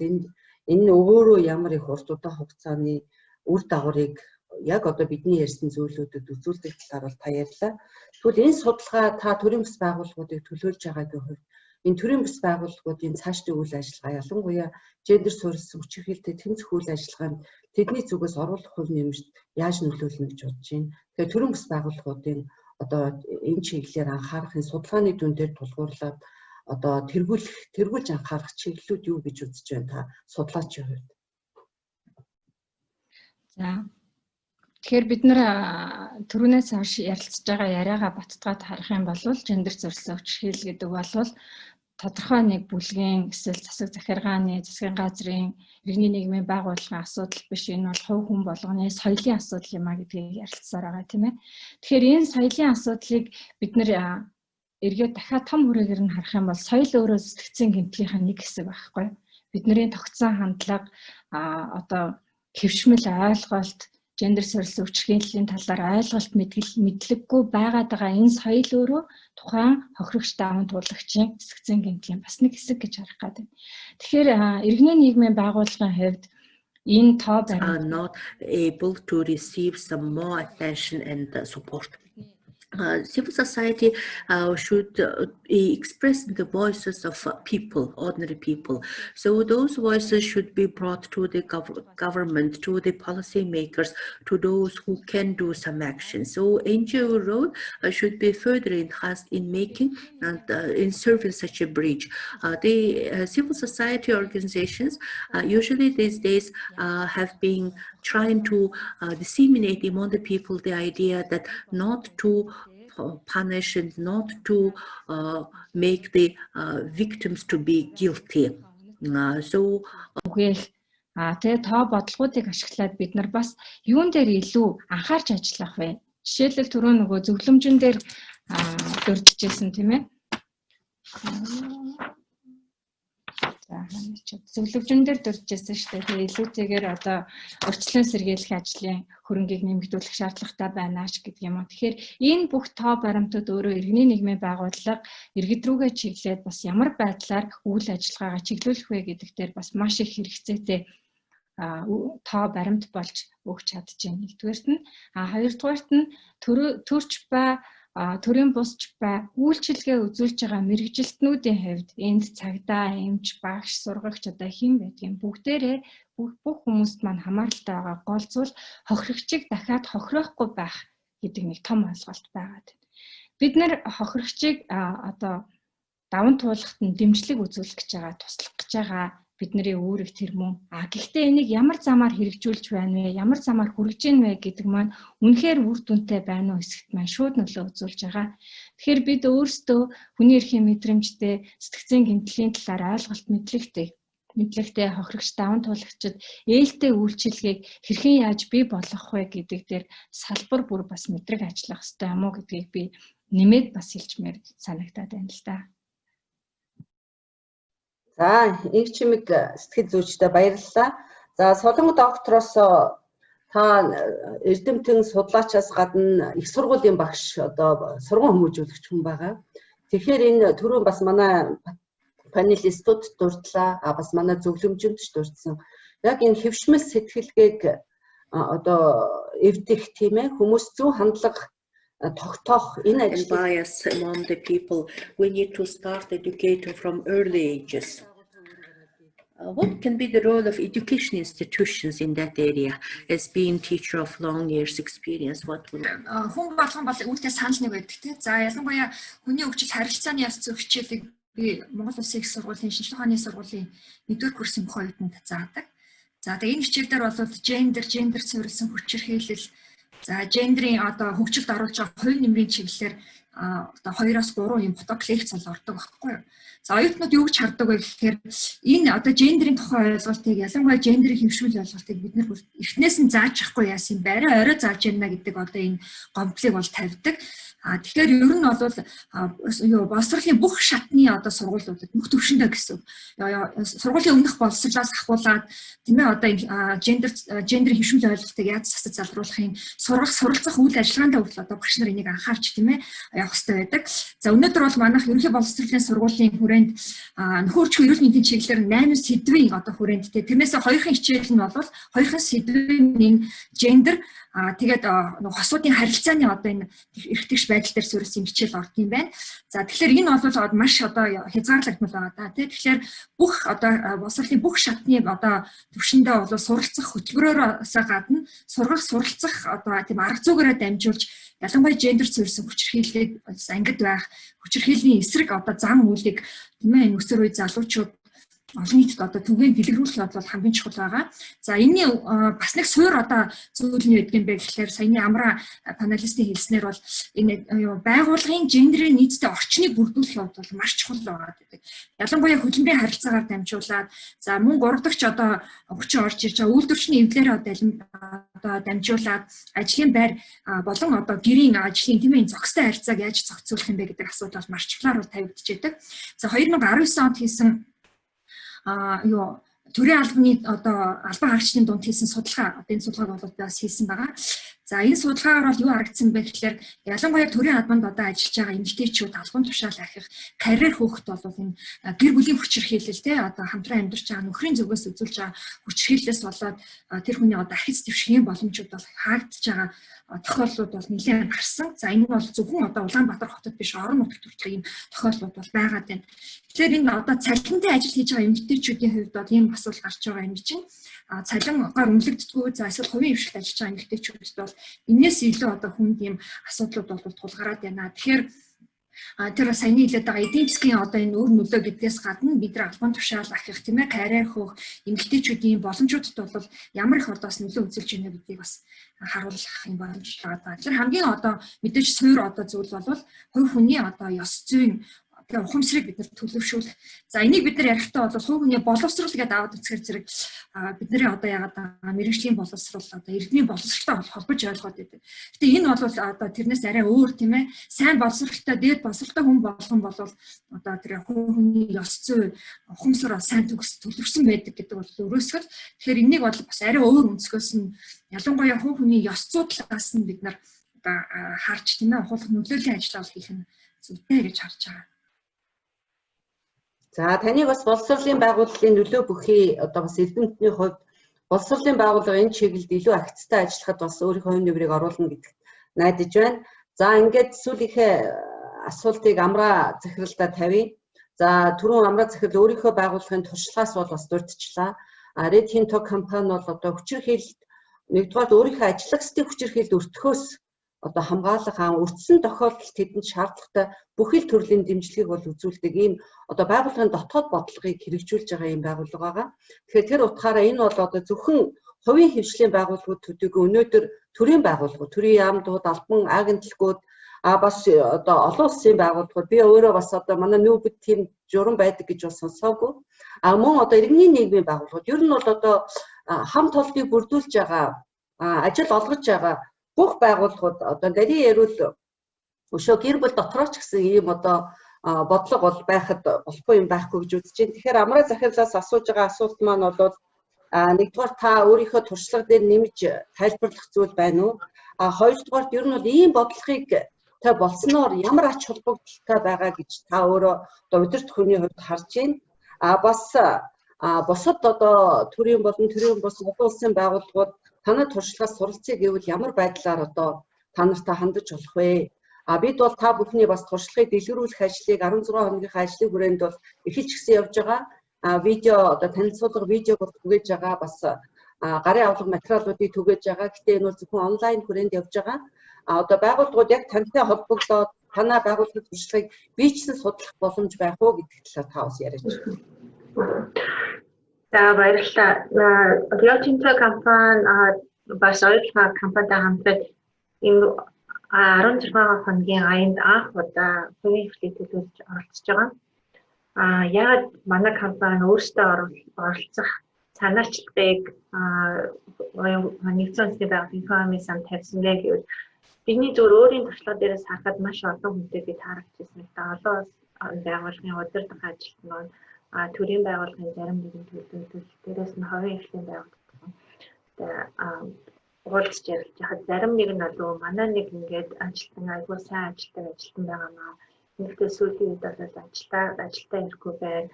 энэ өөрөө ямар их урт удаан хугацааны үр дагаврыг яг одоо бидний ярьсан зүйлүүдэд үзүүлдэг талаар бол та ярьлаа. Тэгвэл энэ судалгаа та төрийн бас байгууллагуудыг төлөөлж байгаагийн хувьд энэ төрийн бас байгууллагуудын цаашдын үйл ажиллагаа ялангуяа гендер суурилсан хүч хэрхийлэлтэй тэмцэх үйл ажиллагаанд тэдний зүгээс оруулах хувь нэмэрт яаж нөлөөлнө гэж бодож байна. Тэгэхээр төрийн бас байгууллагуудын одоо энэ чиглэлээр анхаарах энэ судалгааны дүн дээр тулгуурлаад одоо тэргүүлж анхаарах чиглэлүүд юу гэж үзэж байна та судлаачийн хувьд? За тэгэхээр бид нэр түрүүнээс хойш ярилцж байгаа яриагаа баттгаад харах юм бол гендер суурилсан хүч хэрхийлэл гэдэг бол тодорхой нэг бүлгийн эсвэл засаг захиргааны, засгийн газрын, иргэний нийгмийн байгууллагын асуудал биш. Энэ бол хувь хүн болгоны соёлын асуудал юм а гэдгийг ярилцсаар байгаа тийм ээ. Тэгэхээр энэ соёлын асуудлыг бид нэр эргээд дахиад том хүрээгээр нь харах юм бол соёл өөрөө сэтгцийн гэмтлийн нэг хэсэг байхгүй. Бидний тогтсон хандлага одоо хэвшмэл ойлголт, гендер суурилсан хүчирхийллийн талаар ойлголт мэдлэггүй байгаад байгаа энэ соёл өөрөө тухайн хохирогч даван туулагчийн сэтгцийн гэмтлийн бас нэг хэсэг гэж харах гэдэг. Тэгэхээр иргэний нийгмийн байгууллагын хувьд энэ тоо баримт are not able to receive some more attention and support. Civil society should express the voices of people, ordinary people. So those voices should be brought to the government, to the policy makers, to those who can do some action. So NGO role should be further enhanced in making and in serving such a bridge. The civil society organizations usually these days have been trying to disseminate among the people the idea that not to punish and not to make the victims to be guilty. So тэгээ тоо бодлогуудыг ашиглаад бид нар бас юун дээр илүү анхаарч ажиллах вэ? Жишээлбэл түрүү нөгөө зөвлөмжөн дээр дурдчихсэн тийм ээ. Зөвлөмжөн дээр дурдчихсан шүү дээ. Тэгээ илүүтэйгээр одоо урьдчилан сэргийлэх ажлын хөрөнгийг нэмэгдүүлэх шаардлагатай байна ш гэдэг юм уу. Тэгэхээр энэ бүх тоо баримтууд өөрөө иргэний нийгмийн байгууллага иргэд рүүгээ чиглээд бас ямар байдлаар үйл ажиллагаагаа чиглүүлэх вэ гэдэг дээр бас маш их хэрэгцээтэй тоо баримт болж өгч чадчихэв. Нэгдүгээрт нь хоёрдугаарт нь төрч ба төрийн бусч ба үйлчилгээ үзүүлж байгаа мэрэгжилтнүүдийн хувьд энд цагдаа, эмч, багш, сургагч одоо хэн байдгийг бүгдээрээ бүх хүмүүст маань хамааралтай байгаа гол зүйл хохирогчийг дахиад хохироохгүй байх гэдэг нэг том ойлголт байгаад байна. Бид нэр хохирогчийг одоо даван туулахт нь дэмжлэг үзүүлэх гэж байгаа, туслах гэж байгаа бидний үүрэг тэр мөн. Гэхдээ энийг ямар замаар хэрэгжүүлж байна вэ? Ямар замаар хүргэж ийн вэ гэдэг маань үнэхээр үр дүнтэй байна уу эсэгт маань шууд нөлөө үзүүлж байгаа. Тэгэхээр бид өөрсдөө хүний эрхийн мэдрэмжтэй, сэтгцийн гэмтлийн талаар ойлголт мэдлэгтэй хохирогч даван туулагчид ээлтэй үйлчилгээг хэрхэн яаж бий болгох вэ гэдэг дээр салбар бүр бас мэдрэг ажиллах хэрэгтэй юм уу гэдгийг би нэмээд бас хэлчмээр санагдаад байна л да. За, инх чимэг сэтгэл зүйчтэй баярлалаа. За, Солонгод доктороос та эрдэмтэн судлаачаас гадна их сургуулийн багш одоо сургууль хүмүүжүүлэгч хүн байгаа. Тэгэхээр энэ түрүүн бас манай панелистууд дурдлаа, бас манай зөвлөмжөнд ч дурдсан. Яг энэ хэвшмэл сэтгэлгээг одоо эвдэх тийм ээ хүмүүс зөв хандлага тогтоох энэ ажил bias among the people. We need to start educating from early ages. What can be the role of education institutions in that area as being teacher of long years experience? What will хүн болгон бол үүнтэй санал нэг байдаг тийм. За ялангуяа хүний өвчл харилцааны яс зөв хичээлийг би Монгол Улсын их сургуулийн шинжлэх ухааны сургуулийн 1-р курсын хувьд заадаг. За тэгээ энэ хичээлдэр бол гендер суурилсан хүчирхийлэл, за гендрийн одоо хөгжилд оруулж байгаа хувь нэмрийн чиглэлээр одоо 2-3 юм фотоклейц бол ордог байхгүй юу. За оюутнууд юу гэж хардаг вэ гэхээр энэ одоо гендерийн тухай ойлголтыг ялангуяа гендерийн хэвшүүл ойлголтыг бид нэр эхнээс нь зааж ахгүй яасан барай орой зааж яана гэдэг одоо энэ гомдлыг бол тавьдаг. Тэгэхээр ер нь бол боловсролын бүх шатны одоо сургуулиудад бүх төвшөндөө гэсэн. Сургуулийн өмнөх боловсролоос ахуулаад тийм ээ одоо гендер хэвшүүл ойлголтыг яаж засаж залруулахын суралцах үйл ажиллагаанд хүртэл одоо багш нар энийг анхаарч тийм ээ явах хэрэгтэй байдаг. За өнөөдөр бол манайх ерөнхий боловсролын сургуулийн хүрээнд нөхөрчгүй эрүүл мэндийн чиглэлээр 8 сэдвийн одоо хүрээнд тэрнээс хоёрын хичээл нь бол хоёрын сэдвийн гендер тэгээд хосуудын харилцааны одоо энэ эрхтгч байдал дээр суурилсан хичээл орд юм байна. За тэгэхээр энэ бол маш одоо хязгаарлагдмал байгаа да. Тэгэхээр бүх одоо боловсролын бүх шатны одоо төвшөндөө бол суралцах хөтөлбөрөөс гадна суралцах одоо тийм арга зүйгээрээ дамжуулж ялангуяа гендер суурилсан хүчирхийллийг ангид байх, хүчирхийллийн эсрэг одоо зам үйлийг тийм ээ энэ өсвөр үе залуучууд олон нийтэд одоо түгээн дэлгэрүүлэх бол хамгийн чухал байгаа. За энэний бас нэг суур одоо зүйл нь ядг юм бэ гэхээр саяны амраа паналистын хэлснээр бол энэ байгууллагын гендерийн нийцтэй орчныг бүрдүүлэх явдал бол маш чухал байгаа гэдэг. Ялангуяа хөлбөмбөгийн харилцаагаар дамжуулаад за мөн 3 дахь одоо хүчин орж ирж байгаа үйлдвэрчний эвлэрээ одоо дамжуулаад ажлын байр болон одоо гэрийн ажлын тэмээ зохистой харьцааг яаж зохицуулах юм бэ гэдэг асуудал маш чухлаар тавигдж байдаг. За 2019 онд хийсэн төрийн албаны одоо албан хаагчдын дунд хийсэн судалгаа одоо энэ судалгааг бол бас хийсэн байгаа. За энэ судалгаагаар бол юу харагдсан бэ гэхээр ялангуяа төрийн албанд одоо ажиллаж байгаа эмэгтэйчүүд албан тушаал архих карьер хөөхт бол энэ гэр бүлийн хүчирхийлэл те одоо хамтран амьдарч байгаа нөхрийн зүгээс үзүүлж байгаа хүчирхийллээс болоод тэр хүний одоо архиц дэвшгийн боломжууд бол хаагдж байгаа тохиолдлууд бол нэлээд гарсан. За энэ бол зөвхөн одоо Улаанбаатар хотод биш орон нутагт хүртэл ийм тохиолдлууд бол байгаад байна. Тэгэхээр энэ одоо цалинтай ажил хийж байгаа эмэгтэйчүүдийн хувьд бол ийм асуудал гарч байгаа юм чинь цалингаар үнэлэгддэггүй за эсвэл хувийн хвшилт ажиллаж байгаа эмэгтэйчүүдэд бол энээс илүү одоо хүнд ийм асуудлууд бол тулгараад байна. Тэгэхээр тэр саяны хэлээд байгаа эдийн засгийн одоо энэ өр нөлөө гэдгээс гадна бид нар албан тушаал ахих тийм ээ карьер хөөх эмэгтэйчүүдийн боломжуудад бол ямар их одоос нөлөө үзүүлж байна гэдгийг бас харуулах юм байна. Тэр хамгийн одоо мэдээж суур одоо зүйл бол хувь хүний одоо ёс зүйн тэгээ ухамсарыг бид нар төлөвшүүлэх. За энийг бид нар ярихдаа бол хувь хүний боловсрал гэдээ аваад үзэхэр зэрэг бидний одоо яагаад мэрэгжлийн боловсрал одоо иргэний боловсралтай холбож ойлгоод байдаг. Гэтэ энэ бол одоо тэрнээс арай өөр тийм ээ. Сайн боловсралтай, дээд боловсралтай хүн болгон бол одоо тэр хувь хүний ёс зүй, ухамсар сайн төгс төлөвшсөн байдаг гэдэг бол өрөөсгөл. Тэгэхээр энийг бол бас арай өөр өнцгөөс нь ялангуяа хувь хүний ёс зүй талаас нь бид нар одоо харж тийм ээ ухуулах нөлөөллийн ажиллагаа хийх нь зүйтэй гэж харж байгаа. За таныг бас боловсролын байгууллагын нөлөө бүхий одоо бас эрдэмтний хувьд боловсролын байгууллага энэ чиглэлд илүү агцтай ажиллахад бас өөрийнхөө хувь нэмрийг оруулна гэдэгт найдаж байна. За ингээд сүүлийнхээ асуултыг амраа захиралдаа тавья. За түрүүн амраа захирал өөрийнхөө байгууллагын туршлагаас бол бас дурдчихлаа. Red Hinto компани бол одоо хүчирхийлэлд нэгдүгээр өөрийнхөө ажиллагчдын хүчирхийлэлд өртгөхөөс одоо хамгаалах өртсөн тохиолдолд тэдэнд шаардлагатай бүхэл төрлийн дэмжлэгийг бол үзүүлдэг ийм одоо байгууллагын дотоод бодлогыг хэрэгжүүлж байгаа ийм байгууллага байгаа. Тэгэхээр тэр утгаараа энэ бол одоо зөвхөн хувийн хвшлийн байгууллагууд төдийгүй өнөөдөр төрийн байгууллагууд, төрийн яамдууд, албан агентлагууд бас одоо олон улсын байгууллагууд би өөрөө бас одоо манай нүүбэд тийм журам байдаг гэж бас сонсоогүй. Мөн одоо иргэний нийгмийн байгууллагууд ер нь бол одоо хамт олоныг бүрдүүлж байгаа ажил олгож байгаа бүх байгууллагууд одоо нарийн ярил өшөө гэр бүл дотроо ч гэсэн ийм одоо бодлого бол байхад болохгүй юм байхгүй гэж үзэж байна. Тэгэхээр амраа захирлаас асууж байгаа асуулт маань бол нэгдүгээр та өөрийнхөө туршлага дээр нэмж тайлбарлах зүйл байна уу? Хоёрдугаар ер нь бол ийм бодлогыг та болсноор ямар ач холбогдолтой байгаа гэж та өөрөө одоо удирдах хүний хувьд харж байна. Бас бусад одоо төрийн болон төрийн бус олон улсын байгууллагууд танай туршлагаас суралцъя гэвэл ямар байдлаар одоо та нартай хандаж болох вэ? Бид бол та бүхний бас туршлагыг дэлгэрүүлэх ажлыг 16 хоногийнхаа ажлын хүрээнд бол эхэлж гисэн явж байгаа. Видео одоо танилцуулга видеог бол түгээж байгаа. Бас гарын авлага материалуудыг түгээж байгаа. Гэтэ энэ бол зөвхөн онлайн хүрээнд явж байгаа. Одоо байгууллагууд яг тантай холбогдоод танай байгууллагын туршлагыг биечлэн судлах боломж байх уу гэдэг талаар та бас яриач. За баярлалаа. Rio Tinto компани бас ойлгох компанитай хамтран энэ 16 хоногийн аянд анх удаа хувийн хвшлийг төлөвлөж оролцож байгаа. Яг манай компани өөрсдөө оролцох санаачлагыг нэгдсэн үндэсний байгууллагын комисс ам тавьсан бэ гэвэл бидний зөв өөрийн туршлага дээрээс харахад маш олон хүнтэй бид харагдчихсан. Олон байгууллагын удирдах ажилтнууд төрийн байгууллагын зарим нэгэн төлөвлөлт дээрээс нь хувийн хвшлийн байгууллагууд уулзж ярилцж хаад зарим нэг нь бол манай нэг ингээд ажилтан айгүй сайн ажилтан байгаамаа. Нэгдээ сүүлийн үед бол ажилтаа ирэхгүй байна.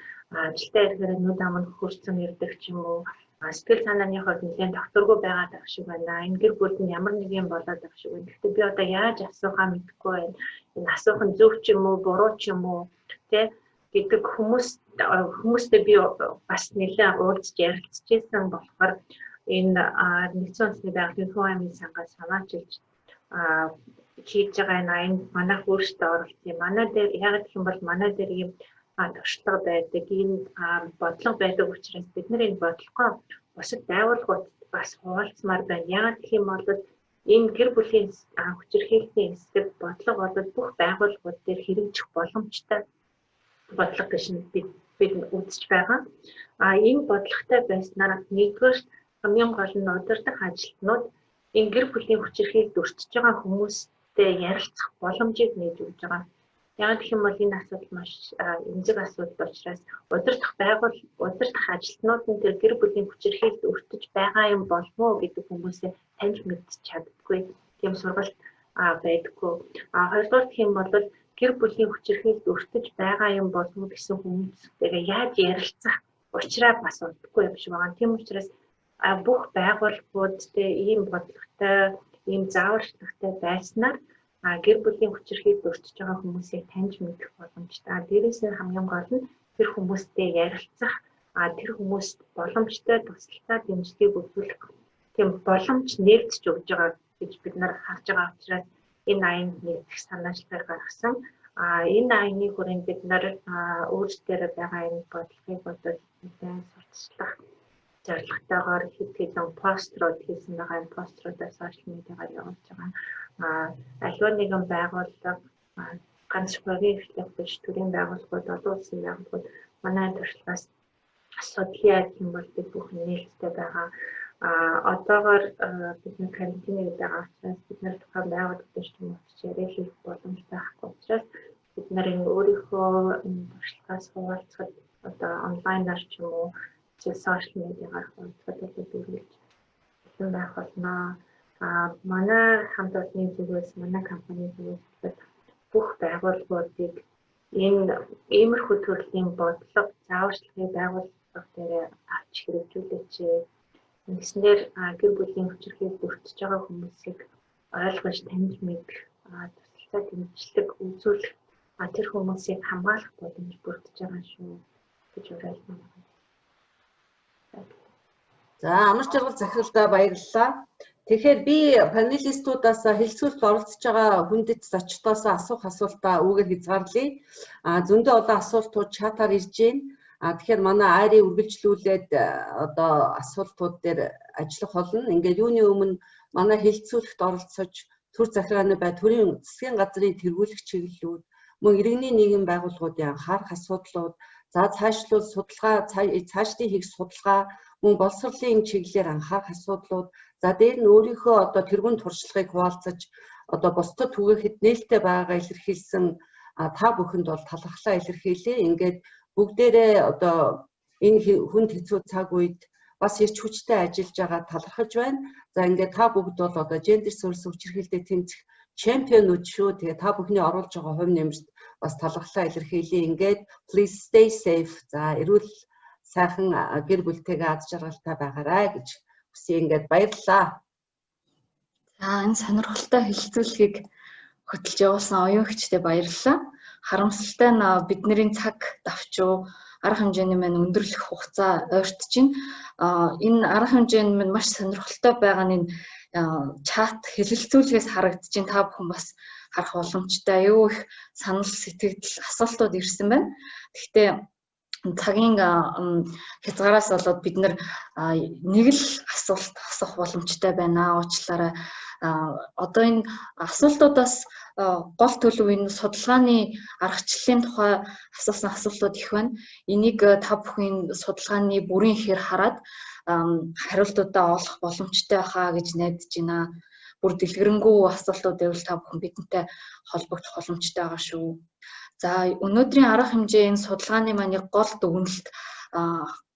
Ажилтаа ирэхээр нүд аманд хөрцөн ирдэг ч юм уу. Сэтгэл санааны хувьд нэлээд докторгүй байгаад байх шиг байна. Энэ гэр бүлд нь ямар нэг юм болоод байх шиг байна. Гэхдээ би одоо яаж асуухаа мэдэхгүй байна. Энэ асуух нь зөв ч юм уу, буруу ч юм уу тэ гэдэг хүмүүстэй би бас нэлээд уулзж ярилцчихсан болохоор энэ нэгдсэн үндэсний байгууллагын комиссийн сангаас санаачилж хийж байгаа энэ манайх өөрсдөө оролцсон. Манай дээр яг гэх юм бол манай дээр ийм туршлага байдаг, энэ бодлого байдаг учраас бид нар энэ бодлогоо бусад байгууллагуудад бас хуваалцмаар байна. Яагаад гэх юм бол энэ гэр бүлийн хүчирхийллийн эсрэг бодлого бол бүх байгууллагууд дээр хэрэгжих боломжтой бодлого гэж бид үзэж байгаа. Энэ бодлоготой байснаар нэгдүгээр хамгийн гол нь удирдах ажилтнууд энэ гэр бүлийн хүчирхийлэлд өртөж байгаа хүмүүстэй ярилцах боломжийг нээж өгж байгаа. Яг гэх юм бол энэ асуудал маш эмзэг асуудал учраас удирдах ажилтнууд нь тэр гэр бүлийн хүчирхийлэлд өртөж байгаа юм болов уу гэдэг хүмүүсээ таньж мэдчих чаддаггүй. Тийм сургалт байдаггүй. Хоёрдугаар гэх юм бол гэр бүлийн хүчирхийлэлд өртөж байгаа юм болов уу гэсэн хүмүүстэйгээ яаж ярилцах учраа бас удахгүй юм шиг байгаа. Тийм учраас бүх байгууллагуудтай ийм бодлоготой, ийм зааварчилгатай байснаар гэр бүлийн хүчирхийлэлд өртөж байгаа хүмүүсийг таньж мэдэх боломжтой. Дээрээс нь хамгийн гол нь тэр хүмүүстэй ярилцах, тэр хүмүүст боломжтой туслалцаа дэмжлэгийг үзүүлэх тийм боломж нээгдэж өгж байгаа гэж бид нар харж байгаа учраас энэ аянд нэгдэх санаачлалыг гаргасан. Энэ аяны хүрээнд бид нар өөрсдөр байгаа энэ бодлогыг бодож нэлээд сурталчлах зорилготойгоор хэд хэдэн пострууд хийсэн байгаа. Энэ поструудаа сошиал медиагаар явуулж байгаа. Аливаа нэгэн байгууллага ганц хувийн эрхлэх биш төрийн байгууллагууд, олон улсын байгууллагууд манай туршлагаас асуудал яг юм бол бид бүхэн нээлттэй байгаа. Одоогоор бид нэг карантиныг байгаа учраас бид нар тухайн байгууллагуудын хүмүүс яриа хийх боломж байхгүй учраас бид нар энэ өөрийнхөө энэ туршлагаас хуваалцахад одоо онлайнаар ч юм уу сошиал медиагаар хуваалцахад зөвлөж байх болно. Манай хамт олонны зүгээс, манай компанийн зүгээс бүх байгууллагуудыг энэ иймэрхүү төрлийн бодлого зааварчилгыг байгууллага дээр авч хэрэгжүүлээч. Ингэснээр гэр бүлийн хүчирхийлэлд өртөж байгаа хүмүүсийг ойлгож таньж мэдэх, туслалцаа дэмжлэг үзүүлэх, тэр хүмүүсийг хамгаалах боломж бүрдэж байгаа шүү гэж уриалсан байна. За, амар жаргал захиралдаа баярлалаа. Тэгэхээр би панелистуудаас хэлцүүлэлт оролцож байгаа хүндэт зочдоос асуух асуултаа үүгээр хязгаарлая. Зөндөө олон асуултууд чатаар ирж байна. Тэгэхээр манай айрыг үргэлжлүүлээд одоо асуултууд дээр ажиллах болно. Ингээд юуны өмнө манай хэлцүүлэлт оролцож төр захиргааны бай төрийн засгийн газрын тэргүүлэх чиглэлүүд, мөн иргэний нийгэм байгууллагуудын анхаарах асуудлууд, за цаашлуул судалгаа, цаашдын хийх судалгаа, мөн боловсролын чиглэлээр анхаарах асуудлууд, за дээр нь өөрийнхөө одоо тэргуун туршлагыг хуваалцаж одоо бусдад түгээхэд нээлттэй байгаагаа илэрхийлсэн та бүхэнд бол талархлаа илэрхийлье. Ингээд бүгдээрээ одоо энэ хүнд хэцүү цаг үед бас ирч хүчтэй ажиллаж байгаа талархаж байна. За ингээд та бүгд бол одоо гендер суурьсан хүчирхийлэлтэд тэмцэх чемпионууд шүү. Тэгээ та бүхний оруулж байгаа хувь нэмэрт бас талархлаа илэрхийлье. Ингээд please stay safe. За эрүүл сайхан гэр бүлтэйгээ аз жаргалтай байгаарай гэж хүсье. Ингээд баярлалаа. За энэ сонирхолтой хэлэлцүүлгийг хөтлж явуулсан оюун хүчтэй баярлалаа. Харамсалтай нь бидний цаг давчуу арга хэмжээний маань өндөрлөх хугацаа ойртож байна. Энэ арга хэмжээний маань маш сонирхолтой байгаа нь чат хэлэлцүүлгээс харагдаж байна. Та бүхэн бас харах боломжтой. Аюу их санал сэтгэл асуултууд ирсэн байна. Гэхдээ цагийн хязгаараас болоод бид нэг л асуулт асуух боломжтой байна. Уучлаарай. Одоо энэ асуултуудаас гол төлөв энэ судалгааны аргачлалын тухай асуусан асуултууд их байна. Энийг та бүхэн судалгааны бүрийн ихээр хараад хариултуудаа олох боломжтой байхаа гэж найдаж байна. Бүр дэлгэрэнгүй асуултууд байвал та бүхэн бидэнтэй холбогдох боломжтой байгаа шүү. За өнөөдрийн арга хэмжээ энэ судалгааны маань гол дүгнэлт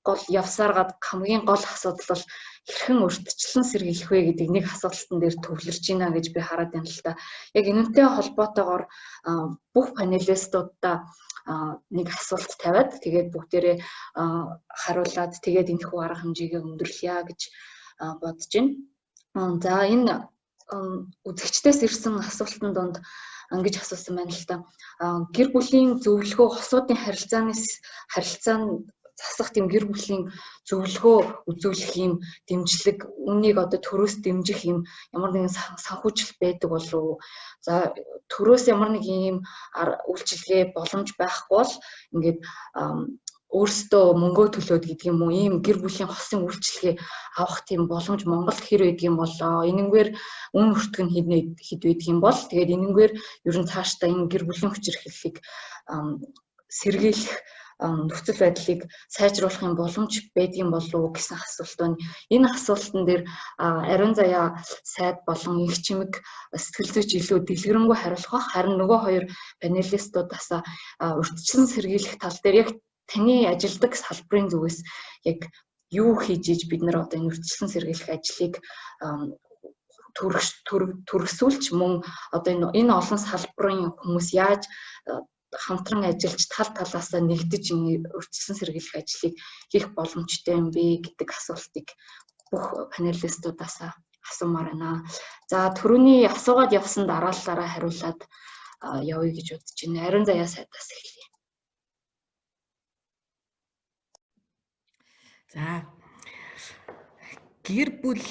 гол явсараад хамгийн гол асуудал бол хэрхэн урьдчилан сэргийлэх вэ гэдэг нэг асуултан дээр төвлөрж байна гэж би хараад байна л да. Яг энэтэй холбоотойгоор бүх панелистуудаа нэг асуулт тавиад тэгээд бүгдээрээ хариулаад тэгээд энэхүү арга хэмжээгээ өндөрлөе гэж бодож байна. За энэ үзэгчдээс ирсэн асуултын донд ингэж асуусан байна л да. Гэр бүлийн зөвлөгөө хосуудын харилцаанд засах тийм гэр бүлийн зөвлөгөө үзүүлэх юм дэмжлэг, үннийг одоо төрөөс дэмжих юм ямар нэгэн санхүүжил байдаг болов уу? За төрөөс ямар нэг юм үйлчилгээ боломж байхгүй бол ингээд өөрсдөө мөнгөө төлөөд гэдэг юм уу, ийм гэр бүлийн хосын үйлчилгээ авах тийм боломж Монголд хэр байдаг юм болоо. Энэнгээр үн өртөг нь хэд байдаг юм бол тэгээд энэнгээр ер нь цаашдаа энэ гэр бүлийн хүчирхийллийг сэргийлэх нөхцөл байдлыг сайжруулах юм боломж байдгийн болов уу гэсэн асуулт байна. Энэ асуултан дээр Ариун Заяа сайд болон их чимэг сэтгэл зүйч илүү дэлгэрэнгүй хариулах бах. Харин нөгөө хоёр панелистуудаас урьдчилан сэргийлэх тал дээр яг таны ажилдаг салбарын зүгээс яг юу хийж иж бид нар одоо энэ урьдчилан сэргийлэх ажлыг төрөсүүлж мөн одоо энэ олон салбарын хүмүүс яаж хамтран ажиллаж тал талаасаа нэгдэж энэ урьдчилан сэргийлэх ажлыг хийх боломжтой юм бэ гэдэг асуултыг бүх панелистуудаас асуумаар байна. За түрүүний асуугаад явсан дараалалаараа хариулаад явъя гэж бодож байна. Ариун Заяа сайдаас эхлэе. За гэр бүл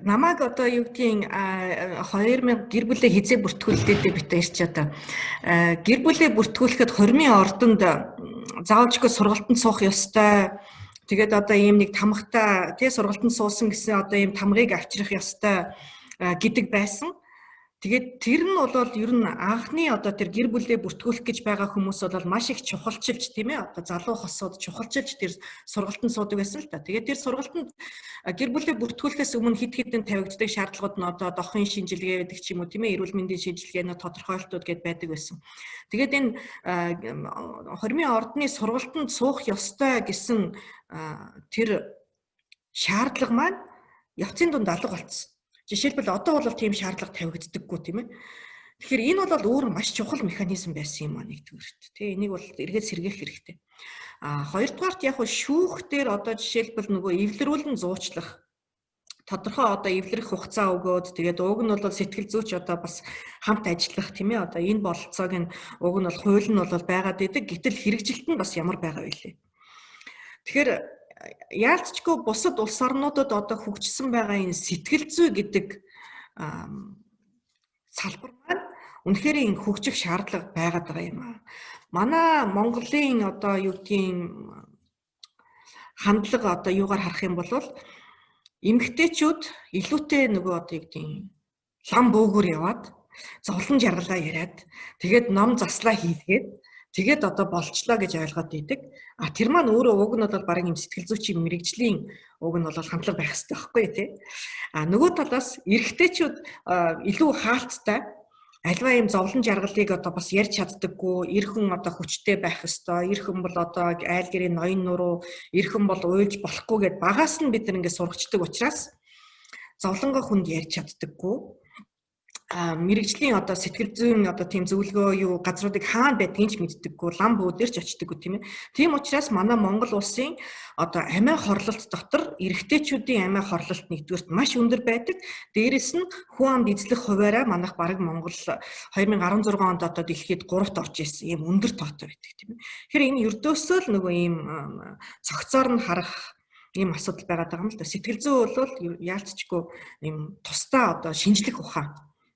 намайг одоо юу гэдгийг 2000 гэр бүлээ хизээ бүртгүүлдэгтэй бит ирч одоо гэр бүлээ бүртгүүлэхэд хормын ордонд заавалжгүй сургалтанд суух ёстой. Тэгээд одоо ийм нэг тамхтай тий сургалтанд суусан гэсэн одоо ийм тамгыг авчрах ёстой гэдэг байсан. Тэгээд тэр нь бол ер нь анхны одоо тэр гэр бүлээ бүртгүүлэх гэж байгаа хүмүүс бол маш их чухалчилж тийм ээ одоо залуу хосууд чухалчилж тэр сургалтанд суудаг байсан л та. Тэгээд тэр сургалтанд гэр бүлээ бүртгүүлэхээс өмнө хэд хэдэн тавигддаг шаардлагууд нь одоо дохын шинжилгээ байдаг ч юм уу тийм ээ эрүүл мэндийн шинжилгээнүүд тодорхойлолтууд гээд байдаг байсан. Тэгээд энэ хормын ордны сургалтанд суух ёстой гэсэн тэр шаардлага маань явцын дунд алга болцсон. Жишээлбэл одоо бол тийм шаардлага тавигддаггүй тийм ээ. Тэгэхээр энэ бол өөр маш чухал механизм байсан юм аа нэгдүгээрт. Тэ энийг бол эргээд сэргээх хэрэгтэй. Хоёрдугаарт яг шүүх дээр одоо жишээлбэл нөгөө эвлэрүүлэн зуучлах тодорхой одоо эвлэрэх хугацаа өгөөд тэгээд уг нь бол сэтгэл зүйч одоо бас хамт ажиллах тийм ээ. Одоо энэ бололцоог нь уг нь бол хууль нь бол байгаад идэг. Гэтэл хэрэгжилт нь бас ямар байгаа вэ? Тэгэхээр яалтчгүй бусад улс орнуудад одоо хөгжсөн байгаа энэ сэтгэл зүй гэдэг салбар маань үнэхээр энэ хөгжих шаардлага байгаад байгаа юм аа. Манай Монголын одоо юу гэдгийг хандлага одоо юугаар харах юм бол эмэгтэйчүүд илүүтэй нөгөө одоо юу гэдгийг лам бөөгөр яваад зовлон жаргалаа яриад тэгээд ном заслаа хийлгээд тэгээд одоо болчлоо гэж ойлгоод идэг. Тэр маань өөрөө уг нь бол баг юм сэтгэл зүйчийн мэрэгжлийн уг нь бол хандлага байх хэрэгтэй байхгүй тий. Нөгөө талаас эрэгтэйчүүд илүү хаалттай альва юм зовлон жаргалыг одоо бас ярьж чаддаггүй, эр хүн одоо хүчтэй байх ёстой, эр хүн бол одоо айл гэрийн ноён нуруу, эр хүн бол уйлж болохгүй гэд багаас нь бид ингэ сургачдаг учраас зовлонгоо хүнд ярьж чаддаггүй. Мэргэжлийн одоо сэтгэл зүйн одоо тийм зөвлөгөө юу газруудыг хаана байдгийг ч мэддэггүй, лам бүүдэр ч очдоггүй тийм ээ. Тийм учраас манай Монгол улсын одоо амиа хорлолт дотор эрэгтэйчүүдийн амиа хорлолт нэгдүгээрт маш өндөр байдаг. Дээрэс нь хүн амд эзлэх хуваараа манайх бараг Монгол 2016 онд одоо дэлхийд 3-т орж ирсэн ийм өндөр тоотой байдаг тийм ээ. Тэгэхээр энэ ердөөсөө л нөгөө ийм цогцоор нь харах ийм асуудал байгаад байгаа юм л да. Сэтгэл зүй бол яалтчгүй ийм тусдаа одоо шинжлэх ухаан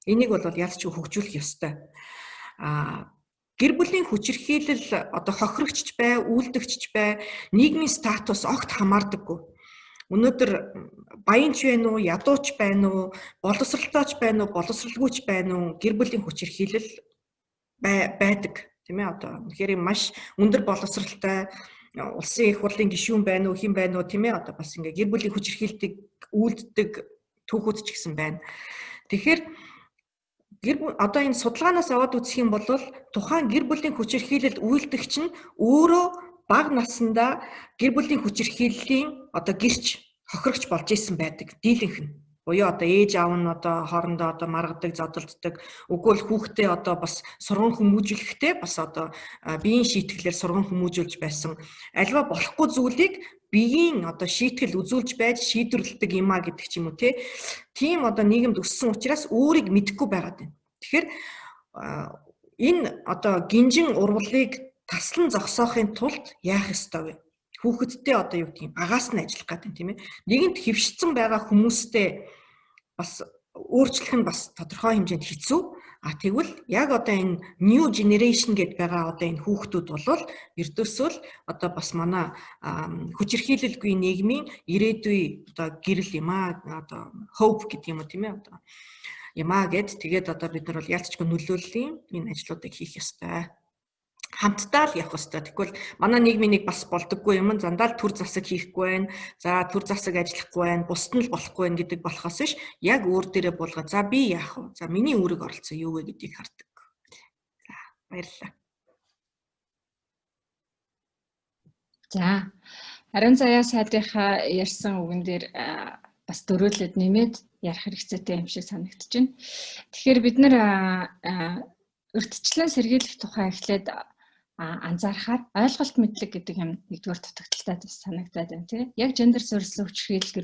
энийг бол яалтчгүй хөгжүүлэх ёстой. Гэр бүлийн хүчирхийлэл одоо хохирогч бай, үйлдэгч бай, нийгмийн статус огт хамаардаггүй. Өнөөдөр баянч байна уу, ядууч байна уу, боловсралтайч байна уу, боловсралгүйч байна уу, гэр бүлийн хүчирхийлэл байдаг. Тийм ээ одоо тэгэхээр маш өндөр боловсралтай улсын их хурлын гишүүн байна уу, хэн байна уу тийм ээ одоо бас ингээ гэр бүлийн хүчирхийлэлтийг үйлддэг түүхүүд ч гэсэн байна. Тэгэхээр одоо энэ судалгаанаас аваад үзэх юм бол тухайн гэр бүлийн хүчирхийлэл үйлдэгч нь өөрөө бага наснда гэр бүлийн хүчирхийллийн одоо гэрч хохирогч болж исэн байдаг. Дийлэнх нь. Буюу одоо ээж аав нь одоо хоорондоо одоо маргадаг, зодолддог. Үгүй л хүүхдээ одоо бас сурган хүмүүжүүлэхдээ бас одоо биеийн шийтгэлээр сурган хүмүүжүүлж байсан. Альва болохгүй зүйлийг биеийн одоо шийтгэл үзүүлж байж шийдвэрлэдэг юм а гэдэг ч юм уу тийм одоо нийгэмд өссөн учраас өөрийг мэдэхгүй байгаад байна. Тэгэхээр энэ одоо гинжин урвалыг таслан зогсоохын тулд яах ёстой вэ? Хүүхэдтэй одоо юу гэдгийг багаас нь ажиллах гэдэг тийм ээ. Нэгэнт хөвшцэн байгаа хүмүүстэй бас өөрчлөх нь бас тодорхой хэмжээнд хэцүү. А тэгвэл яг одоо энэ new generation гэдээ байгаа одоо энэ хүүхдүүд бол эрдөөсөө л одоо бас манай хүчирхийлэлгүй нийгмийн ирээдүй одоо гэрэл юм аа, одоо hope гэдэг юм уу тийм ээ, одоо юм аа гэд тэгээд одоо бид нар бол яалтчгүй нөлөөллийн энэ ажлуудыг хийх ёстой. Хамтдаа л явах ёстой. Тэгвэл манай нийгмийн нэг бас болдоггүй юм зандаа төр засаг хийхгүй байна. За төр засаг ажиллахгүй байна. Бусд нь л болохгүй байна гэдэг болохоос биш. Яг өөр дээрээ буулгаад за би яах вэ? За миний үүрэг оролцоо юу вэ гэдгийг хардаг. За баярлалаа. За Ариун заяа сайдынхаа ярьсан үгэн дээр бас дөрүүлээд нэмээд ярих хэрэгцээтэй юм шиг санагдаж байна. Тэгэхээр бид нар урьдчилан сэргийлэх тухай эхлээд анзаарахаар ойлголт мэдлэг гэдэг юм нэгдүгээр дутагдaltaй бас санагдаад байна тийм. Яг гендер суурилсан хүчирхийлэл,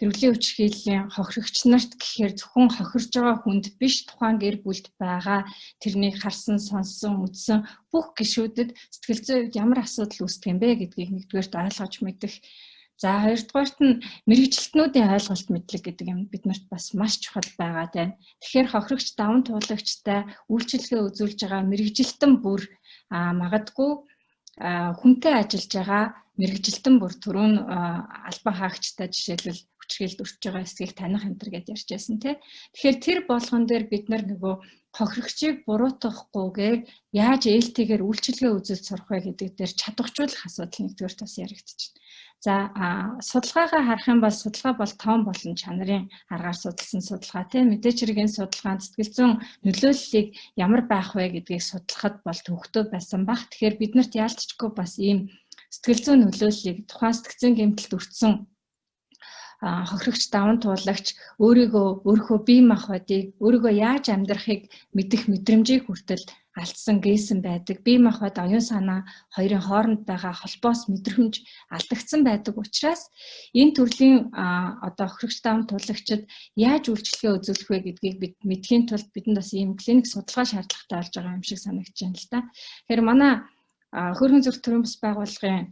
гэрүүлийн хүчирхийллийн хохирогч нарт гэхээр зөвхөн хохирж байгаа хүнд биш тухайн гэр бүлд байгаа тэрнийг харсан, сонссон, үзсэн бүх гишүүдэд сэтгэл зүйн хувьд ямар асуудал үүсдэг юм бэ гэдгийг нэгдүгээрт ойлгож мэдэх. За хоёрдугаарт нь мэрэгжилтнүүдийн ойлголт мэдлэг гэдэг юм биднэрт бас маш чухал байгаа даа. Тэгэхээр хохирогч даван туулагчтай үйлчилгээ үзүүлж байгаа мэрэгжилтэн бүр магадгүй хүнтэй ажиллаж байгаа мэрэгжилтэн бүр түрүүн албан хаагчтай жишээлбэл хүчирхийлэлд өртөж байгаа эсгийг таних энэ төр гэдээ ярьж байсан тийм. Тэгэхээр тэр болгон дээр бид нар нөгөө хохирогчийг буруутгахгүйгээр яаж ээлтэйгээр үйлчилгээ үзүүлж сурах вэ гэдэг дээр чадваржуулах асуудал нэгдүгээр бас яригдчихэв. За судалгаагаа харах юм бол судалгаа бол тоон болон чанарын аргаар судалсан судалгаа тийм. Мэдээж хэрэг энэ судалгаанд сэтгэл зүйн нөлөөллийг ямар байх вэ гэдгийг судлахад бол төвөгтэй байсан баг. Тэгэхээр биднэрт яалтчгүй бас ийм сэтгэл зүйн нөлөөллийг тухайн сэтгцэн гэмтэлд өртсөн хохирогч даван туулагч өөрийнхөө бие махбодыг өөрийгөө яаж амьдрахыг мэдэх мэдрэмжийг хүртэл алдсан гээсэн байдаг. Бие махбод оюун санаа хоёрын хооронд байгаа холбоос мэдрэмж алдагдсан байдаг учраас энэ төрлийн одоо хохирогч даван туулагчид яаж үйлчилгээ үзүүлэх вэ гэдгийг бид мэдхийн тулд бидэнд бас ийм клиник судалгаа шаардлагатай болж байгаа юм шиг санагдаж байна л да. Тэгэхээр манай хөргөн зүрх төрийн бас байгууллагын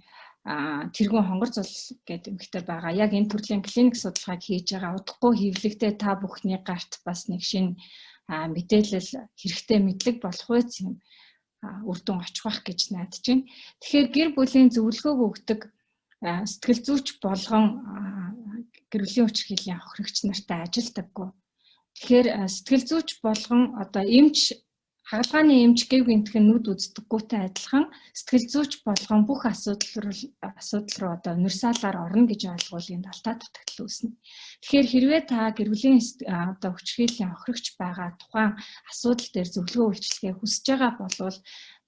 тэргүүн хонгор зул гэдэг эмэгтэй байгаа. Яг энэ төрлийн клиник судалгааг хийж байгаа. Удахгүй хэвлэгдээ та бүхний гарт бас нэг шинэ мэдээлэл хэрэгтэй мэдлэг болох үс юм үр дүн очих байх гэж найдаж байна. Тэгэхээр гэр бүлийн зөвлөгөөг өгдөг сэтгэл зүйч болгон гэр бүлийн хүчирхийллийн хохирогч нартай ажилдаггүй. Тэгэхээр сэтгэл зүйч болгон одоо эмч хагалгааны эмч гэв гинтхэн нүд үздэггүйтэй адилхан сэтгэл зүйч болгон бүх асуудал руу одоо нурсаалаар орно гэж ойлгуул энэ далтаа дутагдал үүснэ. Тэгэхээр хэрвээ та гэр бүлийн одоо хүчирхийллийн хохирогч байгаа тухайн асуудал дээр зөвлөгөө үйлчилгээ хүсэж байгаа болвол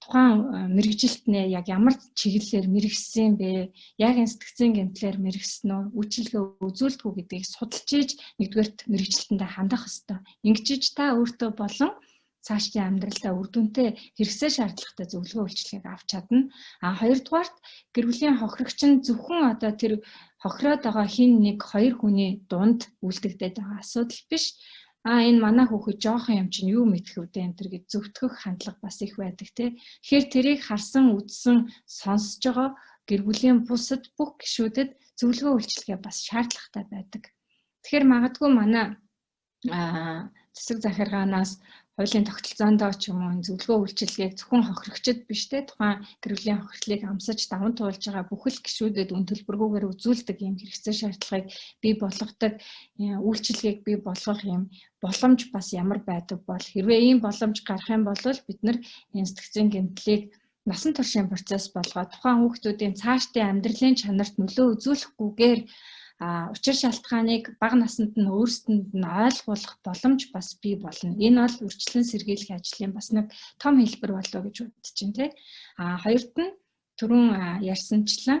тухайн мэрэгжилтнээ яг ямар чиглэлээр мэрэгсэн бэ? Яг энэ сэтгцэн гэмтлэр мэрэгсэн үү? Үйлчилгээ үзүүлдэг үү гэдгийг судалж ийж нэгдүгээрт мэрэгжилтэндээ хандах ёстой. Ингэж та өөртөө болон цаашдын амьдралдаа үр дүнтэй хэрэгсээ шаардлагатай зөвлөгөө үйлчилгээг авч чадна. Хоёрдугаарт гэр бүлийн хохирогч нь зөвхөн одоо тэр хохироод байгаа хин нэг хоёр хүний дунд үлдэгдээд байгаа асуудал биш. Энэ манай хүүхэд жоохон юм чинь юу мэдэх вэ энэ төр гэж зөвтгөх хандлага бас их байдаг тий. Тэгэхээр тэрийг харсан, үзсэн, сонсож байгаа гэр бүлийн бусад бүх гишүүдэд зөвлөгөө үйлчилгээ бас шаардлагатай байдаг. Тэгэхээр магадгүй манай засаг захиргаанаас хуулийн тогтолцоондоо ч юм уу зөвлөгөө үйлчилгээг зөвхөн хохирогчд биш те тухайн гэр бүлийн хохирлыг амсаж даван туулж байгаа бүхэл гишүүдэд үн төлбөргүйгээр үзүүлдэг юм хэрэгцээ шаардлагыг бий болгодог үйлчилгээг бий болгох юм боломж бас ямар байдаг бол хэрвээ ийм боломж гарах юм бол бид нар энэ сэтгцэн гэмтлийг насан туршийн процесс болгоод тухайн хүүхдүүдийн цаашдын амьдралын чанарт нөлөө үзүүлэхгүйгээр учир шалтгааныг бага наснд нь өөрсдөнд нь ойлгуулах боломж бас бий болно. Энэ бол үржилэн сэргийлэх ажлын бас нэг том хэлбэр болов гэж бодож байна тий. Хоёрт нь түрүүн ярьсанчлан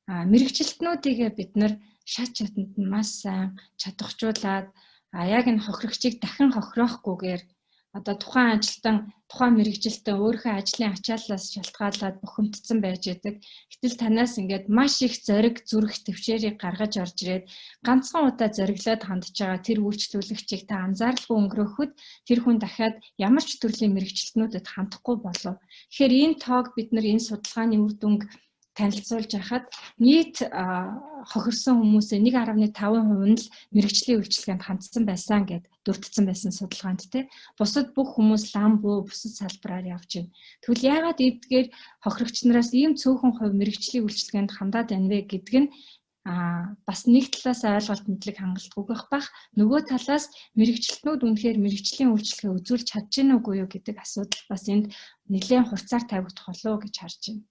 мэрэгжилтнүүдийг бид нар шат чатанд нь маш сайн чадахжуулаад яг энэ хохирогчийг дахин хохироохгүйгээр одоо тухайн ажилтан тухайн мэрэгжилтэн өөрийнхөө ажлын ачааллаас шалтгаалаад бухимдсан байж байдаг. Гэтэл танаас ингээд маш их зориг зүрх төвшээрийг гаргаж орж ирээд ганцхан удаа зориглоод хандж байгаа тэр үйлчлүүлэгчийг та анзааралгүй өнгөрөөхөд тэр хүн дахиад ямар ч төрлийн мэрэгжилтнүүдэд хандахгүй болов. Тэгэхээр энэ тоог бид нар энэ судалгааны үр дүнг танилцуулж байхад нийт хохирсон хүмүүсийн 1.5% нь л мэрэгжлийн үйлчилгээнд хандсан байсан гэд дурдсан байсан судалгаанд те. Бусад бүх хүмүүс лам буу бусад салбараар явж байна. Тэгвэл яагаад эдгээр хохирогч нараас ийм цөөхөн хувь мэрэгжлийн үйлчилгээнд хандаад байна вэ гэдг нь бас нэг талаас ойлголт мэдлэг хангалтгүйгэх бах, нөгөө талаас мэрэгчлэтнүүд үнэхээр мэрэгжлийн үйлчилгээ үзүүлж чадж гэнэ үгүй юу гэдэг асуудал бас энд нэлээд хурцаар тавигдах болов гэж харж байна.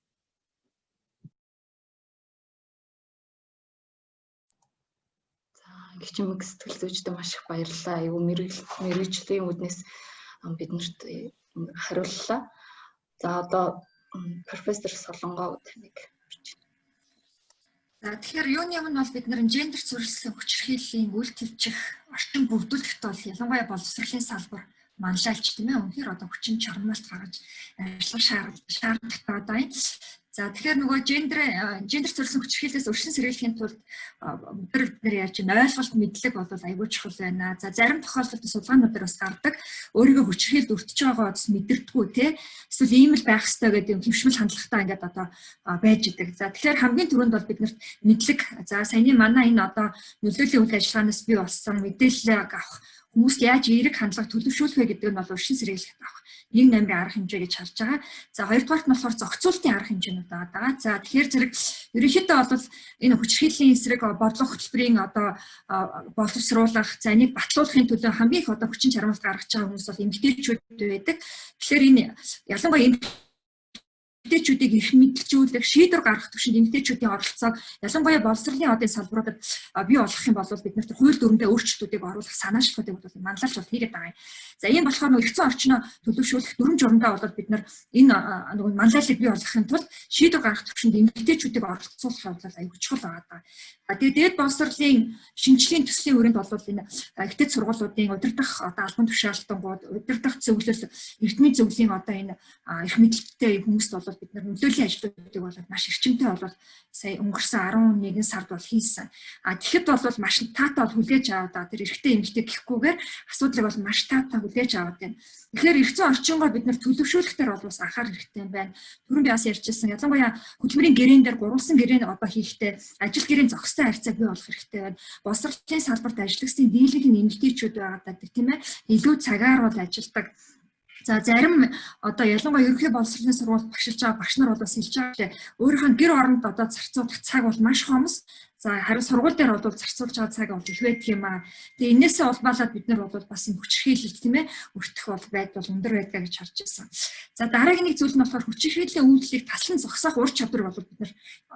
Гिचмэг сэтгэл зүйчдэд маш их баярлалаа. Айгу мэрэгжлийн үүднээс биднэрт хариуллаа. За одоо профессор Солонгоо таныг урьж байна. Тэгэхээр юуны өмнө бол бид нэр гендер зөрчлийн хүчирхийллийн үйл төвчих орчин бүрдүүлэхт бол ялангуяа боловсролын салбар манлайлч тийм ээ. Үнэхээр одоо хүчин чармайлт гаргаж ажиллах шаардлагатай одоо юм. За тэгэхээр нөгөө гендер зөрчлийн хүчирхийллээс өршин сэргийлэхийн тулд бид нар яаж чинь ойлголт мэдлэг бол аюул чухал байна. За зарим тохиолдолд судалгаануудаар бас гардаг. Өөрийгөө хүчирхийлд өртөж байгаа бас мэдэрдэггүй тий. Эсвэл ийм л байх ёстой гэдэг юм хөвшмөл хандлагатай ингээд одоо байж идэг. За тэгэхээр хамгийн түрүүнд бол биднэрт мэдлэг за саяны манай энэ одоо нөлөөллийн үйл ажиллагаанаас бий болсон мэдээлэл авах хүмүүст яаж эерэг хандлага төлөвшүүлэх вэ гэдэг нь бол өршин сэргийлэхэд авах нэг номерын арга хэмжээ гэж харж байгаа. За хоёрдугаарт нь болохоор зохицуултын арга хэмжээнүүд байгаа. За тэгэхээр зэрэг ерөнхийдөө бол энэ хүчирхийллийн эсрэг бодлого хөтөлбөрийн одоо боловсруулах, за энийг батлуулахын төлөө хамгийн их одоо хүчин чармайлт гаргаж байгаа хүмүүс бол эмэгтэйчүүд байдаг. Тэгэхээр энэ ялангуяа эмэгтэйчүүдийг их мэдлэгжүүлэх, шийдвэр гаргах түвшинд эмэгтэйчүүдийн оролцоог ялангуяа боловсролын одын салбаруудад бий болгох юм бол бид нарт хууль дүрмдээ өөрчлөлтүүдийг оруулах санаачлагуудыг бол манлайлч бол хийгээд байгаа юм. За энэ болохоор нөө эргэцэн орчноо төлөвшүүлэх дүрм журмдаа бол бид нар энэ нөгөө манлайллыг бий болгохын тулд шийдвэр гаргах түвшинд эмэгтэйчүүдийг оролцуулах бол аюул чухал байгаа. Тэгээд боловсролын шинжлэлийн төслийн хүрээнд бол энэ ихтэй сургуулиудын удирдах одоо албан тушаалтангууд, удирдах зөвлөл, эрдмийн зөвлөлийн одоо энэ их мэдлэгтэй хүмүүст бол бид нар нөлөөллийн ажлуудыг бол маш эрчимтэй бол сая өнгөрсөн 11 сард бол хийсэн. Тэгэхэд бол маш таатай хүлээж аваад тэр эрэгтэй эмэгтэй гэхгүйгээр асуудлыг бол маш таатай хүлээж аваад байна. Тэгэхээр эргэцэн орчингоо бид нар төлөвшүүлэхдээ бол бас анхаарах хэрэгтэй юм байна. Түрүүн би бас ярьжсэн ялангуяа хөтөлбөрийн гэрээн дээр гурвалсан гэрээн одоо хийхдээ ажил гэрийн зохистой харьцаа бий болох хэрэгтэй байна. Боловсролын салбарт ажиллагчдын дийлэнх эмэгтэйчүүд байгаа тийм ээ. Илүү цагаар бол ажилладаг. За зарим одоо ялангуяа ерөнхий боловсролын сургуульд багшилж байгаа багш нар бол бас хэлж байгаа өөрийнхөө гэр оронд одоо зарцуулах цаг бол маш хомс. За харин сургууль дээр бол зарцуулж байгаа цаг бол их байдаг юм аа. Тэгээ энээсээ улбаалаад бид нар бол бас юм хүчирхийлэл тийм ээ өртөх бол байдал өндөр байдгаа гэж харж байна. За дараагийн нэг зүйл нь болохоор хүчирхийллийн үйлдэлийг таслан зогсоох ур чадвар бол бид нар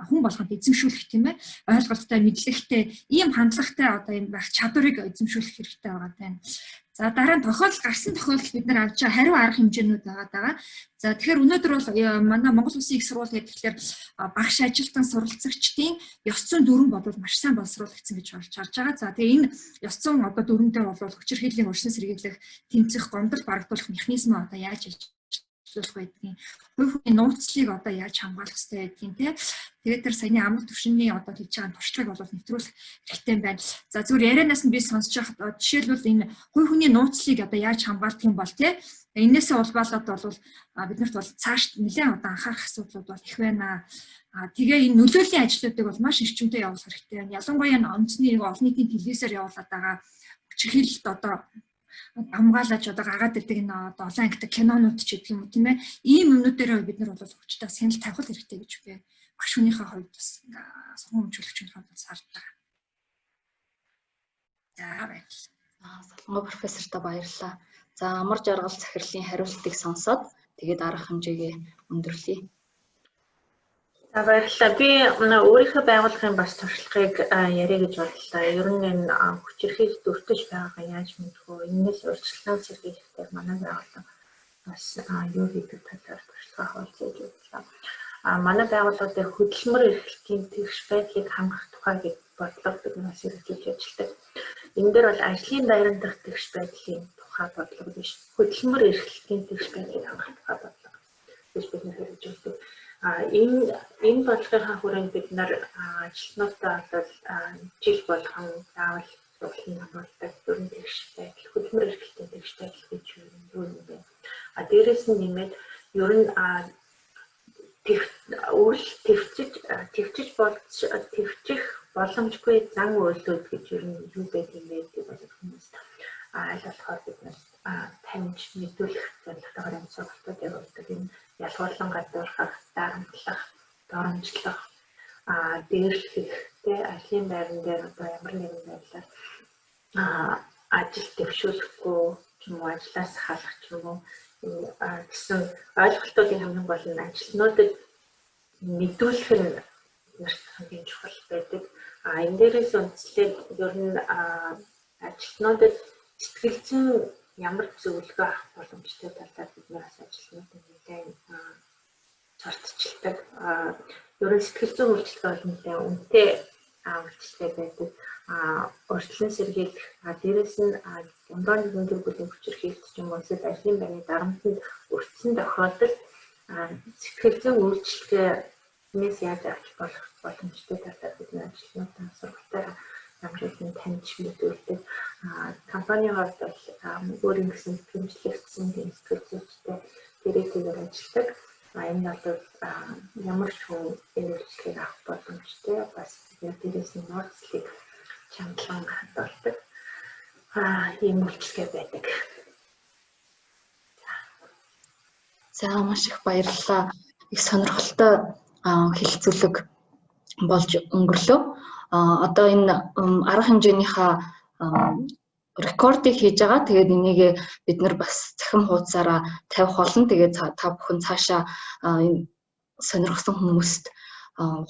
хүн болгонд эзэмшүүлэх тийм ээ ойлголттой мэдлэгтэй ийм хандлагатай одоо юм байх чадварыг эзэмшүүлэх хэрэгтэй байгаа тань. За дараа нь гарсан тохиолдолд бид нар авч байгаа хариу арга хэмжээнүүд байгаа. За тэгэхээр өнөөдөр бол манай Монгол Улсын их сургууль гэхээр багш ажилтан суралцагчдын ёс зүйн дүрм бол маш сайн боловсруулагдсан гэж харж байгаа. За тэгээ энэ ёс зүйн одоо дүрмдээ бол хүчирхийллийн өршин сэргийлэх, тэмцэх, гомдол барагдуулах механизм одоо яаж ажиллах байдгийг, хувь хүний нууцлыг одоо яаж хамгаалах хэрэгтэй байдгийг тий. Тэгээд тэр саяны амралт төвшинний одоо хийж байгаа туршлагыг бол нэвтрүүлэх хэрэгтэй юм байна. За зүгээр ярианаас нь би сонсож байгаа жишээлбэл энэ хувь хүний нууцлыг одоо яаж хамгаалах юм бол тий. Энээсээ улбаалаад бол биднэрт бол цааш нэлээд одоо анхаарах асуудлууд бол их байна. Тэгээ энэ нөлөөллийн ажлуудыг бол маш эрчимтэй явуулах хэрэгтэй байна. Ялангуяа онцны олон нийтийн телевизээр явуулаад байгаа хүчирхийлэлт одоо хамгаалаж одоо гаргаад ирдэг энэ одоо олон ангитай кинонууд ч гэдэг юм уу тийм ээ. Ийм юмнуудаараа бид нар бол хүчтэй санал тавих хэрэгтэй гэж би багш хүнийхээ хувьд бас сургууль хөгжүүлэгчийн хувьд бас харж байгаа. За баярлалаа. Солонгоо профессортой баярлалаа. За амар жаргал захирлын хариултыг сонсоод тэгээд арга хэмжээгээ өндөрлөе. За баярлалаа. Би өөрийнхөө байгууллагын бас туршлагыг яриа гэж бодлоо. Ер нь энэ хүчирхийлэлд өртөж байгаагаа яаж мэдэх вэ? Энээс урьдчилан сэргийлэхдээ манай байгууллага бас юу хийдэг талаар туршлага хуваалцаж байна. Манай байгууллагын хөдөлмөр эрхлэлтийн тэгш байдлыг хангах тухай бодлого бид нас хэрэгжүүлж ажилладаг. Энэ дээр бол ажлын байран дахь тэгш байдлын тухай бодлого биш. Хөдөлмөр эрхлэлийн тэгш байдлыг хангах тухай бодлого гэж бид нэр хэлж үздэг. Энэ бодлогынхаа хүрээнд бид нар ажилтнуудаа бол жил болгон заавал сургалтын хамгаалдаг дөрвөн тэгш байдал, хөдөлмөр эрхлэлийн тэгш байдал гэж юу юм бэ? Дээрээс нь нэмээд ер нь төвчих боломжгүй зан үйлүүд гэж ер нь юу байдаг юм бэ гэдэг бол хүмүүс аль болохоор бид таньж мэдүүлэх зорилготойгоор энэ сургалтууд явуулдаг. Энэ ялгуурлан гадуурхах, дарамтлах, доромжлох, дээрлэх, ажлын байран дээр одоо ямар нэгэн байдлаар ажил дэвшүүлэхгүй ч юм уу, ажлаас халах ч юм уу гэсэн ойлголтуудын хамгийн гол нь ажилтнуудад мэдүүлэх нь хамгийн чухал байдаг. Энэ дээрээс үндэслээд ер нь ажилтнуудад сэтгэл зүйн ямар зөвлөгөө авах боломжтой талаар бид нар ажилтнуудад нэлээд цорцчилдаг. Ер нь сэтгэл зүйн үйлчилгээ бол нэлээд үнэтэй үйлчилгээ байдаг. Урьдчилан сэргийлэх, дээрээс нь дундаа нэгэн төр бүлийн хүчирхийлэлт ч юм уу эсвэл ажлын байрны дарамтанд өртсөн тохиолдолд сэтгэл зүйн үйлчилгээнээс яаж авч болох боломжтой талаар бид нар ажилтнуудаа сургалтаар амжилтанд таньж мэдүүлдэг. Компанийн хувьд бол өөрийн гэсэн хэмжлэгдсэн сэтгэл зүйчтэй дээрээгээр ажилладаг. Энэ бол ямар ч хүн энэ үйлчлэгийг авах боломжтой. Бас дээрээс нь нууцлыг чандлан хадгалдаг ийм үйлчлэгээ байдаг. За маш их баярлалаа. Их сонирхолтой хэлэлцүүлэг болж өнгөрлөө. Одоо энэ арга хэмжээнийхээ рекордыг хийж байгаа. Тэгээд энийг бид нар бас цахим хуудасаараа тавих болно. Тэгээд та бүхэн цаашаа энэ сонирхсан хүмүүст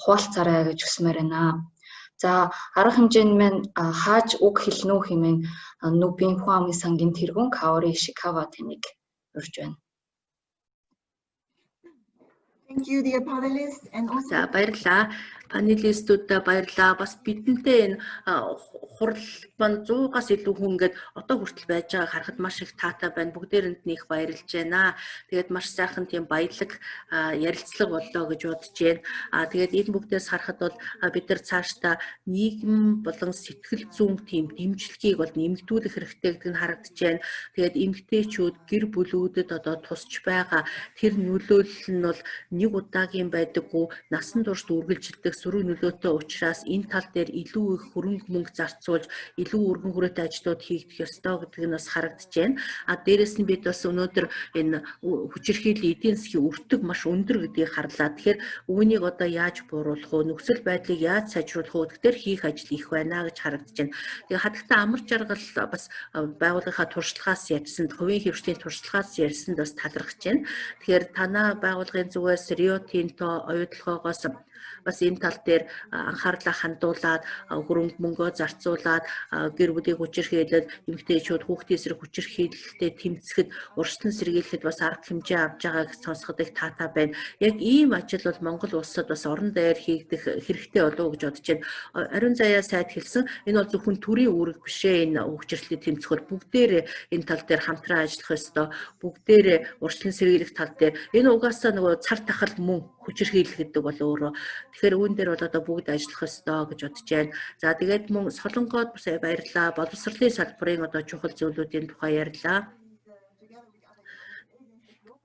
хуваалцаарай гэж хүсмээр байна. За арга хэмжээнд маань хааж уг хэлнэ үү хэмээн Нүбийн хүн амын сангийн тэргүүн Каори Ишикава таныг урьж байна. Thank you dear panelists and also баярлалаа. Панелистуудаа баярлалаа. Бас бидэнтэй энэ хурал маань 100-аас илүү хүн ингээд одоо хүртэл байж байгааг харахад маш их таатай байна. Бүгдээрэнд нь их баярлж байна. Тэгээд маш сайхан тийм баялаг ярилцлага боллоо гэж бодож байна. Тэгээд энэ бүгдээс харахад бол бид нар цаашдаа нийгэм болон сэтгэл зүйн тийм дэмжлэгийг бол нэмэгдүүлэх хэрэгтэй гэдэг нь харагдаж байна. Тэгээд эмэгтэйчүүд гэр бүлүүдэд одоо тусч байгаа тэр нөлөөлөл нь бол нэг удаагийн байдаггүй насан турш үргэлжилдэг сөрөг нөлөөтэй учраас энэ тал дээр илүү их хөрөнгө мөнгө зарцуулж илүү өргөн хүрээтэй ажлууд хийгдэх ёстой гэдэг нь бас харагдаж байна. Дээрээс нь бид бас өнөөдөр энэ хүчирхийллийн эдийн засгийн өртөг маш өндөр гэдгийг харлаа. Тэгэхээр үүнийг одоо яаж бууруулах вэ? Нөхцөл байдлыг яаж сайжруулах вэ? Гэдгээр хийх ажил их байна гэж харагдаж байна. Тэгээ хатагтай амар жаргал бас байгууллагынхаа туршлагаас ярьсан, хувийн хөвчлийн туршлагаас ярьсанд бас талархаж байна. Тэгэхээр танаа байгууллагын зүгээс Rio Tinto оюутлогоогоос бас энэ тал дээр анхаарлаа хандуулаад хөрөнгө мөнгөө зарцуулаад гэр бүлийг хүчирхийлээд эмэгтэйчүүд хүүхдийн эсрэг хүчирхийлэлтэд тэмцэхэд урьдчилан сэргийлэхэд бас арга хэмжээ авч байгааг сонсоход их таатай байна. Яг ийм ажил бол Монгол улсад бас орон даяар хийгдэх хэрэгтэй болов уу гэж бодож байна. Ариун заяа сайд хэлсэн энэ бол зөвхөн төрийн үүрэг биш ээ. Энэ хүчирхийлэлд тэмцэхэд бүгдээрээ энэ тал дээр хамтран ажиллах ёстой. Бүгдээрээ урьдчилан сэргийлэх тал дээр энэ угаасаа нөгөө цар тахал мөн хүчирхийлэл гэдэг бол өөрөө. Тэгэхээр үүн дээр бол одоо бүгд ажиллах ёстой гэж бодож байна. За тэгээд мөн Солонгоод бас баярлалаа. Боловсролын салбарын одоо чухал зүйлүүдийн тухай ярьлаа.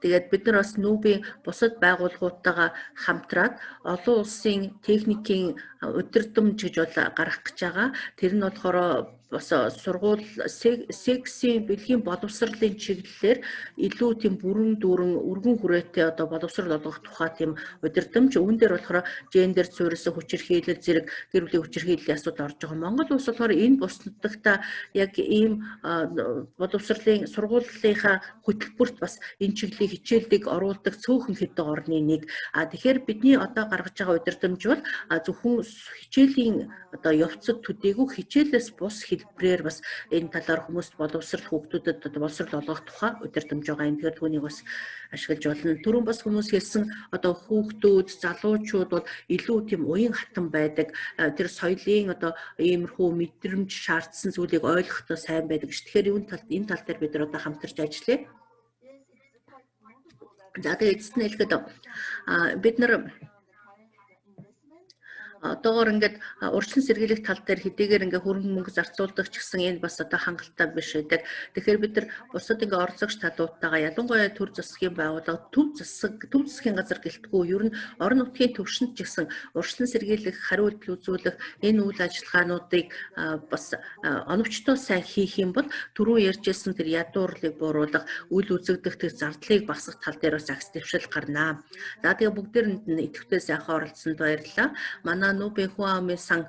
Тэгээд бид нар бас Нүбийн бусад байгууллагуудтайгаа хамтраад олон улсын техникийн удирдамж гэж бол гаргах гэж байгаа. Тэр нь болохоор бас сургууль сексийн бэлгийн боловсролын чиглэлээр илүү тийм бүрэн дүүрэн өргөн хүрээтэй одоо боловсрол олгох тухай тийм удирдамж. Үүн дээр болохоор гендер суурилсан хүчирхийлэл зэрэг гэр бүлийн хүчирхийллийн асуудал орж байгаа. Монгол улс болохоор энэ бусдагта яг ийм боловсролын сургуулийнхаа хөтөлбөрт бас энэ чиглэлийн хичээлийг оруулдаг цөөхөн хэдэн орны нэг. Тэгэхээр бидний одоо гаргаж байгаа удирдамж бол зөвхөн хичээлийн одоо явцад төдийгүй хичээлээс бус хэлбэрээр бас энэ талаар хүмүүст боловсрол хүүхдүүдэд боловсрол олгох тухай удирдамж байгаа юм. Тэгэхээр түүнийг бас ашиглаж болно. Түрүүн бас хүмүүс хэлсэн одоо хүүхдүүд, залуучууд бол илүү тийм уян хатан байдаг. Тэр соёлын одоо иймэрхүү мэдрэмж шаардсан зүйлийг ойлгохдоо сайн байдаг ш. Тэгэхээр энэ тал дээр бид одоо хамтарч ажиллая. За тэгээд эцэст нь хэлэхэд бид нар одоогоор ингээд урьдчилан сэргийлэх тал дээр хэдийгээр ингээд хөрөнгө мөнгө зарцуулдаг ч гэсэн энэ бас одоо хангалттай биш байдаг. Тэгэхээр бид нар бусад ингээд оролцогч талуудтайгаа ялангуяа төр засгийн байгууллага төв засгийн газар гэлтгүй ер нь орон нутгийн төвшөнд ч гэсэн урьдчилан сэргийлэх, хариулт үзүүлэх энэ үйл ажиллагаануудыг бас оновчтой сайн хийх юм бол түрүү ярьжсэн тэр ядуурлыг бууруулах, үйл үзэгдэх тэр зардлыг багасгах тал дээр бас агс дэвшил гарнаа. За тэгээ бүгдээрэнд нь идэвхтэй сайхан оролцсонд баярлалаа. Манай Нүүбийн хүн амын сан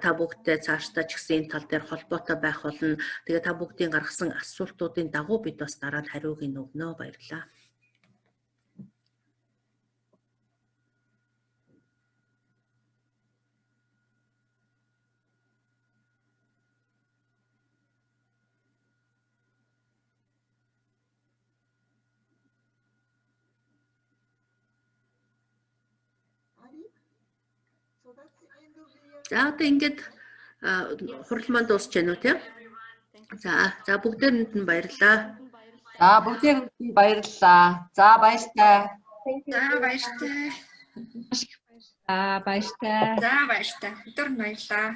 та бүгдээ цаашдаа ч гэсэн энэ тал дээр холбоотой байх болно. Тэгээ та бүгдийн гаргасан асуултуудын дагуу бид бас дараа нь хариуг өгнө. Баярлалаа. За одоо ингээд хурал маань дуусч байна уу тийм? За бүгдээрэнд нь баярлалаа. За бүгдээрэнд нь баярлалаа. За баяртай. За баяртай. Баяртай. За баяртай. Өдөр нь баярлалаа.